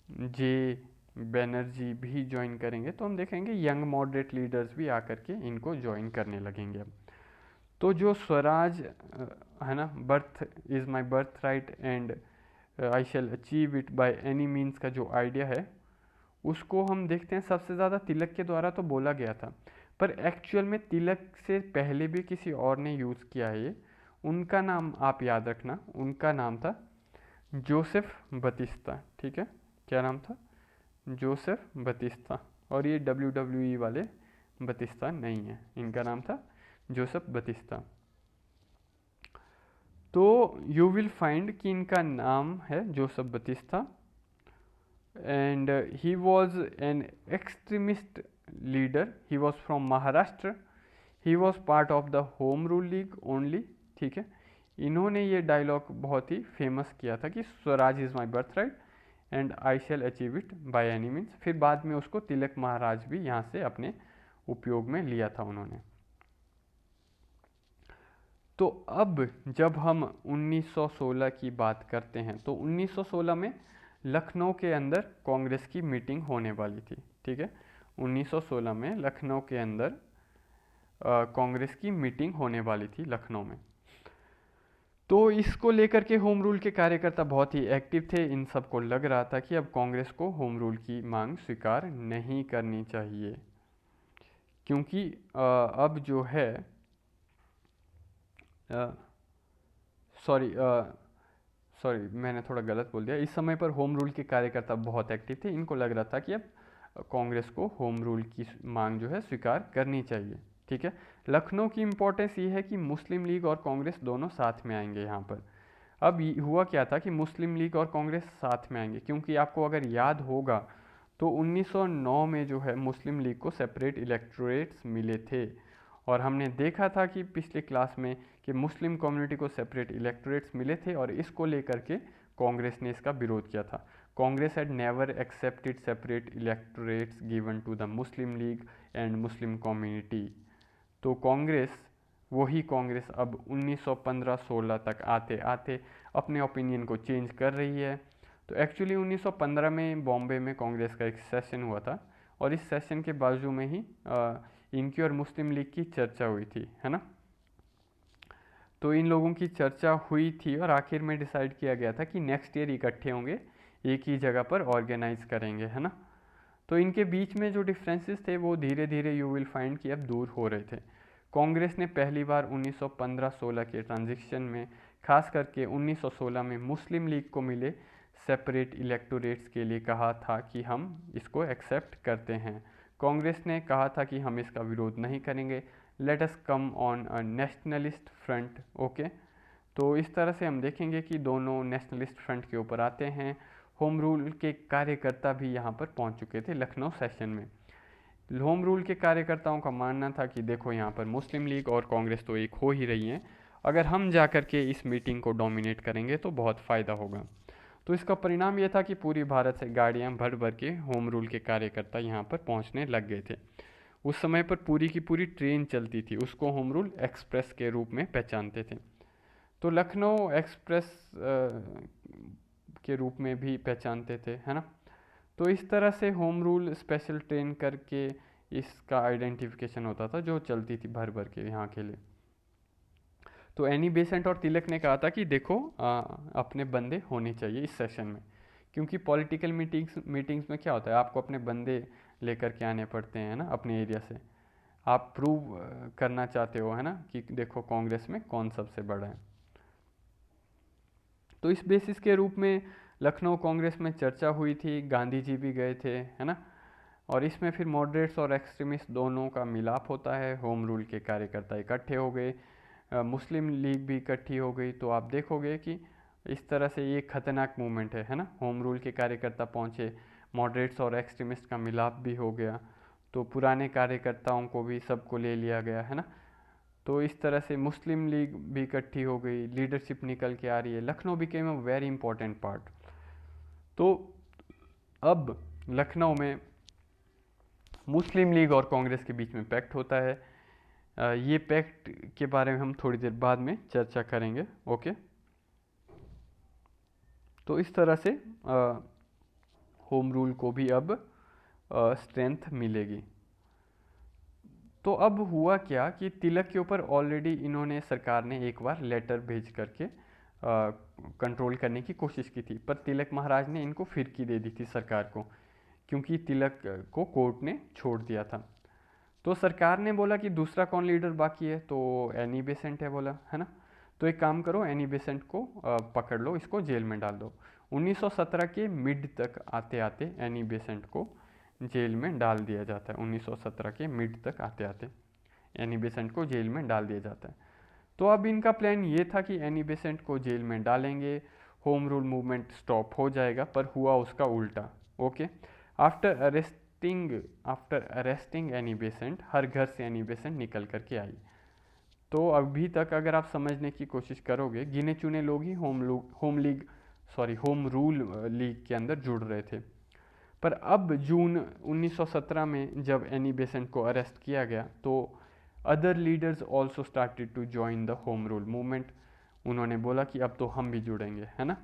Speaker 1: जे बैनर्जी भी ज्वाइन करेंगे। तो हम देखेंगे यंग मॉडरेट लीडर्स भी आकर के इनको ज्वाइन करने लगेंगे अब। तो जो स्वराज है ना, birth is my birth right and I shall achieve it by any means का जो आइडिया है, उसको हम देखते हैं सबसे ज़्यादा तिलक के द्वारा तो बोला गया था, पर एक्चुअल में तिलक से पहले भी किसी और ने यूज़ किया है ये। उनका नाम आप याद रखना, उनका नाम था जोसेफ बतिस्ता, ठीक है। क्या नाम था? Joseph Baptista. और ये WWE वाले बतिस्ता नहीं है, इनका नाम था जोसेफ बतिस्ता। तो यू विल फाइंड कि इनका नाम है Joseph Baptista and he was an extremist leader, he was from Maharashtra, he was part of the home Rule League only, ठीक है। इन्होंने ये डायलॉग बहुत ही फेमस किया था कि swaraj is my birth right and I shall achieve it by any means. फिर बाद में उसको तिलक महाराज भी यहाँ से अपने उपयोग में लिया था उन्होंने। तो अब जब हम 1916 की बात करते हैं तो 1916 में लखनऊ के अंदर कांग्रेस की मीटिंग होने वाली थी, ठीक है। 1916 में लखनऊ के अंदर कांग्रेस की मीटिंग होने वाली थी लखनऊ में। तो इसको लेकर के होम रूल के कार्यकर्ता बहुत ही एक्टिव थे। इन सबको लग रहा था कि अब कांग्रेस को होम रूल की मांग स्वीकार नहीं करनी चाहिए, क्योंकि अब जो है सॉरी मैंने थोड़ा गलत बोल दिया। इस समय पर होम रूल के कार्यकर्ता बहुत एक्टिव थे। इनको लग रहा था कि अब कांग्रेस को होम रूल की मांग जो है स्वीकार करनी चाहिए, ठीक है। लखनऊ की इम्पोर्टेंस ये है कि मुस्लिम लीग और कांग्रेस दोनों साथ में आएंगे यहाँ पर। अब हुआ क्या था कि मुस्लिम लीग और कांग्रेस साथ में आएंगे, क्योंकि आपको अगर याद होगा तो 1909 में जो है मुस्लिम लीग को सेपरेट इलेक्टोरेट्स मिले थे। और हमने देखा था कि पिछले क्लास में कि मुस्लिम कम्युनिटी को सेपरेट इलेक्टोरेट्स मिले थे और इसको लेकर के कांग्रेस ने इसका विरोध किया था। Congress had never accepted separate electorates given to the Muslim League and Muslim community. तो कांग्रेस, वही कांग्रेस अब 1915-16 तक आते आते अपने ओपिनियन को चेंज कर रही है। तो एक्चुअली 1915 में बॉम्बे में कांग्रेस का एक सेशन हुआ था और इस सेशन के बाजू में ही इनकी और मुस्लिम लीग की चर्चा हुई थी, है ना। तो इन लोगों की चर्चा हुई थी और आखिर में डिसाइड किया गया था कि नेक्स्ट ईयर इकट्ठे होंगे, एक ही जगह पर ऑर्गेनाइज करेंगे, है ना। तो इनके बीच में जो डिफरेंसेस थे वो धीरे धीरे यू विल फाइंड कि अब दूर हो रहे थे। कांग्रेस ने पहली बार 1915-16 के ट्रांजिशन में, खास करके 1916 में मुस्लिम लीग को मिले सेपरेट इलेक्टोरेट्स के लिए कहा था कि हम इसको एक्सेप्ट करते हैं। कांग्रेस ने कहा था कि हम इसका विरोध नहीं करेंगे, let us come on a nationalist front, okay. तो इस तरह से हम देखेंगे कि दोनों नेशनलिस्ट फ्रंट के ऊपर आते हैं, होम रूल के कार्यकर्ता भी यहाँ पर पहुँच चुके थे लखनऊ सेशन में। होम रूल के कार्यकर्ताओं का मानना था कि देखो यहाँ पर मुस्लिम लीग और कांग्रेस तो एक हो ही रही हैं, अगर हम जा कर के इस मीटिंग को डोमिनेट करेंगे तो बहुत फ़ायदा होगा। तो इसका परिणाम यह था कि पूरी भारत से गाड़ियाँ भर भर के होम रूल के कार्यकर्ता यहाँ पर पहुँचने लग गए थे। उस समय पर पूरी की पूरी ट्रेन चलती थी, उसको होम रूल एक्सप्रेस के रूप में पहचानते थे। तो लखनऊ एक्सप्रेस के रूप में भी पहचानते थे, है ना। तो इस तरह से होम रूल स्पेशल ट्रेन करके इसका आइडेंटिफिकेशन होता था, जो चलती थी भर भर के यहाँ के लिए। तो एनी बेसेंट और तिलक ने कहा था कि देखो अपने बंदे होने चाहिए इस सेशन में, क्योंकि पॉलिटिकल मीटिंग्स में क्या होता है, आपको अपने बंदे लेकर के आने पड़ते हैं ना अपने एरिया से। आप प्रूव करना चाहते हो, है ना, कि देखो कांग्रेस में कौन सबसे बड़ा है। तो इस बेसिस के रूप में लखनऊ कांग्रेस में चर्चा हुई थी, गांधी जी भी गए थे, है ना। और इसमें फिर मॉडरेट्स और एक्सट्रीमिस्ट दोनों का मिलाप होता है, होम रूल के कार्यकर्ता इकट्ठे हो गए, मुस्लिम लीग भी इकट्ठी हो गई। तो आप देखोगे कि इस तरह से ये खतरनाक मूवमेंट है ना। होम रूल के कार्यकर्ता पहुँचे, मॉडरेट्स और एक्सट्रीमिस्ट का मिलाप भी हो गया, तो पुराने कार्यकर्ताओं को भी सबको ले लिया गया, है ना। तो इस तरह से मुस्लिम लीग भी इकट्ठी हो गई, लीडरशिप निकल के आ रही है, Lucknow became a very important part. तो अब लखनऊ में मुस्लिम लीग और कांग्रेस के बीच में पैक्ट होता है। ये पैक्ट के बारे में हम थोड़ी देर बाद में चर्चा करेंगे, ओके। तो इस तरह से होम रूल को भी अब स्ट्रेंथ मिलेगी। तो अब हुआ क्या कि तिलक के ऊपर ऑलरेडी इन्होंने, सरकार ने एक बार लेटर भेज करके कंट्रोल करने की कोशिश की थी, पर तिलक महाराज ने इनको फिरकी दे दी थी सरकार को, क्योंकि तिलक को कोर्ट ने छोड़ दिया था। तो सरकार ने बोला कि दूसरा कौन लीडर बाकी है, तो एनी बेसेंट है, बोला, है ना। तो एक काम करो, एनी बेसेंट को पकड़ लो, इसको जेल में डाल दो। 1917 के मिड तक आते आते एनी बेसेंट को जेल में डाल दिया जाता है। 1917 के मिड तक आते आते एनी बेसेंट को जेल में डाल दिया जाता है। तो अब इनका प्लान ये था कि एनी बेसेंट को जेल में डालेंगे, होम रूल मूवमेंट स्टॉप हो जाएगा, पर हुआ उसका उल्टा, okay. After arresting Annie Besant, हर घर से एनी बेसेंट निकल करके आई। तो अभी तक अगर आप समझने की कोशिश करोगे, गिने चुने लोग ही होम रूल लीग के अंदर जुड़ रहे थे। पर अब जून 1917 में जब एनी बेसेंट को अरेस्ट किया गया, तो other leaders also started to join the home rule movement. उन्होंने बोला कि अब तो हम भी जुड़ेंगे, है ना।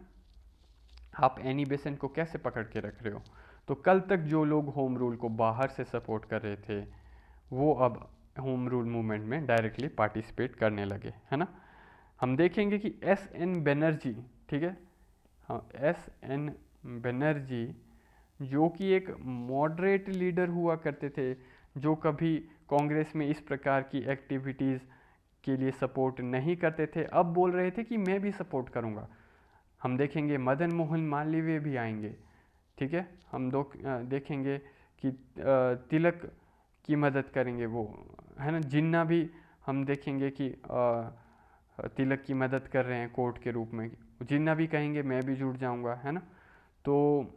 Speaker 1: आप एनी बेसेंट को कैसे पकड़ के रख रहे हो। तो कल तक जो लोग होम रूल को बाहर से सपोर्ट कर रहे थे, वो अब होम रूल मूवमेंट में डायरेक्टली पार्टिसिपेट करने लगे, है ना। हम देखेंगे कि S.N. बनर्जी, ठीक है, हाँ, S.N. बनर्जी जो कि एक मॉडरेट लीडर हुआ करते थे, जो कभी कांग्रेस में इस प्रकार की एक्टिविटीज़ के लिए सपोर्ट नहीं करते थे, अब बोल रहे थे कि मैं भी सपोर्ट करूंगा। हम देखेंगे मदन मोहन मालवीय भी आएंगे, ठीक है। हम देखेंगे कि तिलक की मदद करेंगे वो, है ना। जिन्ना भी हम देखेंगे कि तिलक की मदद कर रहे हैं कोर्ट के रूप में, जिन्ना भी कहेंगे मैं भी जुड़ जाऊंगा, है ना। तो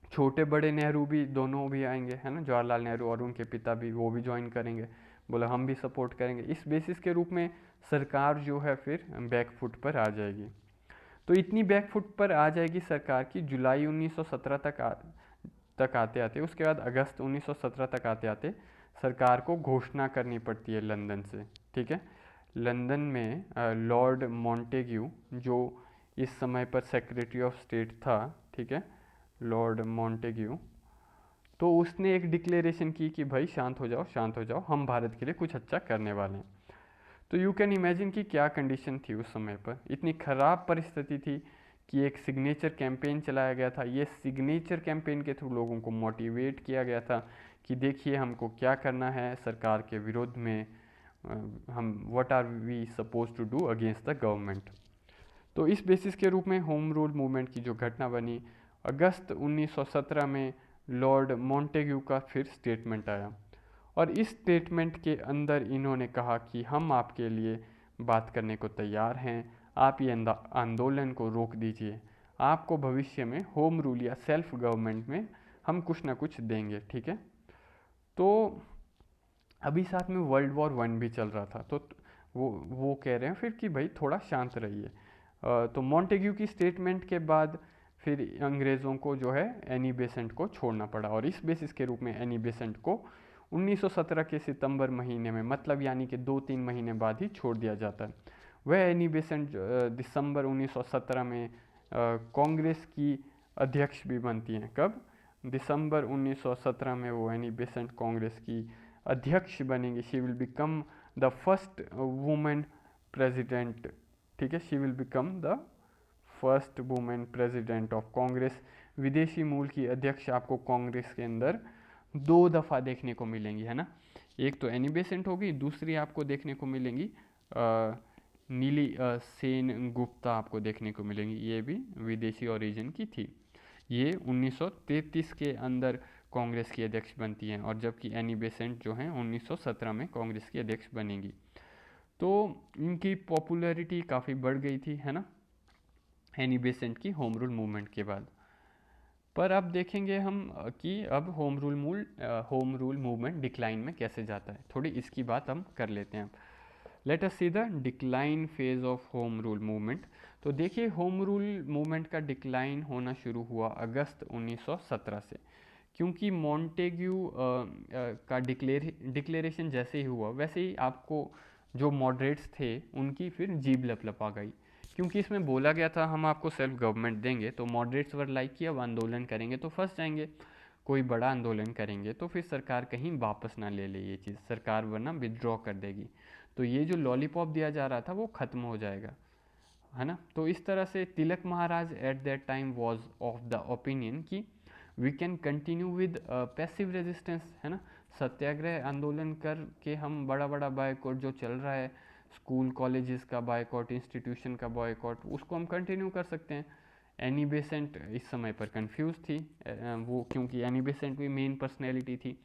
Speaker 1: छोटे बड़े नेहरू भी दोनों भी आएंगे, है ना, जवाहरलाल नेहरू और उनके पिता भी, वो भी ज्वाइन करेंगे, बोला हम भी सपोर्ट करेंगे। इस बेसिस के रूप में सरकार जो है फिर बैकफुट पर आ जाएगी। तो इतनी बैकफुट पर आ जाएगी सरकार की, जुलाई 1917 तक आते आते, उसके बाद अगस्त 1917 तक आते आते सरकार को घोषणा करनी पड़ती है लंदन से, ठीक है। लंदन में लॉर्ड मॉन्टेग्यू, जो इस समय पर सेक्रेटरी ऑफ स्टेट था, ठीक है, लॉर्ड मॉन्टेग्यू, तो उसने एक डिक्लेरेशन की कि भाई शांत हो जाओ, शांत हो जाओ, हम भारत के लिए कुछ अच्छा करने वाले हैं। तो यू कैन इमेजिन कि क्या कंडीशन थी उस समय पर, इतनी ख़राब परिस्थिति थी कि एक सिग्नेचर कैंपेन चलाया गया था। ये सिग्नेचर कैंपेन के थ्रू लोगों को मोटिवेट किया गया था कि देखिए हमको क्या करना है सरकार के विरोध में, हम what are we suppose to do against the government. तो इस बेसिस के रूप में होम रूल मूवमेंट की जो घटना बनी, अगस्त 1917 में लॉर्ड मॉन्टेग्यू का फिर स्टेटमेंट आया, और इस स्टेटमेंट के अंदर इन्होंने कहा कि हम आपके लिए बात करने को तैयार हैं, आप ये आंदोलन को रोक दीजिए, आपको भविष्य में होम रूल या सेल्फ गवर्नमेंट में हम कुछ ना कुछ देंगे, ठीक है। तो अभी साथ में वर्ल्ड वॉर 1 भी चल रहा था, तो वो कह रहे हैं फिर कि भाई थोड़ा शांत रहिए। तो मॉन्टेग्यू की स्टेटमेंट के बाद फिर अंग्रेज़ों को जो है एनी बेसेंट को छोड़ना पड़ा, और इस बेसिस के रूप में एनी बेसेंट को 1917 के सितंबर महीने में, मतलब यानी कि 2-3 महीने बाद ही छोड़ दिया जाता है। वह एनी बेसेंट दिसंबर 1917 में कांग्रेस की अध्यक्ष भी बनती हैं। कब? दिसंबर 1917 में वो एनी बेसेंट कांग्रेस की अध्यक्ष बनेंगी। She will become the first women president, ठीक है। She will become the first women president of Congress. विदेशी मूल की अध्यक्ष आपको कांग्रेस के अंदर 2 दफ़ा देखने को मिलेंगी, है ना। एक तो एनी बेसेंट होगी, दूसरी आपको देखने को मिलेंगी नीली सेन गुप्ता आपको देखने को मिलेंगी। ये भी विदेशी ओरिजिन की थी। ये 1933 के अंदर कांग्रेस की अध्यक्ष बनती हैं, और जबकि एनी बेसेंट जो हैं 1917 में कांग्रेस की अध्यक्ष बनेंगी। तो इनकी पॉपुलैरिटी काफ़ी बढ़ गई थी, है ना, एनी बेसेंट की होम रूल मूवमेंट के बाद। पर अब देखेंगे हम कि अब होम रूल मूवमेंट डिक्लाइन में कैसे जाता है। थोड़ी इसकी बात हम कर लेते हैं। Let us see the decline phase of home rule movement. तो देखिए, होम रूल मूवमेंट का डिक्लाइन होना शुरू हुआ अगस्त 1917 से, क्योंकि मॉन्टेग्यू का डिक्लेरेशन जैसे ही हुआ वैसे ही आपको जो मॉडरेट्स थे उनकी फिर जीभ लपलपा गई, क्योंकि इसमें बोला गया था हम आपको सेल्फ गवर्नमेंट देंगे। तो मॉडरेट्स वर लाइक कि अब आंदोलन करेंगे तो फंस जाएंगे, कोई बड़ा आंदोलन करेंगे तो फिर सरकार कहीं वापस ना ले ले ये चीज़, सरकार वरना विदड्रॉ कर देगी, तो ये जो लॉलीपॉप दिया जा रहा था वो ख़त्म हो जाएगा, है ना। तो इस तरह से Tilak Maharaj at that time was of the opinion कि we can continue with passive resistance, है ना। सत्याग्रह आंदोलन करके हम बड़ा बड़ा बायकॉट जो चल रहा है, स्कूल कॉलेजेस का बायकॉट, इंस्टीट्यूशन का बायकॉट, उसको हम कंटिन्यू कर सकते हैं। एनी बेसेंट इस समय पर कंफ्यूज थी, वो क्योंकि एनी बेसेंट भी मेन पर्सनैलिटी थी।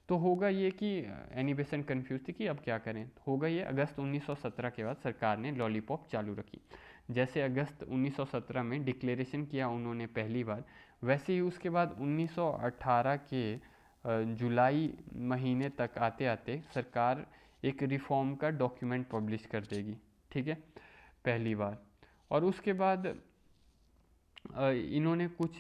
Speaker 1: तो होगा ये कि एनी बेसेंट कंफ्यूज थी कि अब क्या करें। होगा ये अगस्त 1917 के बाद सरकार ने लॉलीपॉप चालू रखी। जैसे अगस्त 1917 में डिक्लेरेशन किया उन्होंने पहली बार, वैसे ही उसके बाद 1918 के जुलाई महीने तक आते आते सरकार एक रिफॉर्म का डॉक्यूमेंट पब्लिश कर देगी, ठीक है, पहली बार। और उसके बाद इन्होंने कुछ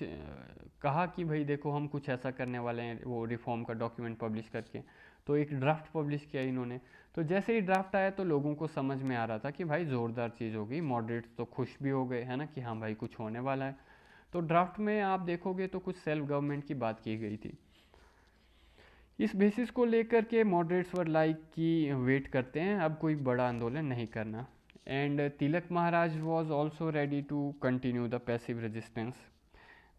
Speaker 1: कहा कि भाई देखो हम कुछ ऐसा करने वाले हैं, वो रिफॉर्म का डॉक्यूमेंट पब्लिश करके। तो एक ड्राफ्ट पब्लिश किया इन्होंने। तो जैसे ही ड्राफ्ट आया तो लोगों को समझ में आ रहा था कि भाई ज़ोरदार चीज़ होगी, मॉडरेट्स तो खुश भी हो गए, है ना, कि हाँ भाई कुछ होने वाला है। तो ड्राफ्ट में आप देखोगे तो कुछ सेल्फ गवर्नमेंट की बात की गई थी। इस बेसिस को लेकर के मॉडरेट्स वर लाइक कि वेट करते हैं, अब कोई बड़ा आंदोलन नहीं करना। And Tilak Maharaj was also ready to continue the passive resistance.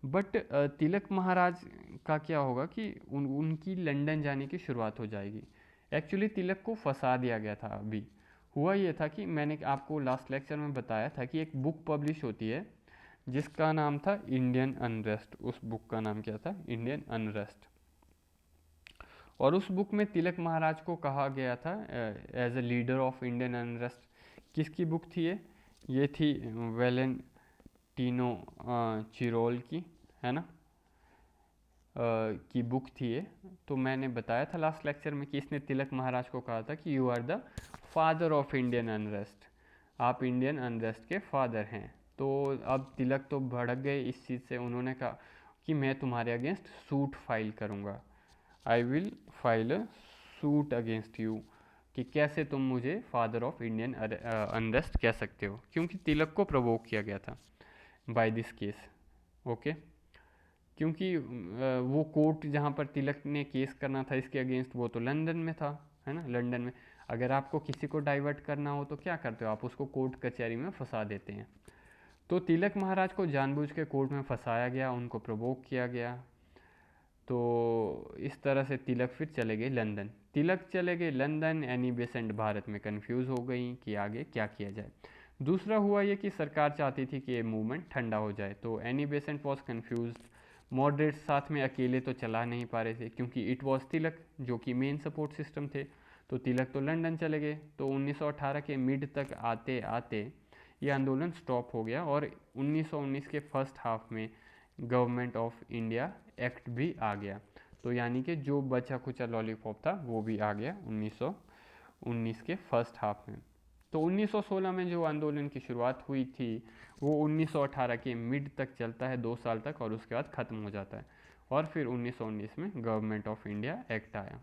Speaker 1: But Tilak Maharaj का क्या होगा कि उनकी लंदन जाने की शुरुआत हो जाएगी। एक्चुअली तिलक को फंसा दिया गया था। अभी हुआ ये था कि मैंने आपको लास्ट लेक्चर में बताया था कि एक बुक पब्लिश होती है जिसका नाम था इंडियन अनरेस्ट। उस बुक का नाम क्या था? Indian unrest. और उस बुक में तिलक महाराज को कहा गया था as a leader of Indian unrest. किसकी बुक थी ये? ये थी वैलेंटिनो चिरोल की, है ना, की बुक थी ये। तो मैंने बताया था लास्ट लेक्चर में कि इसने तिलक महाराज को कहा था कि you are the father of Indian unrest, आप इंडियन अनरेस्ट के फादर हैं। तो अब तिलक तो भड़क गए इस चीज़ से। उन्होंने कहा कि मैं तुम्हारे अगेंस्ट सूट फाइल करूँगा, I will file a suit against you, कि कैसे तुम मुझे फादर ऑफ इंडियन अनरेस्ट कह सकते हो, क्योंकि तिलक को प्रोवोक किया गया था बाय दिस केस। ओके, क्योंकि वो कोर्ट जहाँ पर तिलक ने केस करना था इसके अगेंस्ट, वो तो लंदन में था, है ना, लंदन में। अगर आपको किसी को डाइवर्ट करना हो तो क्या करते हो? आप उसको कोर्ट कचहरी में फंसा देते हैं। तो तिलक महाराज को जानबूझ के कोर्ट में फंसाया गया, उनको प्रोवोक किया गया। तो इस तरह से तिलक फिर चले गए लंदन। तिलक चले गए लंदन, एनी बेसेंट भारत में कंफ्यूज हो गई कि आगे क्या किया जाए। दूसरा हुआ ये कि सरकार चाहती थी कि ये मूवमेंट ठंडा हो जाए, तो Annie Besant was confuse. Moderates साथ में अकेले तो चला नहीं पा रहे थे, क्योंकि इट वॉज तिलक जो कि मेन सपोर्ट सिस्टम थे। तो तिलक तो लंदन चले गए। तो 1918 के मिड तक आते आते ये आंदोलन स्टॉप हो गया और 1919 के फर्स्ट हाफ में गवर्नमेंट ऑफ इंडिया एक्ट भी आ गया। तो यानी कि जो बचा खुचा लॉलीपॉप था वो भी आ गया 1919 के फर्स्ट हाफ में। तो 1916 में जो आंदोलन की शुरुआत हुई थी वो 1918 के मिड तक चलता है, 2 साल तक, और उसके बाद ख़त्म हो जाता है। और फिर 1919 में गवर्नमेंट ऑफ इंडिया एक्ट आया।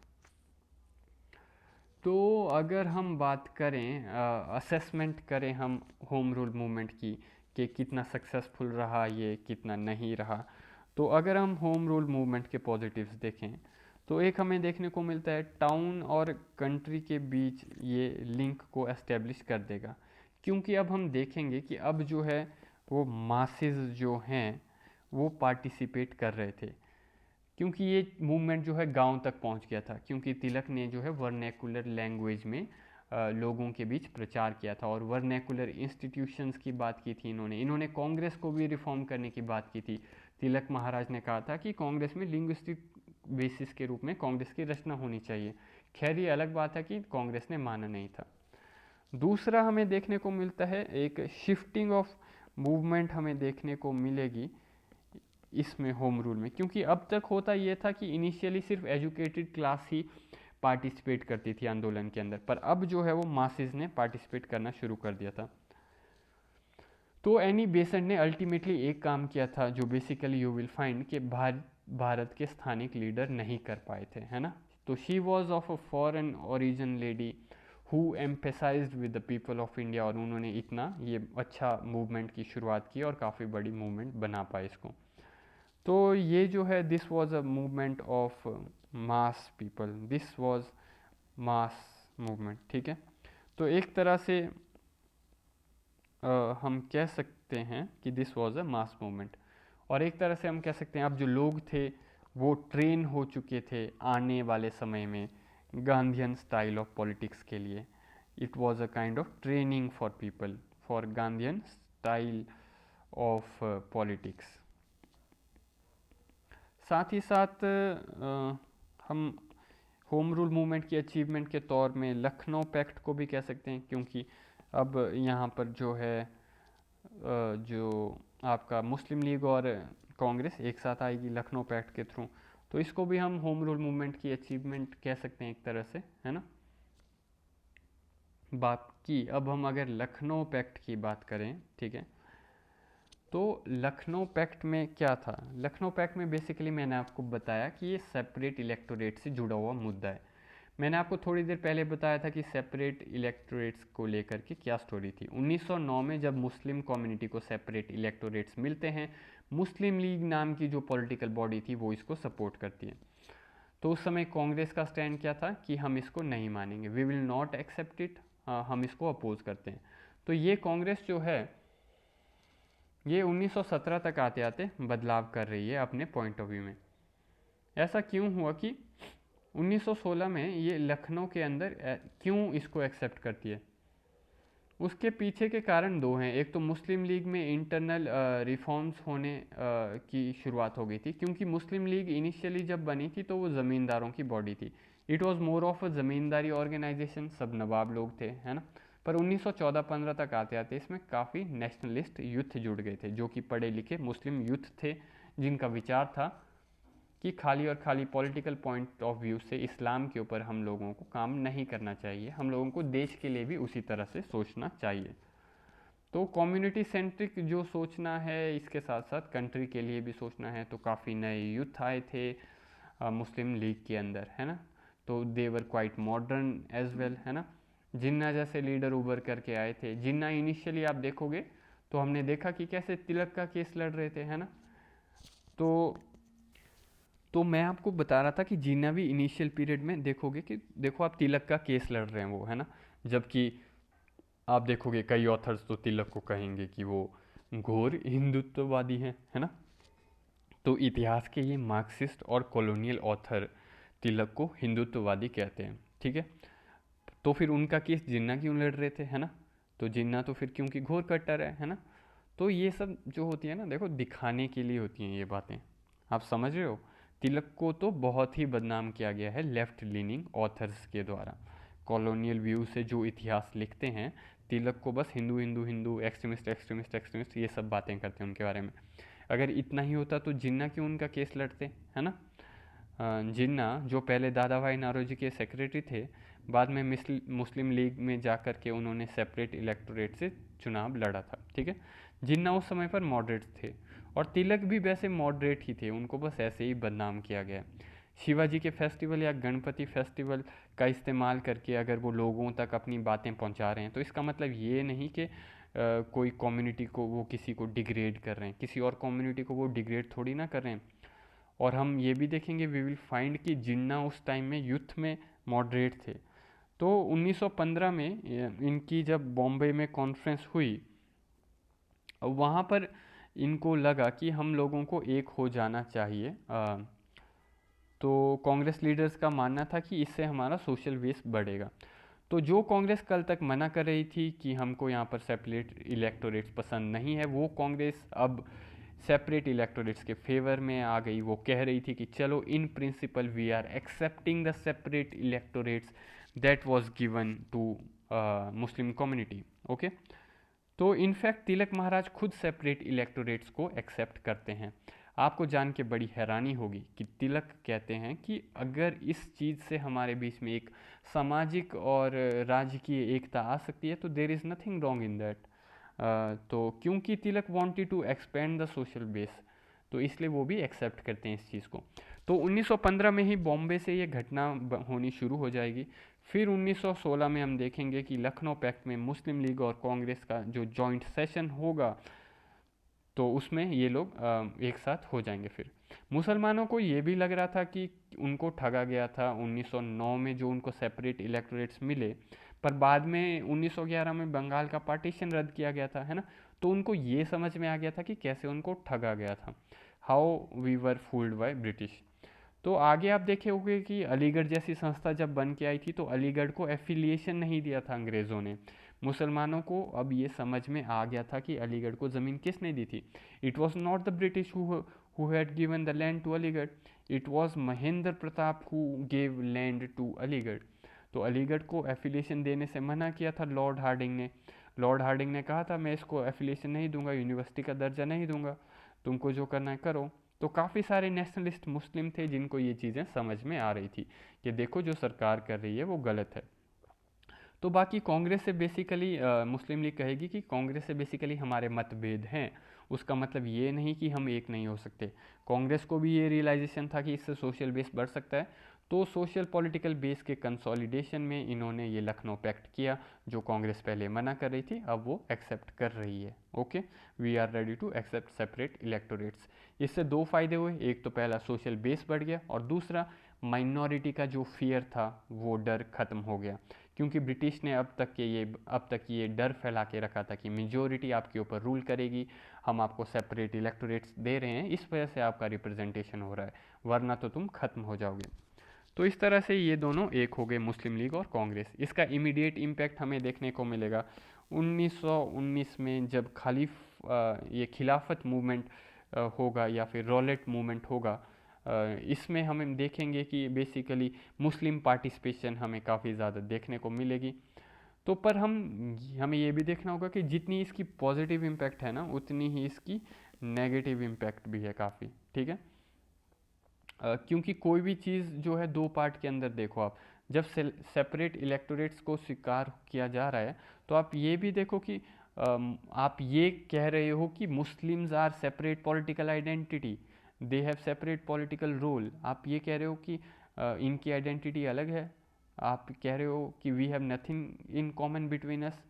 Speaker 1: तो अगर हम बात करें, असेसमेंट करें हम होम रूल मूवमेंट की कि कितना सक्सेसफुल रहा ये, कितना नहीं रहा, तो अगर हम होम रूल मूवमेंट के पॉजिटिव्स देखें तो एक हमें देखने को मिलता है टाउन और कंट्री के बीच ये लिंक को एस्टेब्लिश कर देगा। क्योंकि अब हम देखेंगे कि अब जो है वो मासेस जो हैं वो पार्टिसिपेट कर रहे थे, क्योंकि ये मूवमेंट जो है गांव तक पहुंच गया था, क्योंकि तिलक ने जो है वर्नैकुलर लैंग्वेज में लोगों के बीच प्रचार किया था और वर्नैकुलर इंस्टीट्यूशंस की बात की थी। इन्होंने कांग्रेस को भी रिफॉर्म करने की बात की थी। तिलक महाराज ने कहा था कि कांग्रेस में लिंग्विस्टिक बेसिस के रूप में कांग्रेस की रचना होनी चाहिए। खैर ये अलग बात है कि कांग्रेस ने माना नहीं था। दूसरा हमें देखने को मिलता है एक शिफ्टिंग ऑफ मूवमेंट हमें देखने को मिलेगी इसमें होम रूल में, क्योंकि अब तक होता ये था कि इनिशियली सिर्फ एजुकेटेड क्लास ही पार्टिसिपेट करती थी आंदोलन के अंदर, पर अब जो है वो मासेस ने पार्टिसिपेट करना शुरू कर दिया था। तो एनी बेसेंट ने अल्टीमेटली एक काम किया था जो बेसिकली यू विल फाइंड कि भारत के स्थानिक लीडर नहीं कर पाए थे, है ना। तो she was of a foreign origin lady who emphasised with the people of India, और उन्होंने इतना ये अच्छा मूवमेंट की शुरुआत की और काफ़ी बड़ी मूवमेंट बना पाए इसको। तो ये जो है this was a movement of mass people, this was mass movement, ठीक है। तो एक तरह से हम कह सकते हैं कि this was a mass movement, और एक तरह से हम कह सकते हैं अब जो लोग थे वो ट्रेन हो चुके थे आने वाले समय में गांधीयन स्टाइल ऑफ पॉलिटिक्स के लिए। It was a kind of training for people for Gandhian style of politics. साथ ही साथ हम होम रूल मूवमेंट की अचीवमेंट के तौर में लखनऊ पैक्ट को भी कह सकते हैं, क्योंकि अब यहाँ पर जो है जो आपका मुस्लिम लीग और कांग्रेस एक साथ आएगी लखनऊ पैक्ट के थ्रू, तो इसको भी हम होम रूल मूवमेंट की अचीवमेंट कह सकते हैं एक तरह से, है ना। बाकी अब हम अगर लखनऊ पैक्ट की बात करें, ठीक है, तो लखनऊ पैक्ट में क्या था। लखनऊ पैक्ट में बेसिकली मैंने आपको बताया कि ये सेपरेट इलेक्टोरेट से जुड़ा हुआ मुद्दा है। मैंने आपको थोड़ी देर पहले बताया था कि सेपरेट इलेक्टोरेट्स को लेकर के क्या स्टोरी थी। 1909 में जब मुस्लिम कम्युनिटी को सेपरेट इलेक्टोरेट्स मिलते हैं, मुस्लिम लीग नाम की जो पॉलिटिकल बॉडी थी वो इसको सपोर्ट करती है। तो उस समय कांग्रेस का स्टैंड क्या था कि हम इसको नहीं मानेंगे, we will not accept it, हम इसको अपोज करते हैं। तो ये कांग्रेस जो है ये 1917 तक आते आते बदलाव कर रही है अपने पॉइंट ऑफ व्यू में। ऐसा क्यों हुआ कि 1916 में ये लखनऊ के अंदर क्यों इसको एक्सेप्ट करती है, उसके पीछे के कारण दो हैं। एक तो मुस्लिम लीग में इंटरनल रिफॉर्म्स होने की शुरुआत हो गई थी, क्योंकि मुस्लिम लीग इनिशियली जब बनी थी तो वो ज़मींदारों की बॉडी थी। It was more of a zamindari organisation, सब नवाब लोग थे, है ना। पर 1914-15 तक आते आते इसमें काफ़ी नेशनलिस्ट यूथ जुड़ गए थे, जो कि पढ़े लिखे मुस्लिम यूथ थे, जिनका विचार था कि खाली और खाली पॉलिटिकल पॉइंट ऑफ व्यू से इस्लाम के ऊपर हम लोगों को काम नहीं करना चाहिए, हम लोगों को देश के लिए भी उसी तरह से सोचना चाहिए। तो कम्युनिटी सेंट्रिक जो सोचना है, इसके साथ साथ कंट्री के लिए भी सोचना है, तो काफ़ी नए यूथ आए थे मुस्लिम लीग के अंदर, है ना। तो देवर क्वाइट मॉडर्न एज वेल, है ना। जिन्ना जैसे लीडर उभर करके आए थे। जिन्ना इनिशियली आप देखोगे तो हमने देखा कि कैसे तिलक का केस लड़ रहे थे, है ना। तो मैं आपको बता रहा था कि जिन्ना भी इनिशियल पीरियड में देखोगे कि देखो आप तिलक का केस लड़ रहे हैं वो, है ना। जबकि आप देखोगे कई ऑथर्स तो तिलक को कहेंगे कि वो घोर हिंदुत्ववादी हैं, है ना। तो इतिहास के ये मार्क्सिस्ट और कॉलोनियल ऑथर तिलक को हिंदुत्ववादी कहते हैं, ठीक है। तो फिर उनका केस जिन्ना क्यों लड़ रहे थे, है ना। तो जिन्ना तो फिर क्योंकि घोर कट्टर है ना। तो ये सब जो होती है ना, देखो दिखाने के लिए होती हैं ये बातें, आप समझ रहे हो। तिलक को तो बहुत ही बदनाम किया गया है लेफ्ट लीनिंग ऑथर्स के द्वारा। कॉलोनियल व्यू से जो इतिहास लिखते हैं तिलक को बस Hindu Hindu Hindu, extremist extremist extremist, ये सब बातें करते हैं उनके बारे में। अगर इतना ही होता तो जिन्ना क्यों उनका केस लड़ते, है ना। जिन्ना जो पहले दादा भाई नारोजी के सेक्रेटरी थे, बाद में मुस्लिम लीग में जा कर के उन्होंने सेपरेट इलेक्टोरेट से चुनाव लड़ा था, ठीक है। जिन्ना उस समय पर मॉडरेट थे, और तिलक भी वैसे मॉडरेट ही थे, उनको बस ऐसे ही बदनाम किया गया। शिवाजी के फेस्टिवल या गणपति फेस्टिवल का इस्तेमाल करके अगर वो लोगों तक अपनी बातें पहुंचा रहे हैं, तो इसका मतलब ये नहीं कि कोई कम्युनिटी को वो किसी को डिग्रेड कर रहे हैं, किसी और कम्युनिटी को वो डिग्रेड थोड़ी ना कर रहे हैं। और हम ये भी देखेंगे, वी विल फाइंड कि जिन्ना उस टाइम में यूथ में मॉडरेट थे। तो 1915 में इनकी जब बॉम्बे में कॉन्फ्रेंस हुई, वहाँ पर इनको लगा कि हम लोगों को एक हो जाना चाहिए। तो कांग्रेस लीडर्स का मानना था कि इससे हमारा सोशल बेस बढ़ेगा। तो जो कांग्रेस कल तक मना कर रही थी कि हमको यहाँ पर सेपरेट इलेक्टोरेट्स पसंद नहीं है, वो कांग्रेस अब सेपरेट इलेक्टोरेट्स के फेवर में आ गई। वो कह रही थी कि चलो in principle we are accepting the separate electorates that was given to Muslim community. Okay, तो इनफैक्ट तिलक महाराज खुद सेपरेट इलेक्टोरेट्स को एक्सेप्ट करते हैं। आपको जान के बड़ी हैरानी होगी कि तिलक कहते हैं कि अगर इस चीज़ से हमारे बीच में एक सामाजिक और राजकीय एकता आ सकती है तो there is nothing wrong in that. तो क्योंकि Tilak wanted to expand the social base, तो इसलिए वो भी एक्सेप्ट करते हैं इस चीज़ को। तो 1915 में ही बॉम्बे से ये घटना होनी शुरू हो जाएगी। फिर 1916 में हम देखेंगे कि लखनऊ पैक्ट में मुस्लिम लीग और कांग्रेस का जो जॉइंट सेशन होगा, तो उसमें ये लोग एक साथ हो जाएंगे। फिर मुसलमानों को ये भी लग रहा था कि उनको ठगा गया था 1909 में जो उनको सेपरेट इलेक्टोरेट्स मिले, पर बाद में 1911 में बंगाल का पार्टीशन रद्द किया गया था, है ना। तो उनको ये समझ में आ गया था कि कैसे उनको ठगा गया था, how we were fooled by British. तो आगे आप देखे होंगे कि अलीगढ़ जैसी संस्था जब बन के आई थी, तो अलीगढ़ को एफिलिएशन नहीं दिया था अंग्रेज़ों ने। मुसलमानों को अब ये समझ में आ गया था कि अलीगढ़ को ज़मीन किसने दी थी। It was not the British who had given the land to Aligarh, it was Mahendra Pratap who gave land to Aligarh. तो अलीगढ़ को एफिलिएशन देने से मना किया था लॉर्ड हार्डिंग ने। लॉर्ड हार्डिंग ने कहा था मैं इसको एफिलिएशन नहीं दूंगा, यूनिवर्सिटी का दर्जा नहीं दूंगा, तुमको जो करना है करो। तो काफ़ी सारे नेशनलिस्ट मुस्लिम थे जिनको ये चीज़ें समझ में आ रही थी कि देखो जो सरकार कर रही है वो गलत है। तो बाकी कांग्रेस से बेसिकली मुस्लिम लीग कहेगी कि कांग्रेस से बेसिकली हमारे मतभेद हैं, उसका मतलब ये नहीं कि हम एक नहीं हो सकते। कांग्रेस को भी ये रियलाइजेशन था कि इससे सोशल बेस बढ़ सकता है, तो सोशल पॉलिटिकल बेस के कंसोलिडेशन में इन्होंने ये लखनऊ पैक्ट किया, जो कांग्रेस पहले मना कर रही थी अब वो एक्सेप्ट कर रही है। Okay, we are ready to accept separate electorates. इससे दो फायदे हुए, एक तो पहला सोशल बेस बढ़ गया, और दूसरा माइनॉरिटी का जो फियर था वो डर खत्म हो गया। क्योंकि ब्रिटिश ने अब तक ये डर फैला के रखा था कि मेजोरिटी आपके ऊपर रूल करेगी, हम आपको सेपरेट इलेक्टोरेट्स दे रहे हैं, इस वजह से आपका रिप्रेजेंटेशन हो रहा है, वरना तो तुम खत्म हो जाओगे। तो इस तरह से ये दोनों एक हो गए, मुस्लिम लीग और कांग्रेस। इसका इमीडिएट इम्पैक्ट हमें देखने को मिलेगा 1919 में, जब ये खिलाफत मूवमेंट होगा या फिर रॉलेट मूवमेंट होगा। इसमें हम देखेंगे कि बेसिकली मुस्लिम पार्टिसिपेशन हमें काफ़ी ज़्यादा देखने को मिलेगी। तो पर हमें ये भी देखना होगा कि जितनी इसकी पॉजिटिव इम्पैक्ट है ना, उतनी ही इसकी नेगेटिव इम्पैक्ट भी है काफ़ी, ठीक है। क्योंकि कोई भी चीज़ जो है दो पार्ट के अंदर देखो आप, जब सेपरेट इलेक्टोरेट्स को स्वीकार किया जा रहा है, तो आप ये भी देखो कि आप ये कह रहे हो कि Muslims are separate political identity, they have separate political role. आप ये कह रहे हो कि इनकी आइडेंटिटी अलग है, आप कह रहे हो कि we have nothing in common between us.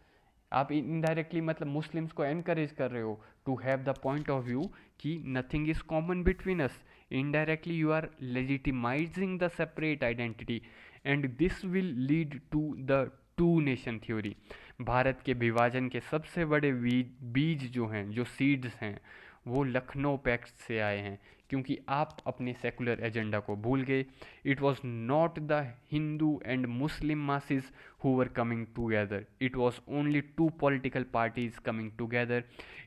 Speaker 1: आप इनडायरेक्टली मतलब मुस्लिम्स को एनकरेज कर रहे हो to have the point of view कि nothing is common between us. Indirectly you are legitimising the separate identity, and this will lead to the two nation theory. Bharat के विभाजन के सबसे बड़े बीज जो हैं, जो सीड्स हैं, वो लखनऊ पैक्ट से आए हैं, क्योंकि आप अपने सेकुलर एजेंडा को भूल गए। It was not the Hindu and Muslim masses who were coming together, it was only two political parties coming together,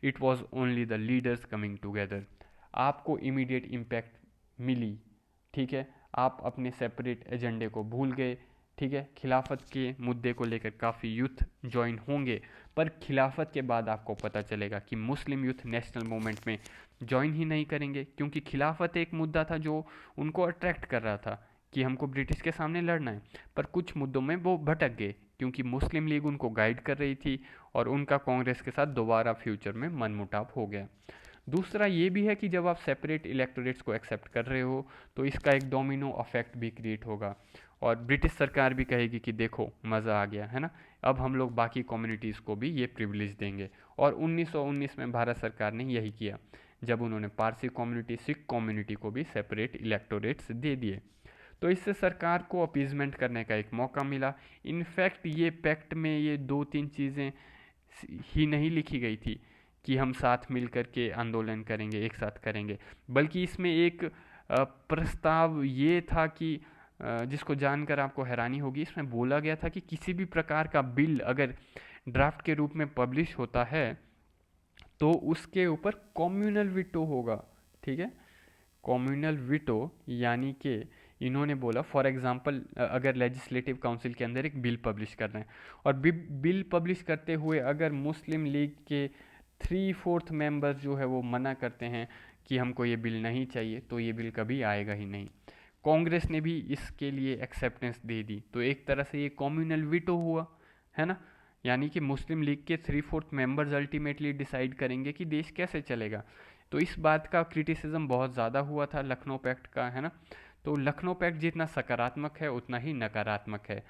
Speaker 1: it was only the leaders coming together। आपको immediate impact मिली, ठीक है, आप अपने सेपरेट एजेंडे को भूल गए, ठीक है, खिलाफत के मुद्दे को लेकर काफ़ी यूथ ज्वाइन होंगे, पर खिलाफत के बाद आपको पता चलेगा कि मुस्लिम यूथ नेशनल मूवमेंट में ज्वाइन ही नहीं करेंगे, क्योंकि खिलाफत एक मुद्दा था जो उनको अट्रैक्ट कर रहा था कि हमको ब्रिटिश के सामने लड़ना है। पर कुछ मुद्दों में वो भटक गए, क्योंकि मुस्लिम लीग उनको गाइड कर रही थी और उनका कांग्रेस के साथ दोबारा फ्यूचर में मनमुटाव हो गया। दूसरा ये भी है कि जब आप सेपरेट इलेक्टोरेट्स को एक्सेप्ट कर रहे हो तो इसका एक डोमिनो अफेक्ट भी क्रिएट होगा, और ब्रिटिश सरकार भी कहेगी कि देखो मज़ा आ गया है ना, अब हम लोग बाकी कम्युनिटीज़ को भी ये प्रिविलेज देंगे। और 1919 में भारत सरकार ने यही किया, जब उन्होंने पारसी कम्युनिटी, सिख कम्युनिटी को भी सेपरेट इलेक्टोरेट्स दे दिए। तो इससे सरकार को अपीजमेंट करने का एक मौका मिला। इनफैक्ट ये पैक्ट में ये दो तीन चीज़ें ही नहीं लिखी गई थी कि हम साथ मिल कर के आंदोलन करेंगे, एक साथ करेंगे, बल्कि इसमें एक प्रस्ताव ये था कि जिसको जानकर आपको हैरानी होगी, इसमें बोला गया था कि किसी भी प्रकार का बिल अगर ड्राफ्ट के रूप में पब्लिश होता है तो उसके ऊपर कम्युनल विटो होगा। ठीक है, कम्युनल विटो यानी कि इन्होंने बोला फॉर एग्जांपल अगर लेजिस्लेटिव काउंसिल के अंदर एक बिल पब्लिश कर रहे हैं और बिल पब्लिश करते हुए अगर मुस्लिम लीग के 3/4 मेंबर्स जो है वो मना करते हैं कि हमको ये बिल नहीं चाहिए, तो ये बिल कभी आएगा ही नहीं। कांग्रेस ने भी इसके लिए एक्सेप्टेंस दे दी, तो एक तरह से ये कम्युनल विटो हुआ, है ना। यानी कि मुस्लिम लीग के 3/4 मेंबर्स अल्टीमेटली डिसाइड करेंगे कि देश कैसे चलेगा। तो इस बात का क्रिटिसिज्म बहुत ज़्यादा हुआ था लखनऊ पैक्ट का, है ना। तो लखनऊ पैक्ट जितना सकारात्मक है उतना ही नकारात्मक है।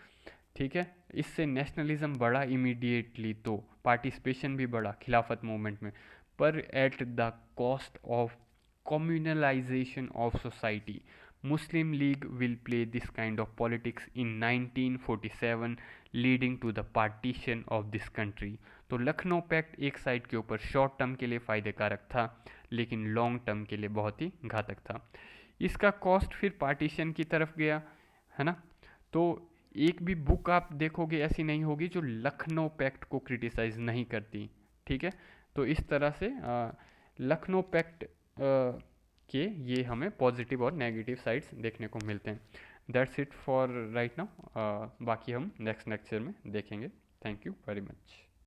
Speaker 1: ठीक है, इससे नेशनलिज्म बढ़ा इमीडिएटली, तो पार्टिसिपेशन भी बढ़ा खिलाफत मूवमेंट में, पर at the cost of communalisation of society. Muslim League will play this kind of politics in 1947 leading to the partition of this country. तो लखनऊ पैक्ट एक साइड के ऊपर शॉर्ट टर्म के लिए फ़ायदेकारक था, लेकिन लॉन्ग टर्म के लिए बहुत ही घातक था। इसका कॉस्ट फिर पार्टीशन की तरफ गया, है ना। तो एक भी बुक आप देखोगे ऐसी नहीं होगी जो लखनऊ पैक्ट को क्रिटिसाइज नहीं करती। ठीक है, तो इस तरह से लखनऊ पैक्ट के ये हमें पॉजिटिव और नेगेटिव साइड्स देखने को मिलते हैं। That's it for right now, बाकी हम नेक्स्ट लेक्चर में देखेंगे। Thank you very much.